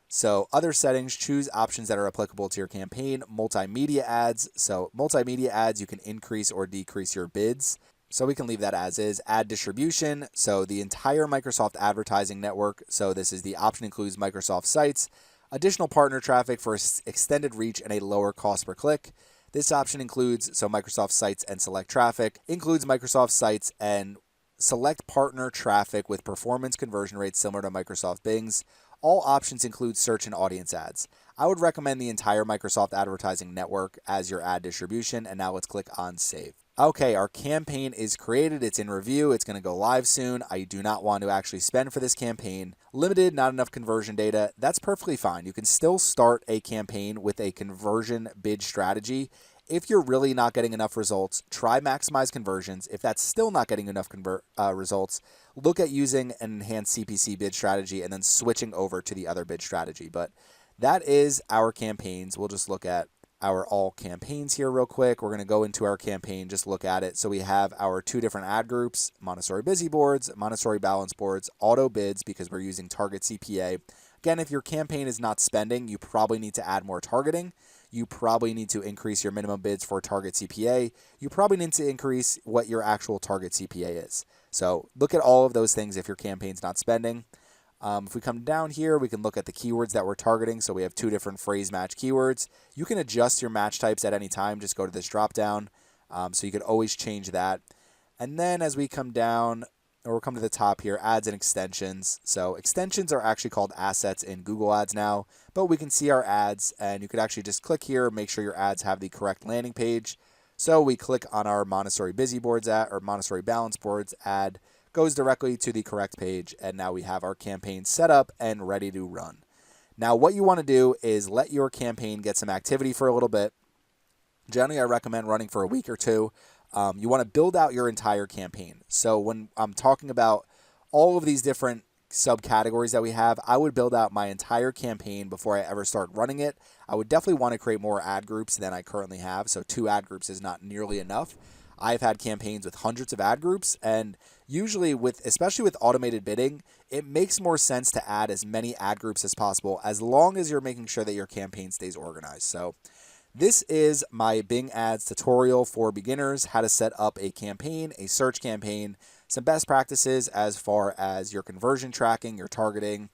So other settings, choose options that are applicable to your campaign. Multimedia ads, so multimedia ads, you can increase or decrease your bids. So we can leave that as is. Ad distribution, so the entire Microsoft advertising network. So this is the option includes Microsoft sites, additional partner traffic for extended reach and a lower cost per click. This option includes, so Microsoft sites and select traffic, includes Microsoft sites and select partner traffic with performance conversion rates similar to Microsoft Bing's. All options include search and audience ads. I would recommend the entire Microsoft advertising network as your ad distribution. And now let's click on save. Okay, our campaign is created. It's in review. It's going to go live soon. I do not want to actually spend for this campaign. Limited, not enough conversion data. That's perfectly fine. You can still start a campaign with a conversion bid strategy. If you're really not getting enough results, try maximize conversions. If that's still not getting enough results, look at using an enhanced CPC bid strategy and then switching over to the other bid strategy. But that is our campaigns. We'll just look at our all campaigns here real quick. We're going to go into our campaign, just look at it. So we have our two different ad groups, Montessori busy boards, Montessori balance boards, auto bids because we're using target CPA. Again, if your campaign is not spending, you probably need to add more targeting. You probably need to increase your minimum bids for target CPA. You probably need to increase what your actual target CPA is. So look at all of those things if your campaign's not spending. If we come down here, we can look at the keywords that we're targeting. So we have two different phrase match keywords. You can adjust your match types at any time. Just go to this drop down. So you could always change that. And then as we come down, or we'll come to the top here, ads and extensions. So extensions are actually called assets in Google Ads now, but we can see our ads and you could actually just click here, make sure your ads have the correct landing page. So we click on our Montessori busy boards ad or Montessori balance boards ad, goes directly to the correct page, and now we have our campaign set up and ready to run. Now what you want to do is let your campaign get some activity for a little bit. Generally, I recommend running for a week or two. You want to build out your entire campaign. So when I'm talking about all of these different subcategories that we have, I would build out my entire campaign before I ever start running it. I would definitely want to create more ad groups than I currently have. So 2 ad groups is not nearly enough. I've had campaigns with hundreds of ad groups, and usually especially with automated bidding, it makes more sense to add as many ad groups as possible as long as you're making sure that your campaign stays organized. So this is my Bing Ads tutorial for beginners, how to set up a campaign, a search campaign, some best practices as far as your conversion tracking, your targeting,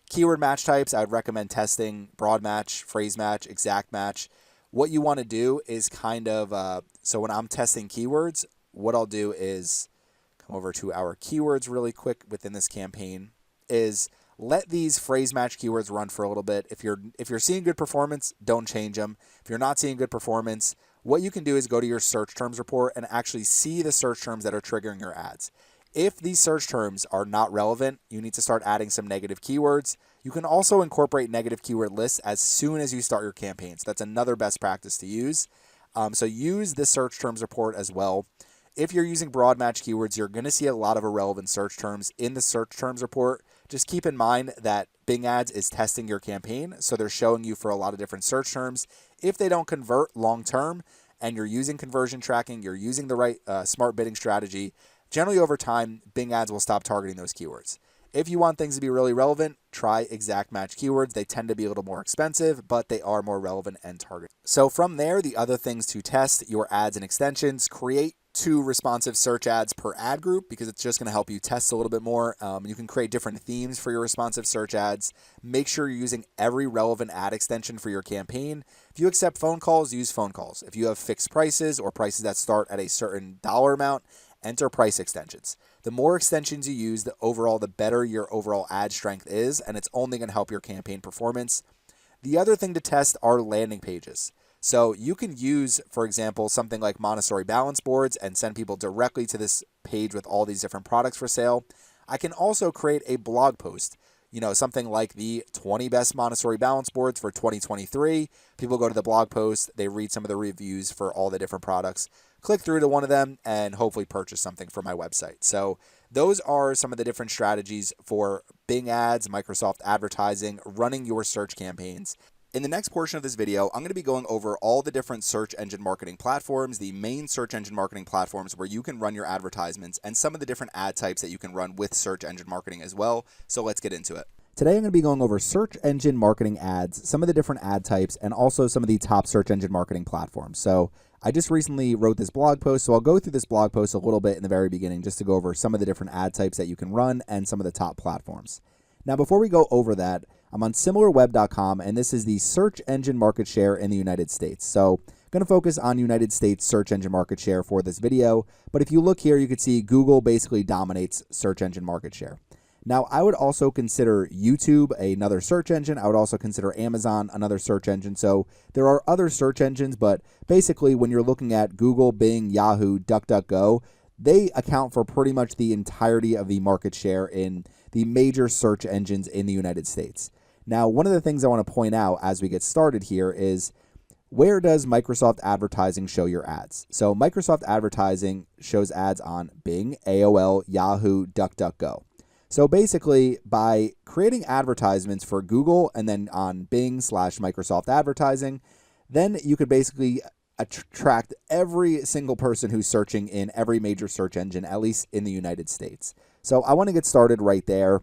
keyword match types. I would recommend testing broad match, phrase match, exact match. What you want to do is so when I'm testing keywords, what I'll do is come over to our keywords really quick within this campaign, is let these phrase match keywords run for a little bit. If you're seeing good performance, don't change them. If you're not seeing good performance, what you can do is go to your search terms report and actually see the search terms that are triggering your ads. If these search terms are not relevant, you need to start adding some negative keywords. You can also incorporate negative keyword lists as soon as you start your campaign. So that's another best practice to use. So use the search terms report as well. If you're using broad match keywords, you're going to see a lot of irrelevant search terms in the search terms report. Just keep in mind that Bing Ads is testing your campaign, so they're showing you for a lot of different search terms. If they don't convert long term and you're using conversion tracking, you're using the right smart bidding strategy, generally over time, Bing Ads will stop targeting those keywords. If you want things to be really relevant, try exact match keywords. They tend to be a little more expensive, but they are more relevant and targeted. So from there, the other things to test your ads and extensions: create 2 responsive search ads per ad group, because it's just going to help you test a little bit more. You can create different themes for your responsive search ads. Make sure you're using every relevant ad extension for your campaign. If you accept phone calls, use phone calls. If you have fixed prices or prices that start at a certain dollar amount, enter price extensions. The more extensions you use, the better your overall ad strength is, and it's only going to help your campaign performance. The other thing to test are landing pages. So you can use, for example, something like Montessori balance boards and send people directly to this page with all these different products for sale. I can also create a blog post, something like the 20 best Montessori balance boards for 2023. People go to the blog post, they read some of the reviews for all the different products, click through to one of them, and hopefully purchase something from my website. So those are some of the different strategies for Bing Ads, Microsoft advertising, running your search campaigns. In the next portion of this video, I'm going to be going over all the different search engine marketing platforms, the main search engine marketing platforms where you can run your advertisements, and some of the different ad types that you can run with search engine marketing as well. So let's get into it. Today, I'm going to be going over search engine marketing ads, some of the different ad types, and also some of the top search engine marketing platforms. So I just recently wrote this blog post, so I'll go through this blog post a little bit in the very beginning just to go over some of the different ad types that you can run and some of the top platforms. Now, before we go over that, I'm on similarweb.com, and this is the search engine market share in the United States. So I'm going to focus on United States search engine market share for this video. But if you look here, you can see Google basically dominates search engine market share. Now, I would also consider YouTube another search engine. I would also consider Amazon another search engine. So there are other search engines, but basically when you're looking at Google, Bing, Yahoo, DuckDuckGo, they account for pretty much the entirety of the market share in the major search engines in the United States. Now, one of the things I want to point out as we get started here is, where does Microsoft Advertising show your ads? So Microsoft Advertising shows ads on Bing, AOL, Yahoo, DuckDuckGo. So basically, by creating advertisements for Google and then on Bing/Microsoft Advertising, then you could basically attract every single person who's searching in every major search engine, at least in the United States. So I want to get started right there.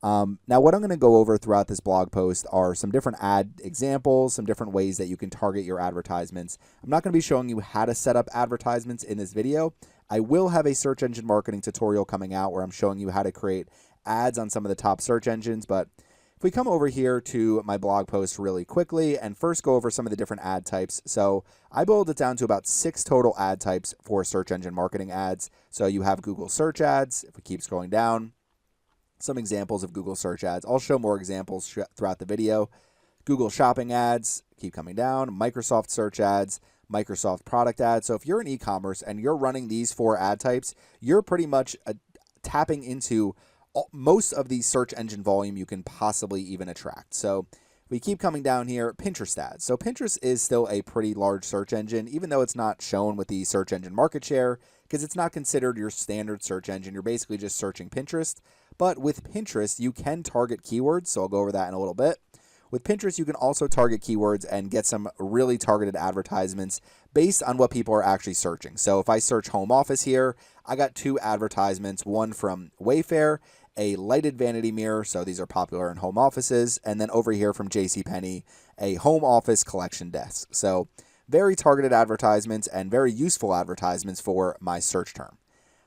Now, what I'm going to go over throughout this blog post are some different ad examples, some different ways that you can target your advertisements. I'm not going to be showing you how to set up advertisements in this video. I will have a search engine marketing tutorial coming out where I'm showing you how to create ads on some of the top search engines. But if we come over here to my blog post really quickly and first go over some of the different ad types. So I boiled it down to about 6 total ad types for search engine marketing ads. So you have Google search ads. If we keep scrolling down, some examples of Google search ads. I'll show more examples throughout the video. Google shopping ads, keep coming down. Microsoft search ads, Microsoft product ads. So if you're in e-commerce and you're running these 4 ad types, you're pretty much tapping into most of the search engine volume you can possibly even attract. So we keep coming down here, Pinterest ads. So Pinterest is still a pretty large search engine, even though it's not shown with the search engine market share, because it's not considered your standard search engine. You're basically just searching Pinterest. But with Pinterest, you can target keywords, so I'll go over that in a little bit. With Pinterest, you can also target keywords and get some really targeted advertisements based on what people are actually searching. So if I search home office here, I got 2 advertisements, one from Wayfair, a lighted vanity mirror, so these are popular in home offices, and then over here from JCPenney, a home office collection desk. So very targeted advertisements and very useful advertisements for my search term.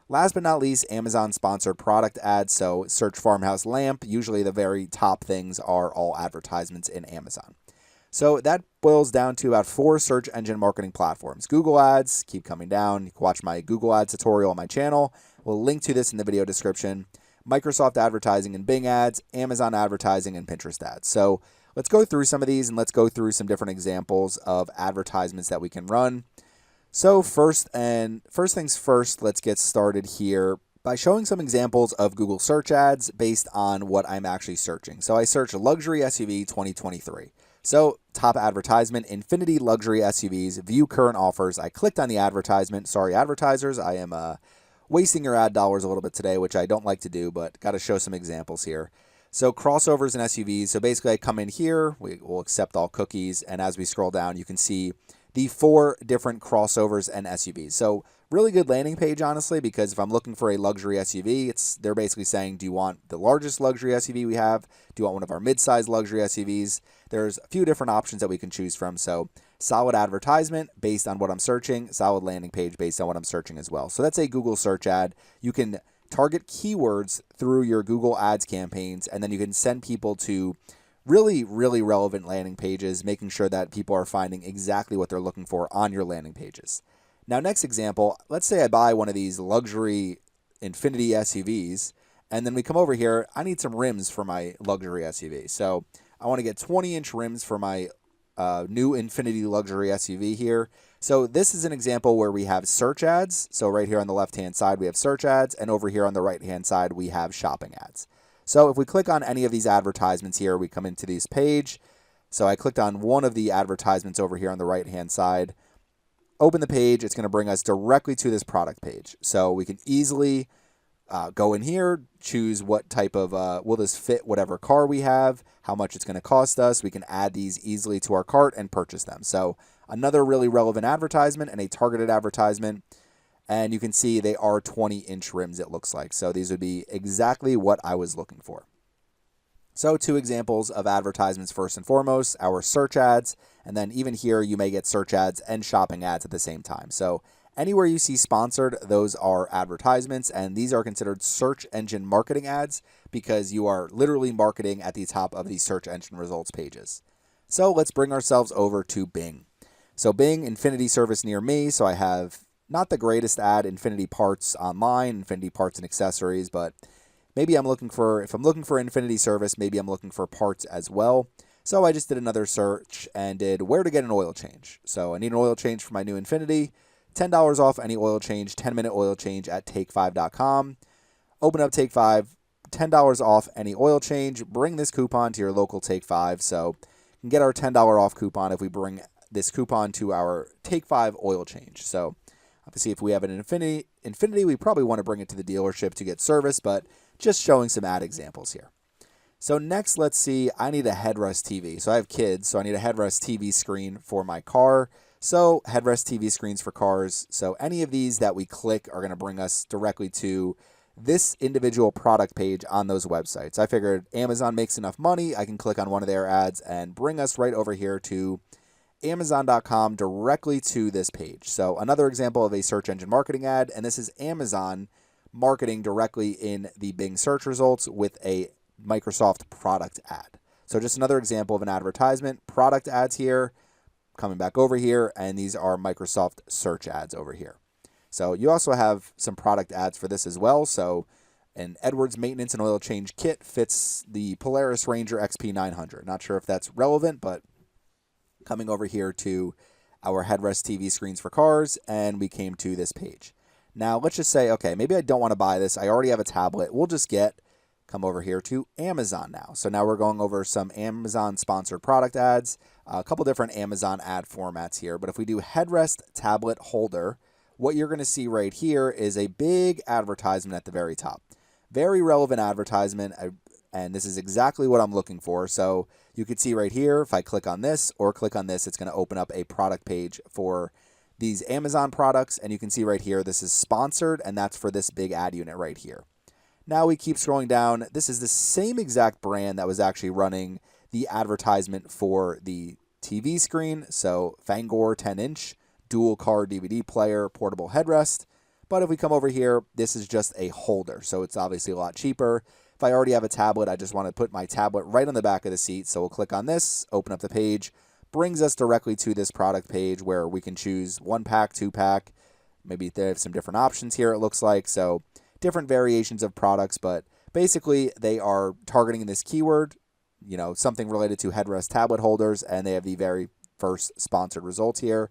Last but not least, Amazon sponsored product ads. So search farmhouse lamp. Usually the very top things are all advertisements in Amazon. So that boils down to about 4 search engine marketing platforms. Google Ads, keep coming down. You can watch my Google Ads tutorial on my channel. We'll link to this in the video description. Microsoft Advertising and Bing Ads, Amazon Advertising, and Pinterest Ads. So let's go through some of these and let's go through some different examples of advertisements that we can run. So first things first, let's get started here by showing some examples of Google search ads based on what I'm actually searching. So I searched luxury SUV 2023. So top advertisement, Infiniti luxury SUVs, view current offers. I clicked on the advertisement. Sorry, advertisers, I am wasting your ad dollars a little bit today, which I don't like to do, but got to show some examples here. So crossovers and SUVs. So basically I come in here, we will accept all cookies, and as we scroll down, you can see the 4 different crossovers and SUVs. So really good landing page, honestly, because if I'm looking for a luxury SUV, they're basically saying, do you want the largest luxury SUV we have? Do you want one of our mid-size luxury SUVs? There's a few different options that we can choose from. So solid advertisement based on what I'm searching, solid landing page based on what I'm searching as well. So that's a Google search ad. You can target keywords through your Google Ads campaigns, and then you can send people to really, really relevant landing pages, making sure that people are finding exactly what they're looking for on your landing pages. Now, next example, let's say I buy one of these luxury Infiniti SUVs, and then we come over here. I need some rims for my luxury SUV. So I want to get 20-inch rims for my new Infiniti luxury SUV here. So this is an example where we have search ads. So right here on the left-hand side, we have search ads, and over here on the right-hand side, we have shopping ads. So if we click on any of these advertisements here, we come into this page. So I clicked on one of the advertisements over here on the right-hand side. Open the page. It's going to bring us directly to this product page. So we can easily go in here, choose what type of, will this fit whatever car we have, how much it's going to cost us. We can add these easily to our cart and purchase them. So another really relevant advertisement and a targeted advertisement. And you can see they are 20-inch rims, it looks like. So these would be exactly what I was looking for. So 2 examples of advertisements first and foremost, our search ads, and then even here you may get search ads and shopping ads at the same time. So anywhere you see sponsored, those are advertisements, and these are considered search engine marketing ads because you are literally marketing at the top of the search engine results pages. So let's bring ourselves over to Bing. So Bing, Infiniti service near me, so I have not the greatest ad, Infiniti parts online, Infiniti parts and accessories, but maybe if I'm looking for Infiniti service, maybe I'm looking for parts as well. So I just did another search and did where to get an oil change. So I need an oil change for my new Infiniti, $10 off any oil change, 10-minute oil change at take5.com. Open up Take 5, $10 off any oil change. Bring this coupon to your local Take 5. So you can get our $10 off coupon if we bring this coupon to our Take 5 oil change. So obviously, if we have an Infiniti, we probably want to bring it to the dealership to get service, but just showing some ad examples here. So next, let's see, I need a headrest TV. So I have kids, so I need a headrest TV screen for my car. So headrest TV screens for cars. So any of these that we click are going to bring us directly to this individual product page on those websites. I figured Amazon makes enough money. I can click on one of their ads and bring us right over here to Amazon.com directly to this page. So another example of a search engine marketing ad, and this is Amazon marketing directly in the Bing search results with a Microsoft product ad. So just another example of an advertisement, product ads here, coming back over here, and these are Microsoft search ads over here. So you also have some product ads for this as well. So an Edwards maintenance and oil change kit fits the Polaris Ranger XP 900. Not sure if that's relevant, but coming over here to our headrest TV screens for cars, and we came to this page. Now, let's just say, okay, maybe I don't want to buy this. I already have a tablet. We'll just come over here to Amazon now. So now we're going over some Amazon sponsored product ads, a couple different Amazon ad formats here. But if we do headrest tablet holder, what you're going to see right here is a big advertisement at the very top. Very relevant advertisement, and this is exactly what I'm looking for. So you can see right here, if I click on this or click on this, it's going to open up a product page for these Amazon products. And you can see right here, this is sponsored, and that's for this big ad unit right here. Now we keep scrolling down. This is the same exact brand that was actually running the advertisement for the TV screen. So Fangor 10-inch, dual car DVD player, portable headrest. But if we come over here, this is just a holder. So it's obviously a lot cheaper. If I already have a tablet, I just want to put my tablet right on the back of the seat. So we'll click on this, open up the page, brings us directly to this product page where we can choose 1-pack, 2-pack. Maybe they have some different options here, it looks like. So different variations of products, but basically they are targeting this keyword, something related to headrest tablet holders, and they have the very first sponsored results here.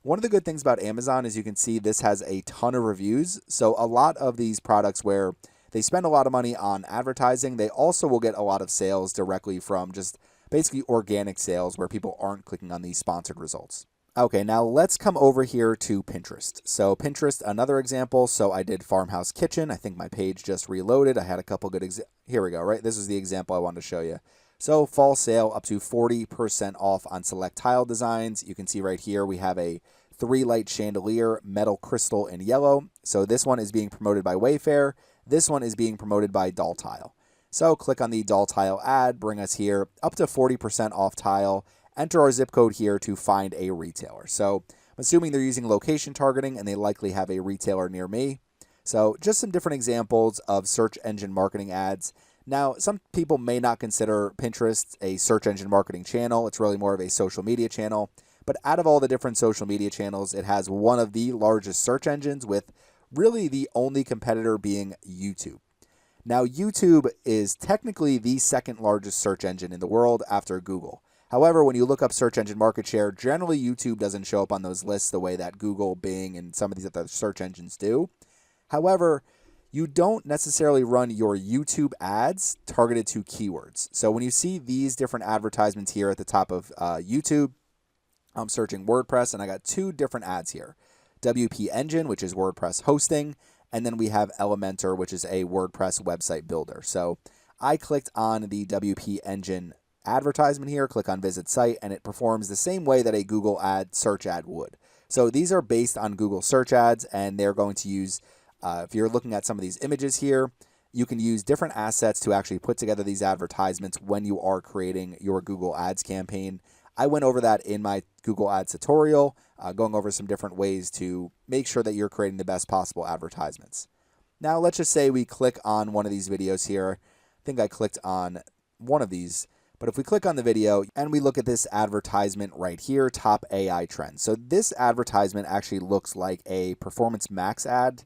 One of the good things about Amazon is you can see this has a ton of reviews. So a lot of these products where they spend a lot of money on advertising, they also will get a lot of sales directly from just basically organic sales where people aren't clicking on these sponsored results. Okay, now let's come over here to Pinterest. So Pinterest, another example. So I did Farmhouse Kitchen. I think my page just reloaded. I had a couple good here we go, right? This is the example I wanted to show you. So fall sale up to 40% off on select tile designs. You can see right here we have a 3-light chandelier, metal crystal in yellow. So this one is being promoted by Wayfair. This one is being promoted by Doll Tile. So click on the Doll Tile ad, bring us here up to 40% off tile. Enter our zip code here to find a retailer. So I'm assuming they're using location targeting and they likely have a retailer near me. So just some different examples of search engine marketing ads. Now, some people may not consider Pinterest a search engine marketing channel. It's really more of a social media channel. But out of all the different social media channels, it has one of the largest search engines, with really the only competitor being YouTube. Now, YouTube is technically the second largest search engine in the world after Google. However, when you look up search engine market share, generally YouTube doesn't show up on those lists the way that Google, Bing, and some of these other search engines do. However, you don't necessarily run your YouTube ads targeted to keywords. So when you see these different advertisements here at the top of YouTube, I'm searching WordPress, and I got 2 different ads here. WP Engine, which is WordPress hosting, and then we have Elementor, which is a WordPress website builder. So I clicked on the WP Engine advertisement here, click on Visit Site, and it performs the same way that a Google ad search ad would. So these are based on Google search ads, and they're going to use, if you're looking at some of these images here, you can use different assets to actually put together these advertisements when you are creating your Google Ads campaign. I went over that in my Google Ads tutorial, going over some different ways to make sure that you're creating the best possible advertisements. Now, let's just say we click on one of these videos here. I think I clicked on one of these, but if we click on the video and we look at this advertisement right here, top AI trends. So this advertisement actually looks like a Performance Max ad.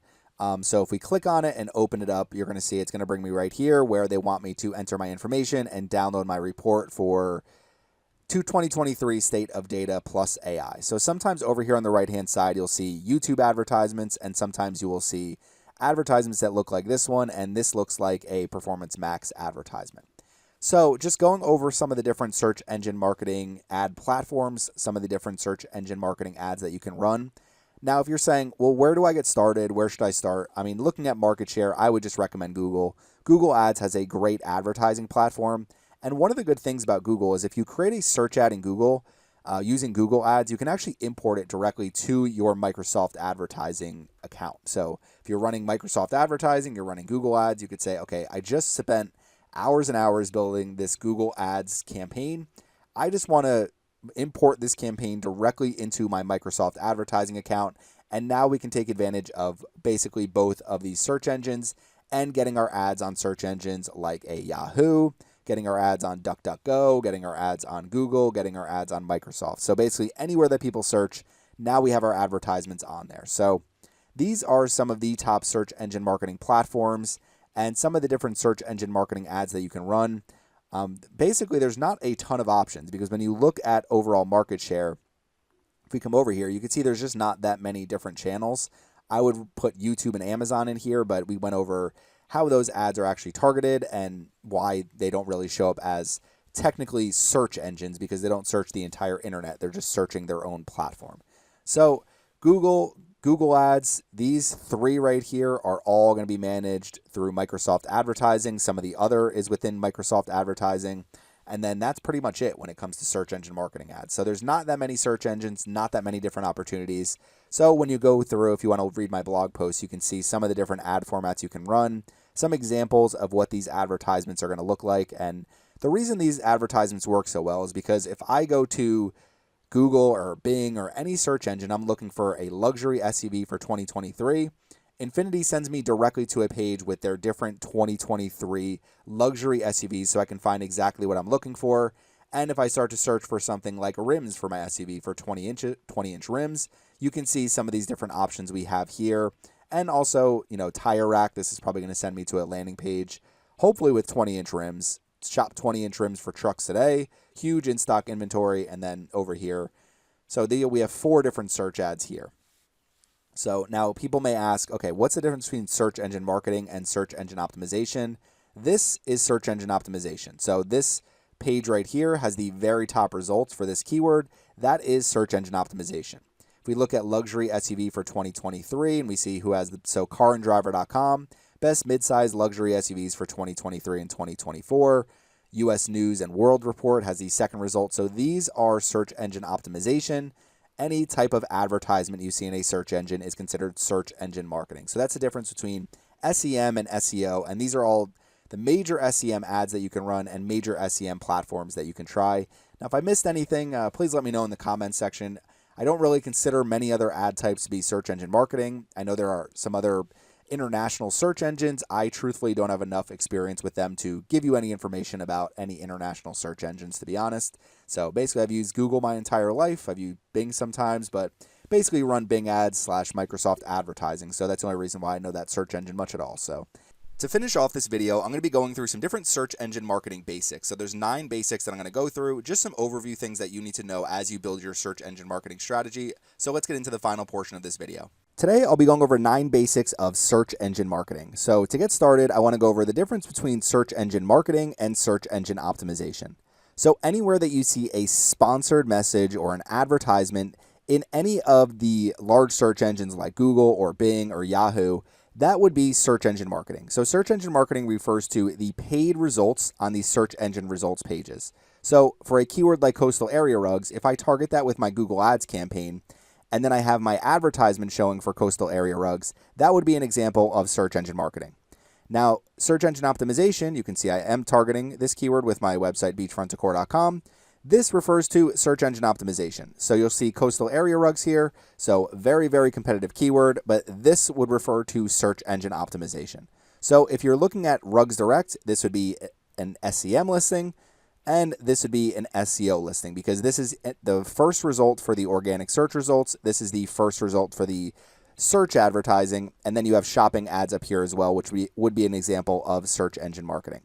So if we click on it and open it up, you're going to see it's going to bring me right here where they want me to enter my information and download my report for 2023 State of Data plus AI. So sometimes over here on the right-hand side, you'll see YouTube advertisements, and sometimes you will see advertisements that look like this one, and this looks like a Performance Max advertisement. So just going over some of the different search engine marketing ad platforms, some of the different search engine marketing ads that you can run. Now, if you're saying, well, where do I get started? Where should I start? I mean, looking at market share, I would just recommend Google. Google Ads has a great advertising platform. And one of the good things about Google is if you create a search ad in Google using Google Ads, you can actually import it directly to your Microsoft advertising account. So if you're running Microsoft advertising, you're running Google Ads, you could say, okay, I just spent hours and hours building this Google Ads campaign. I just want to import this campaign directly into my Microsoft advertising account. And now we can take advantage of basically both of these search engines and getting our ads on search engines like a Yahoo, getting our ads on DuckDuckGo, getting our ads on Google, getting our ads on Microsoft. So basically anywhere that people search, now we have our advertisements on there. So these are some of the top search engine marketing platforms and some of the different search engine marketing ads that you can run. Basically, there's not a ton of options because when you look at overall market share, if we come over here, you can see there's just not that many different channels. I would put YouTube and Amazon in here, but we went over how those ads are actually targeted and why they don't really show up as technically search engines because they don't search the entire internet. They're just searching their own platform. So Google, Google Ads, these three right here are all going to be managed through Microsoft Advertising. Some of the other is within Microsoft Advertising. And then that's pretty much it when it comes to search engine marketing ads. So there's not that many search engines, not that many different opportunities. So when you go through, if you want to read my blog post, you can see some of the different ad formats you can run, some examples of what these advertisements are going to look like. And the reason these advertisements work so well is because if I go to Google or Bing or any search engine, I'm looking for a luxury SUV for 2023. Infinity sends me directly to a page with their different 2023 luxury SUVs so I can find exactly what I'm looking for. And if I start to search for something like rims for my SUV for 20-inch rims, you can see some of these different options we have here. And also, tire rack. This is probably going to send me to a landing page, hopefully with 20-inch rims. Shop 20-inch rims for trucks today. Huge in-stock inventory. And then over here. So we have 4 different search ads here. So now people may ask, okay, what's the difference between search engine marketing and search engine optimization? This is search engine optimization. So this page right here has the very top results for this keyword. That is search engine optimization. If we look at luxury SUV for 2023 and we see who has carandriver.com, best midsize luxury SUVs for 2023 and 2024. US News and World Report has the second result. So these are search engine optimization. Any type of advertisement you see in a search engine is considered search engine marketing. So that's the difference between SEM and SEO. And these are all the major SEM ads that you can run and major SEM platforms that you can try. Now, if I missed anything, please let me know in the comments section. I don't really consider many other ad types to be search engine marketing. I know there are some other international search engines. I truthfully don't have enough experience with them to give you any information about any international search engines, to be honest. So basically, I've used Google my entire life. I've used Bing sometimes, but basically run Bing ads / Microsoft advertising. So that's the only reason why I know that search engine much at all. So to finish off this video, I'm going to be going through some different search engine marketing basics. So there's 9 basics that I'm going to go through, just some overview things that you need to know as you build your search engine marketing strategy. So let's get into the final portion of this video. Today, I'll be going over 9 basics of search engine marketing. So to get started, I want to go over the difference between search engine marketing and search engine optimization. So anywhere that you see a sponsored message or an advertisement in any of the large search engines like Google or Bing or Yahoo, that would be search engine marketing. So search engine marketing refers to the paid results on these search engine results pages. So for a keyword like coastal area rugs, if I target that with my Google Ads campaign, and then I have my advertisement showing for coastal area rugs, that would be an example of search engine marketing. Now, search engine optimization, you can see I am targeting this keyword with my website, beachfrontdecor.com. This refers to search engine optimization. So you'll see coastal area rugs here. So very, very competitive keyword, but this would refer to search engine optimization. So if you're looking at Rugs Direct, this would be an SEM listing. And this would be an SEO listing because this is the first result for the organic search results. This is the first result for the search advertising. And then you have shopping ads up here as well, which would be an example of search engine marketing.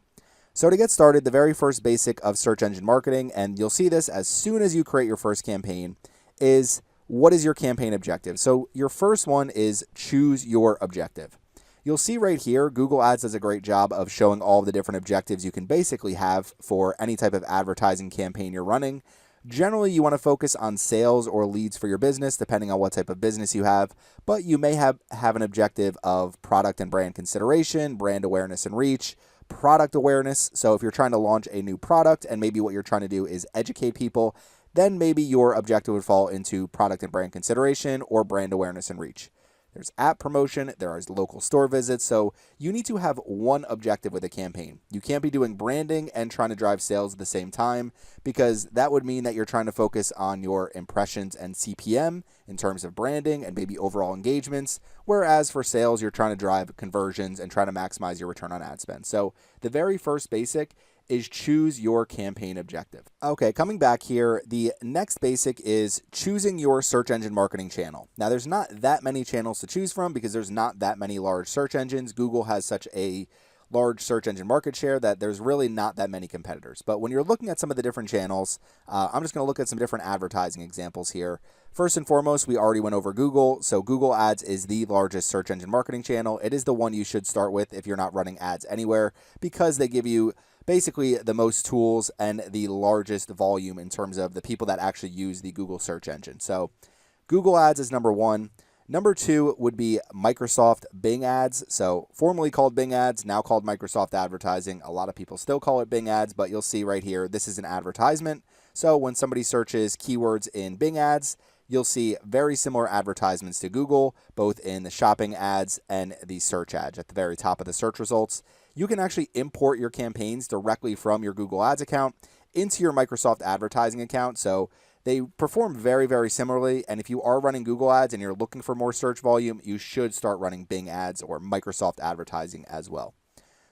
So to get started, the very first basic of search engine marketing, and you'll see this as soon as you create your first campaign, is what is your campaign objective? So your first one is choose your objective. You'll see right here, Google Ads does a great job of showing all of the different objectives you can basically have for any type of advertising campaign you're running. Generally, you want to focus on sales or leads for your business, depending on what type of business you have, but you may have an objective of product and brand consideration, brand awareness and reach, product awareness. So if you're trying to launch a new product and maybe what you're trying to do is educate people, then maybe your objective would fall into product and brand consideration or brand awareness and reach. There's app promotion, there are local store visits, so you need to have one objective with a campaign. You can't be doing branding and trying to drive sales at the same time because that would mean that you're trying to focus on your impressions and CPM in terms of branding and maybe overall engagements, whereas for sales, you're trying to drive conversions and trying to maximize your return on ad spend. So the very first basic is choose your campaign objective. Okay, coming back here, the next basic is choosing your search engine marketing channel. Now, there's not that many channels to choose from because there's not that many large search engines. Google has such a large search engine market share that there's really not that many competitors. But when you're looking at some of the different channels, I'm just going to look at some different advertising examples here. First and foremost, we already went over Google. So Google Ads is the largest search engine marketing channel. It is the one you should start with if you're not running ads anywhere because they give you basically the most tools and the largest volume in terms of the people that actually use the Google search engine. So Google Ads is number one. Number 2 would be Microsoft Bing ads. So formerly called Bing ads, now called Microsoft advertising. A lot of people still call it Bing ads, but you'll see right here, this is an advertisement. So when somebody searches keywords in Bing ads, you'll see very similar advertisements to Google, both in the shopping ads and the search ads at the very top of the search results. You can actually import your campaigns directly from your Google Ads account into your Microsoft advertising account. So they perform very, very similarly, and if you are running Google Ads and you're looking for more search volume, you should start running Bing ads or Microsoft advertising as well.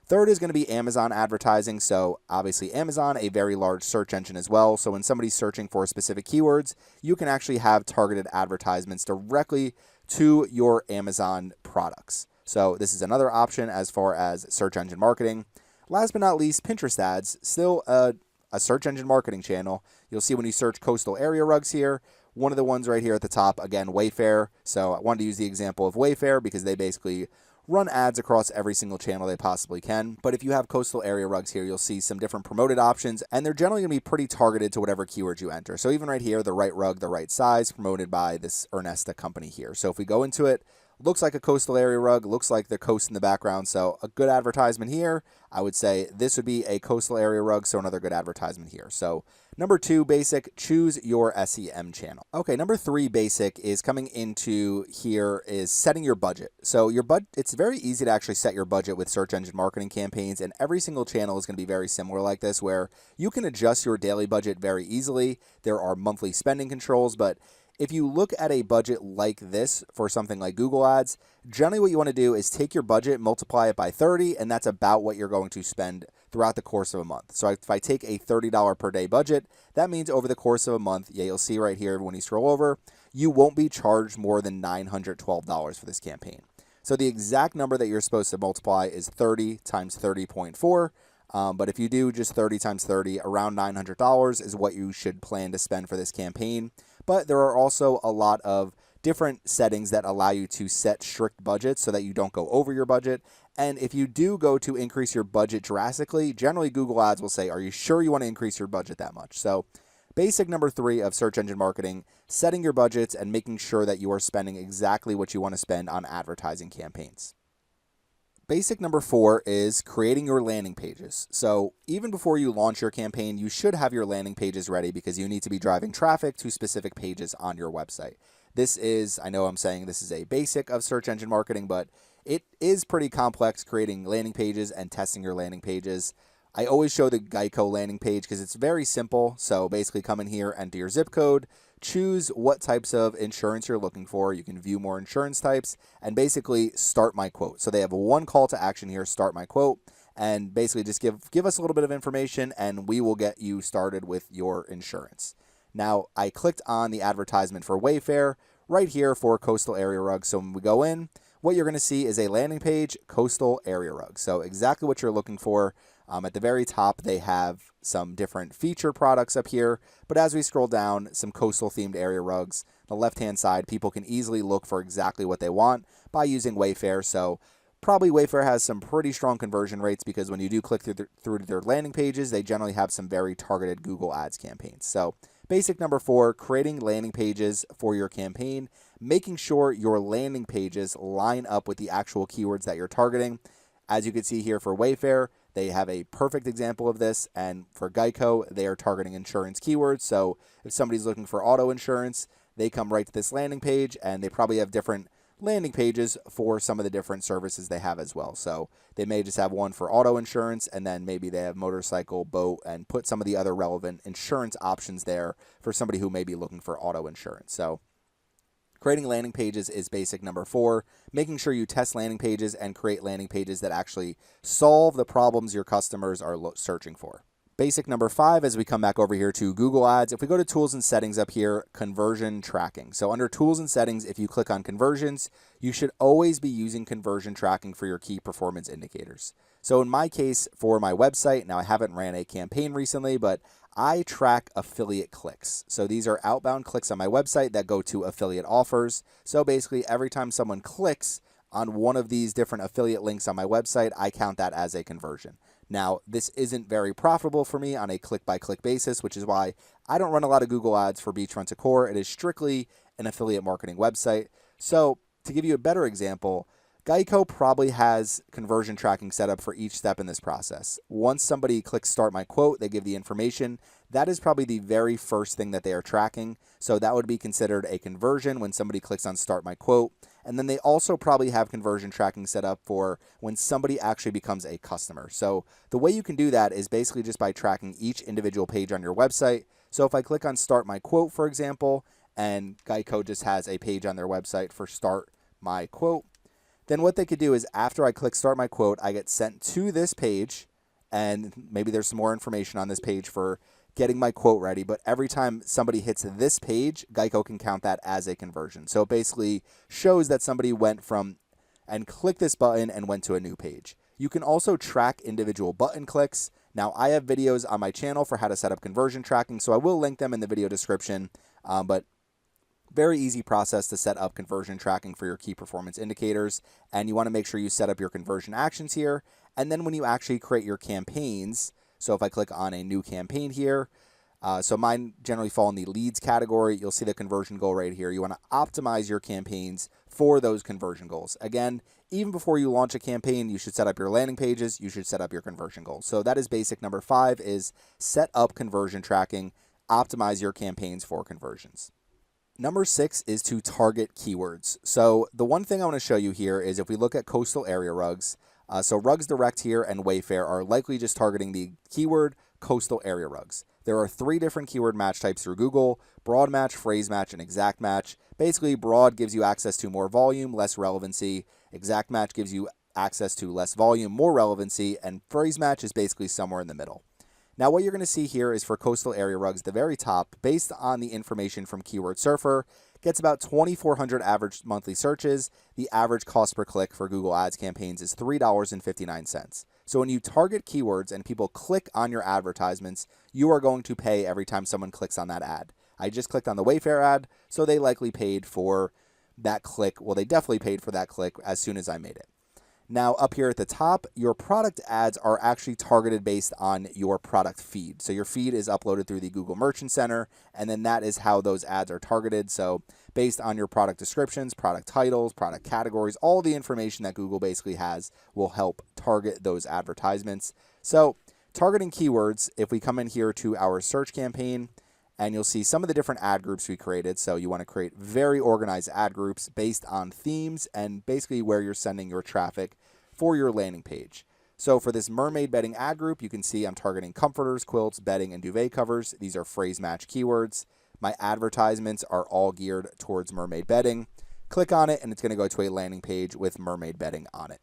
Third is going to be Amazon advertising. So obviously Amazon, a very large search engine as well. So when somebody's searching for specific keywords, you can actually have targeted advertisements directly to your Amazon products. So this is another option as far as search engine marketing. Last but not least, Pinterest ads, still a search engine marketing channel. You'll see when you search coastal area rugs here, one of the ones right here at the top, again, Wayfair. So I wanted to use the example of Wayfair because they basically run ads across every single channel they possibly can. But if you have coastal area rugs here, you'll see some different promoted options, and they're generally going to be pretty targeted to whatever keywords you enter. So even right here, the right rug, the right size, promoted by this Ernesta company here. So if we go into it, looks like a coastal area rug, looks like the coast in the background. So a good advertisement here. I would say this would be a coastal area rug, so another good advertisement here. So number 2, basic, choose your SEM channel. Okay, number 3, basic, is coming into here is setting your budget. So it's very easy to actually set your budget with search engine marketing campaigns, and every single channel is going to be very similar like this, where you can adjust your daily budget very easily. There are monthly spending controls, but if you look at a budget like this for something like Google Ads, generally what you want to do is take your budget, multiply it by 30, and that's about what you're going to spend throughout the course of a month. So if I take a $30 per day budget, that means over the course of a month, you'll see right here when you scroll over, you won't be charged more than $912 for this campaign. So the exact number that you're supposed to multiply is 30 times 30.4. But if you do just 30 times 30, around $900 is what you should plan to spend for this campaign. But there are also a lot of different settings that allow you to set strict budgets so that you don't go over your budget. And if you do go to increase your budget drastically, generally Google Ads will say, are you sure you want to increase your budget that much? So basic number 3 of search engine marketing, setting your budgets and making sure that you are spending exactly what you want to spend on advertising campaigns. Basic number 4 is creating your landing pages. So even before you launch your campaign, you should have your landing pages ready because you need to be driving traffic to specific pages on your website. This is, I know I'm saying this is a basic of search engine marketing, but it is pretty complex creating landing pages and testing your landing pages. I always show the Geico landing page because it's very simple. So basically come in here, enter your zip code, choose what types of insurance you're looking for. You can view more insurance types and basically start my quote. So they have one call to action here, start my quote, and basically just give us a little bit of information and we will get you started with your insurance. Now I clicked on the advertisement for Wayfair right here for coastal area rugs. So when we go in, what you're going to see is a landing page, coastal area rugs. So exactly what you're looking for. At the very top, they have some different feature products up here, but as we scroll down, some coastal themed area rugs. The left-hand side, people can easily look for exactly what they want by using Wayfair. So probably Wayfair has some pretty strong conversion rates because when you do click through to their landing pages, they generally have some very targeted Google Ads campaigns. So basic number 4, creating landing pages for your campaign, making sure your landing pages line up with the actual keywords that you're targeting. As you can see here for Wayfair, they have a perfect example of this, and for Geico, they are targeting insurance keywords. So if somebody's looking for auto insurance, they come right to this landing page, and they probably have different landing pages for some of the different services they have as well. So they may just have one for auto insurance, and then maybe they have motorcycle, boat, and put some of the other relevant insurance options there for somebody who may be looking for auto insurance. So creating landing pages is basic number 4, making sure you test landing pages and create landing pages that actually solve the problems your customers are searching for. Basic number 5, as we come back over here to Google Ads, if we go to tools and settings up here, conversion tracking. So under tools and settings, if you click on conversions, you should always be using conversion tracking for your key performance indicators. So in my case, for my website, now I haven't ran a campaign recently, but I track affiliate clicks. So these are outbound clicks on my website that go to affiliate offers. So basically every time someone clicks on one of these different affiliate links on my website, I count that as a conversion. Now, this isn't very profitable for me on a click-by-click basis, which is why I don't run a lot of Google Ads for Beachfront Decor. It is strictly an affiliate marketing website. So to give you a better example, Geico probably has conversion tracking set up for each step in this process. Once somebody clicks start my quote, they give the information. That is probably the very first thing that they are tracking. So that would be considered a conversion when somebody clicks on start my quote. And then they also probably have conversion tracking set up for when somebody actually becomes a customer. So the way you can do that is basically just by tracking each individual page on your website. So if I click on start my quote, for example, and Geico just has a page on their website for start my quote, then what they could do is after I click start my quote, I get sent to this page, and maybe there's some more information on this page for getting my quote ready, but every time somebody hits this page, Geico can count that as a conversion. So it basically shows that somebody went from and clicked this button and went to a new page. You can also track individual button clicks. Now, I have videos on my channel for how to set up conversion tracking, so I will link them in the video description, but very easy process to set up conversion tracking for your key performance indicators. And you want to make sure you set up your conversion actions here. And then when you actually create your campaigns, so if I click on a new campaign here, so mine generally fall in the leads category. You'll see the conversion goal right here. You want to optimize your campaigns for those conversion goals. Again, even before you launch a campaign, you should set up your landing pages. You should set up your conversion goals. So that is basic number 5, is set up conversion tracking, optimize your campaigns for conversions. Number 6 is to target keywords. So the one thing I want to show you here is if we look at coastal area rugs, so Rugs Direct here and Wayfair are likely just targeting the keyword coastal area rugs. There are 3 different keyword match types through Google: broad match, phrase match, and exact match. Basically, broad gives you access to more volume, less relevancy. Exact match gives you access to less volume, more relevancy. And phrase match is basically somewhere in the middle. Now, what you're going to see here is for coastal area rugs, the very top, based on the information from Keyword Surfer, gets about 2,400 average monthly searches. The average cost per click for Google Ads campaigns is $3.59. So when you target keywords and people click on your advertisements, you are going to pay every time someone clicks on that ad. I just clicked on the Wayfair ad, so they likely paid for that click. Well, they definitely paid for that click as soon as I made it. Now, up here at the top, your product ads are actually targeted based on your product feed. So your feed is uploaded through the Google Merchant Center, and then that is how those ads are targeted. So based on your product descriptions, product titles, product categories, all the information that Google basically has will help target those advertisements. So targeting keywords, if we come in here to our search campaign, and you'll see some of the different ad groups we created. So you want to create very organized ad groups based on themes and basically where you're sending your traffic for your landing page. So for this mermaid bedding ad group, you can see I'm targeting comforters, quilts, bedding, and duvet covers. These are phrase match keywords. My advertisements are all geared towards mermaid bedding. Click on it and it's going to go to a landing page with mermaid bedding on it.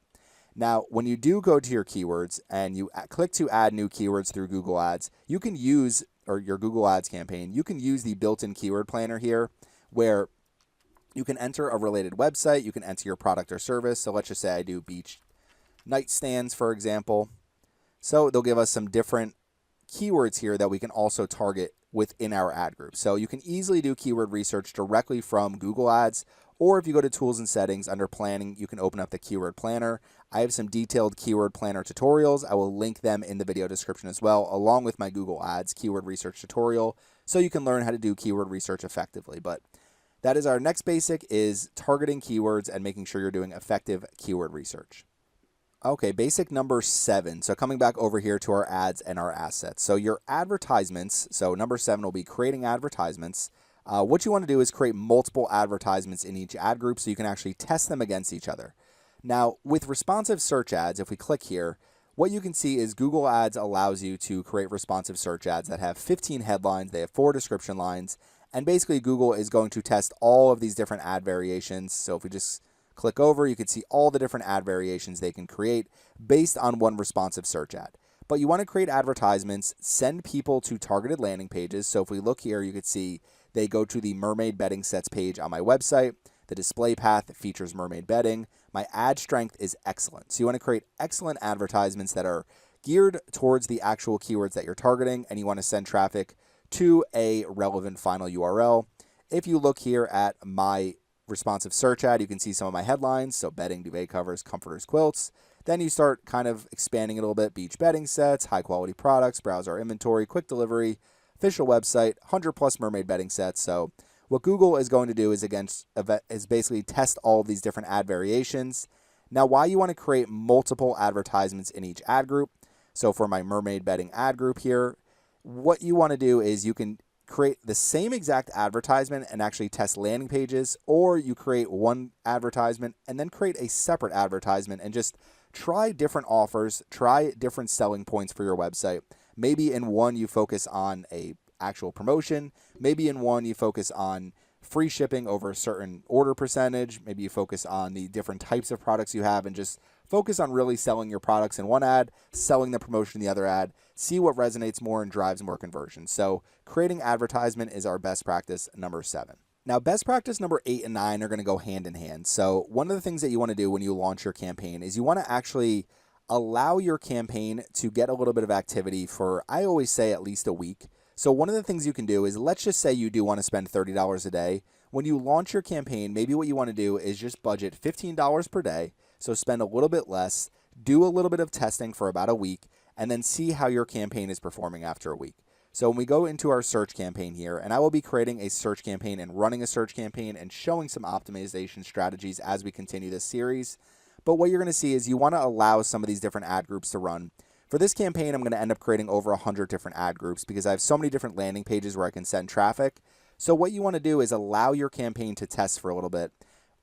Now, when you do go to your keywords and you click to add new keywords through Google Ads, you can use, or your Google Ads campaign, you can use the built-in keyword planner here where you can enter a related website, you can enter your product or service. So let's just say I do beach nightstands, for example. So they'll give us some different keywords here that we can also target within our ad group. So you can easily do keyword research directly from Google Ads, or if you go to Tools and Settings under Planning, you can open up the Keyword Planner. I have some detailed Keyword Planner tutorials. I will link them in the video description as well, along with my Google Ads Keyword Research tutorial, so you can learn how to do keyword research effectively. But that is our next basic, is targeting keywords and making sure you're doing effective keyword research. Okay, basic number 7. So coming back over here to our ads and our assets. So your advertisements, so number 7 will be creating advertisements. What you want to do is create multiple advertisements in each ad group so you can actually test them against each other. Now, with responsive search ads, if we click here, what you can see is Google Ads allows you to create responsive search ads that have 15 headlines, they have 4 description lines, and basically Google is going to test all of these different ad variations. So if we just click over, you can see all the different ad variations they can create based on one responsive search ad. But you want to create advertisements, send people to targeted landing pages. So if we look here, you can see they go to the mermaid bedding sets page on my website. The display path features mermaid bedding. My ad strength is excellent. So you want to create excellent advertisements that are geared towards the actual keywords that you're targeting, and you want to send traffic to a relevant final URL. If you look here at my responsive search ad, you can see some of my headlines. So bedding, duvet covers, comforters, quilts. Then you start kind of expanding it a little bit. Beach bedding sets, high quality products, browse our inventory, quick delivery, official website, 100+ mermaid bedding sets. So What Google is going to do is basically test all of these different ad variations. Now, why you want to create multiple advertisements in each ad group. So for my mermaid bedding ad group here, what you want to do is you can create the same exact advertisement and actually test landing pages, or you create one advertisement and then create a separate advertisement and just try different offers, try different selling points for your website. Maybe in one you focus on a actual promotion. Maybe in one you focus on free shipping over a certain order percentage. Maybe you focus on the different types of products you have and just focus on really selling your products in one ad, selling the promotion in the other ad, see what resonates more and drives more conversion. So creating advertisement is our best practice number 7. Now, best practice number 8 and 9 are going to go hand in hand. So one of the things that you want to do when you launch your campaign is you want to actually allow your campaign to get a little bit of activity for, I always say, at least a week. So one of the things you can do is, let's just say you do want to spend $30 a day. When you launch your campaign, maybe what you want to do is just budget $15 per day. So spend a little bit less, do a little bit of testing for about a week, and then see how your campaign is performing after a week. So when we go into our search campaign here, and I will be creating a search campaign and running a search campaign and showing some optimization strategies as we continue this series. But what you're going to see is you want to allow some of these different ad groups to run. For this campaign, I'm going to end up creating over 100 different ad groups because I have so many different landing pages where I can send traffic. So what you want to do is allow your campaign to test for a little bit.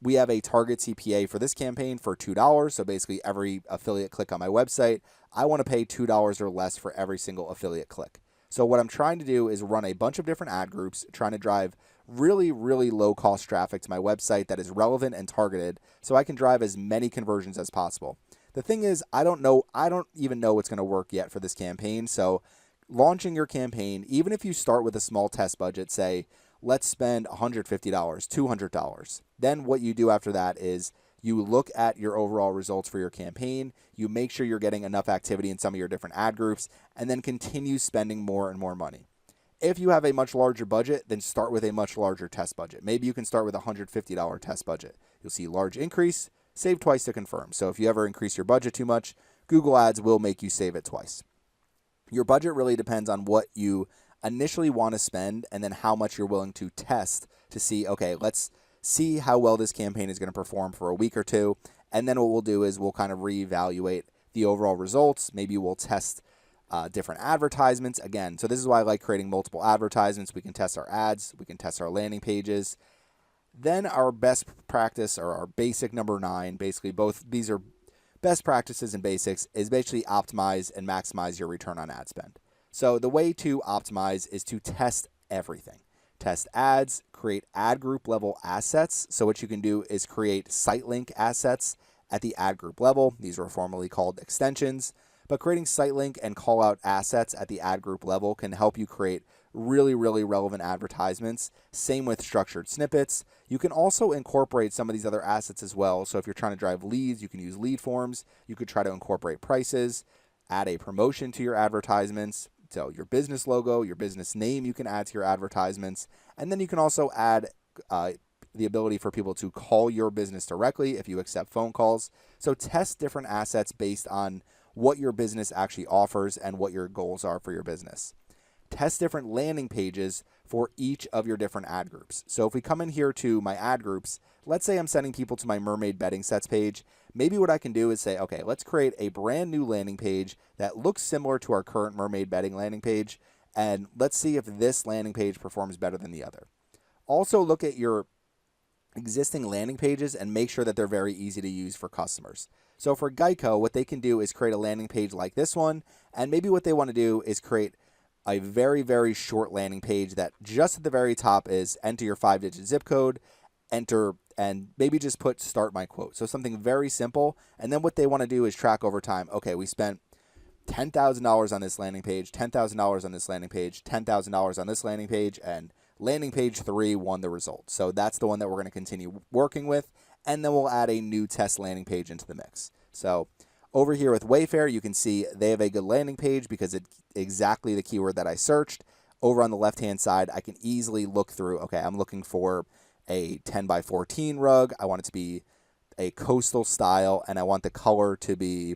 We have a target CPA for this campaign for $2. So basically every affiliate click on my website, I want to pay $2 or less for every single affiliate click. So what I'm trying to do is run a bunch of different ad groups, trying to drive really, really low cost traffic to my website that is relevant and targeted so I can drive as many conversions as possible. The thing is, I don't even know what's going to work yet for this campaign. So launching your campaign, even if you start with a small test budget, say, let's spend $150, $200. Then what you do after that is you look at your overall results for your campaign, you make sure you're getting enough activity in some of your different ad groups, and then continue spending more and more money. If you have a much larger budget, then start with a much larger test budget. Maybe you can start with a $150 test budget. You'll see large increase, save twice to confirm. So if you ever increase your budget too much, Google Ads will make you save it twice. Your budget really depends on what you initially want to spend and then how much you're willing to test to see, okay, let's see how well this campaign is going to perform for a week or two. And then what we'll do is we'll kind of reevaluate the overall results. Maybe we'll test different advertisements again. So this is why I like creating multiple advertisements. We can test our ads, we can test our landing pages. Then our best practice, or our basic number 9, basically both these are best practices and basics, is basically optimize and maximize your return on ad spend. So the way to optimize is to test everything. Test ads, create ad group level assets. So what you can do is create site link assets at the ad group level. These were formerly called extensions. But creating site link and call out assets at the ad group level can help you create really, really relevant advertisements. Same with structured snippets. You can also incorporate some of these other assets as well. So if you're trying to drive leads, you can use lead forms. You could try to incorporate prices, add a promotion to your advertisements. So your business logo, your business name, you can add to your advertisements. And then you can also add the ability for people to call your business directly if you accept phone calls. So test different assets based on what your business actually offers and what your goals are for your business. Test different landing pages for each of your different ad groups. So if we come in here to my ad groups, let's say I'm sending people to my mermaid bedding sets page. Maybe what I can do is say, okay, let's create a brand new landing page that looks similar to our current mermaid bedding landing page. And let's see if this landing page performs better than the other. Also look at your existing landing pages and make sure that they're very easy to use for customers. So for Geico, what they can do is create a landing page like this one. And maybe what they want to do is create a very, very short landing page that just at the very top is enter your 5-digit zip code, enter, and maybe just put start my quote. So something very simple. And then what they want to do is track over time. Okay, we spent $10,000 on this landing page, $10,000 on this landing page, $10,000 on this landing page, and landing page 3 won the result. So that's the one that we're going to continue working with. And then we'll add a new test landing page into the mix. So over here with Wayfair, you can see they have a good landing page because it's exactly the keyword that I searched. Over on the left-hand side, I can easily look through, okay, I'm looking for a 10 by 14 rug. I want it to be a coastal style, and I want the color to be,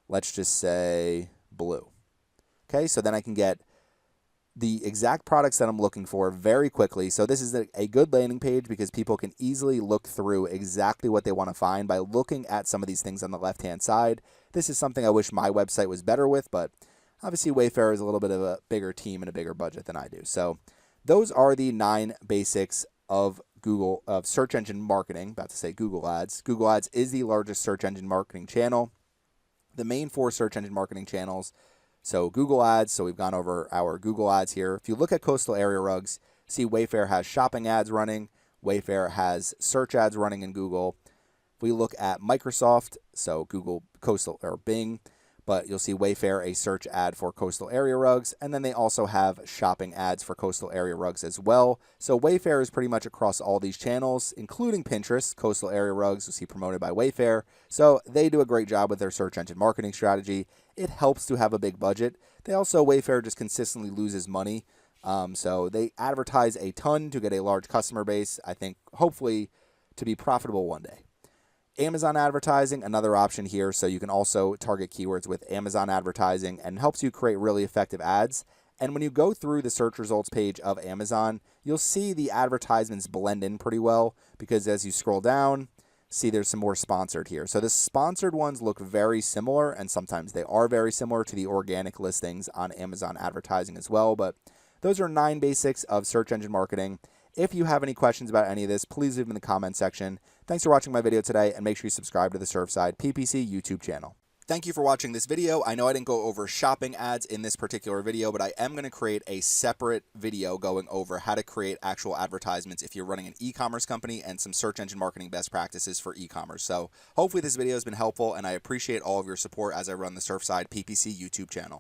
let's just say, blue. Okay, so then I can get the exact products that I'm looking for very quickly. So this is a good landing page because people can easily look through exactly what they want to find by looking at some of these things on the left-hand side. This is something I wish my website was better with, but obviously Wayfair is a little bit of a bigger team and a bigger budget than I do. So those are the 9 basics of search engine marketing. About to say Google Ads. Google Ads is the largest search engine marketing channel. The main 4 search engine marketing channels. So Google Ads, so we've gone over our Google Ads here. If you look at coastal area rugs, see Wayfair has shopping ads running. Wayfair has search ads running in Google. If we look at Microsoft, so Google Coastal or Bing, but you'll see Wayfair a search ad for coastal area rugs, and then they also have shopping ads for coastal area rugs as well. So Wayfair is pretty much across all these channels, including Pinterest. Coastal area rugs you'll see promoted by Wayfair. So they do a great job with their search engine marketing strategy. It helps to have a big budget. They also, Wayfair just consistently loses money. So they advertise a ton to get a large customer base, I think, hopefully to be profitable one day. Amazon advertising, another option here. So you can also target keywords with Amazon advertising and helps you create really effective ads. And when you go through the search results page of Amazon, you'll see the advertisements blend in pretty well because as you scroll down, see there's some more sponsored here. So the sponsored ones look very similar, and sometimes they are very similar to the organic listings on Amazon advertising as well. But those are 9 basics of search engine marketing. If you have any questions about any of this, please leave them in the comment section. Thanks for watching my video today, and make sure you subscribe to the Surfside PPC YouTube channel. Thank you for watching this video. I know I didn't go over shopping ads in this particular video, but I am going to create a separate video going over how to create actual advertisements if you're running an e-commerce company and some search engine marketing best practices for e-commerce. So hopefully this video has been helpful, and I appreciate all of your support as I run the Surfside PPC YouTube channel.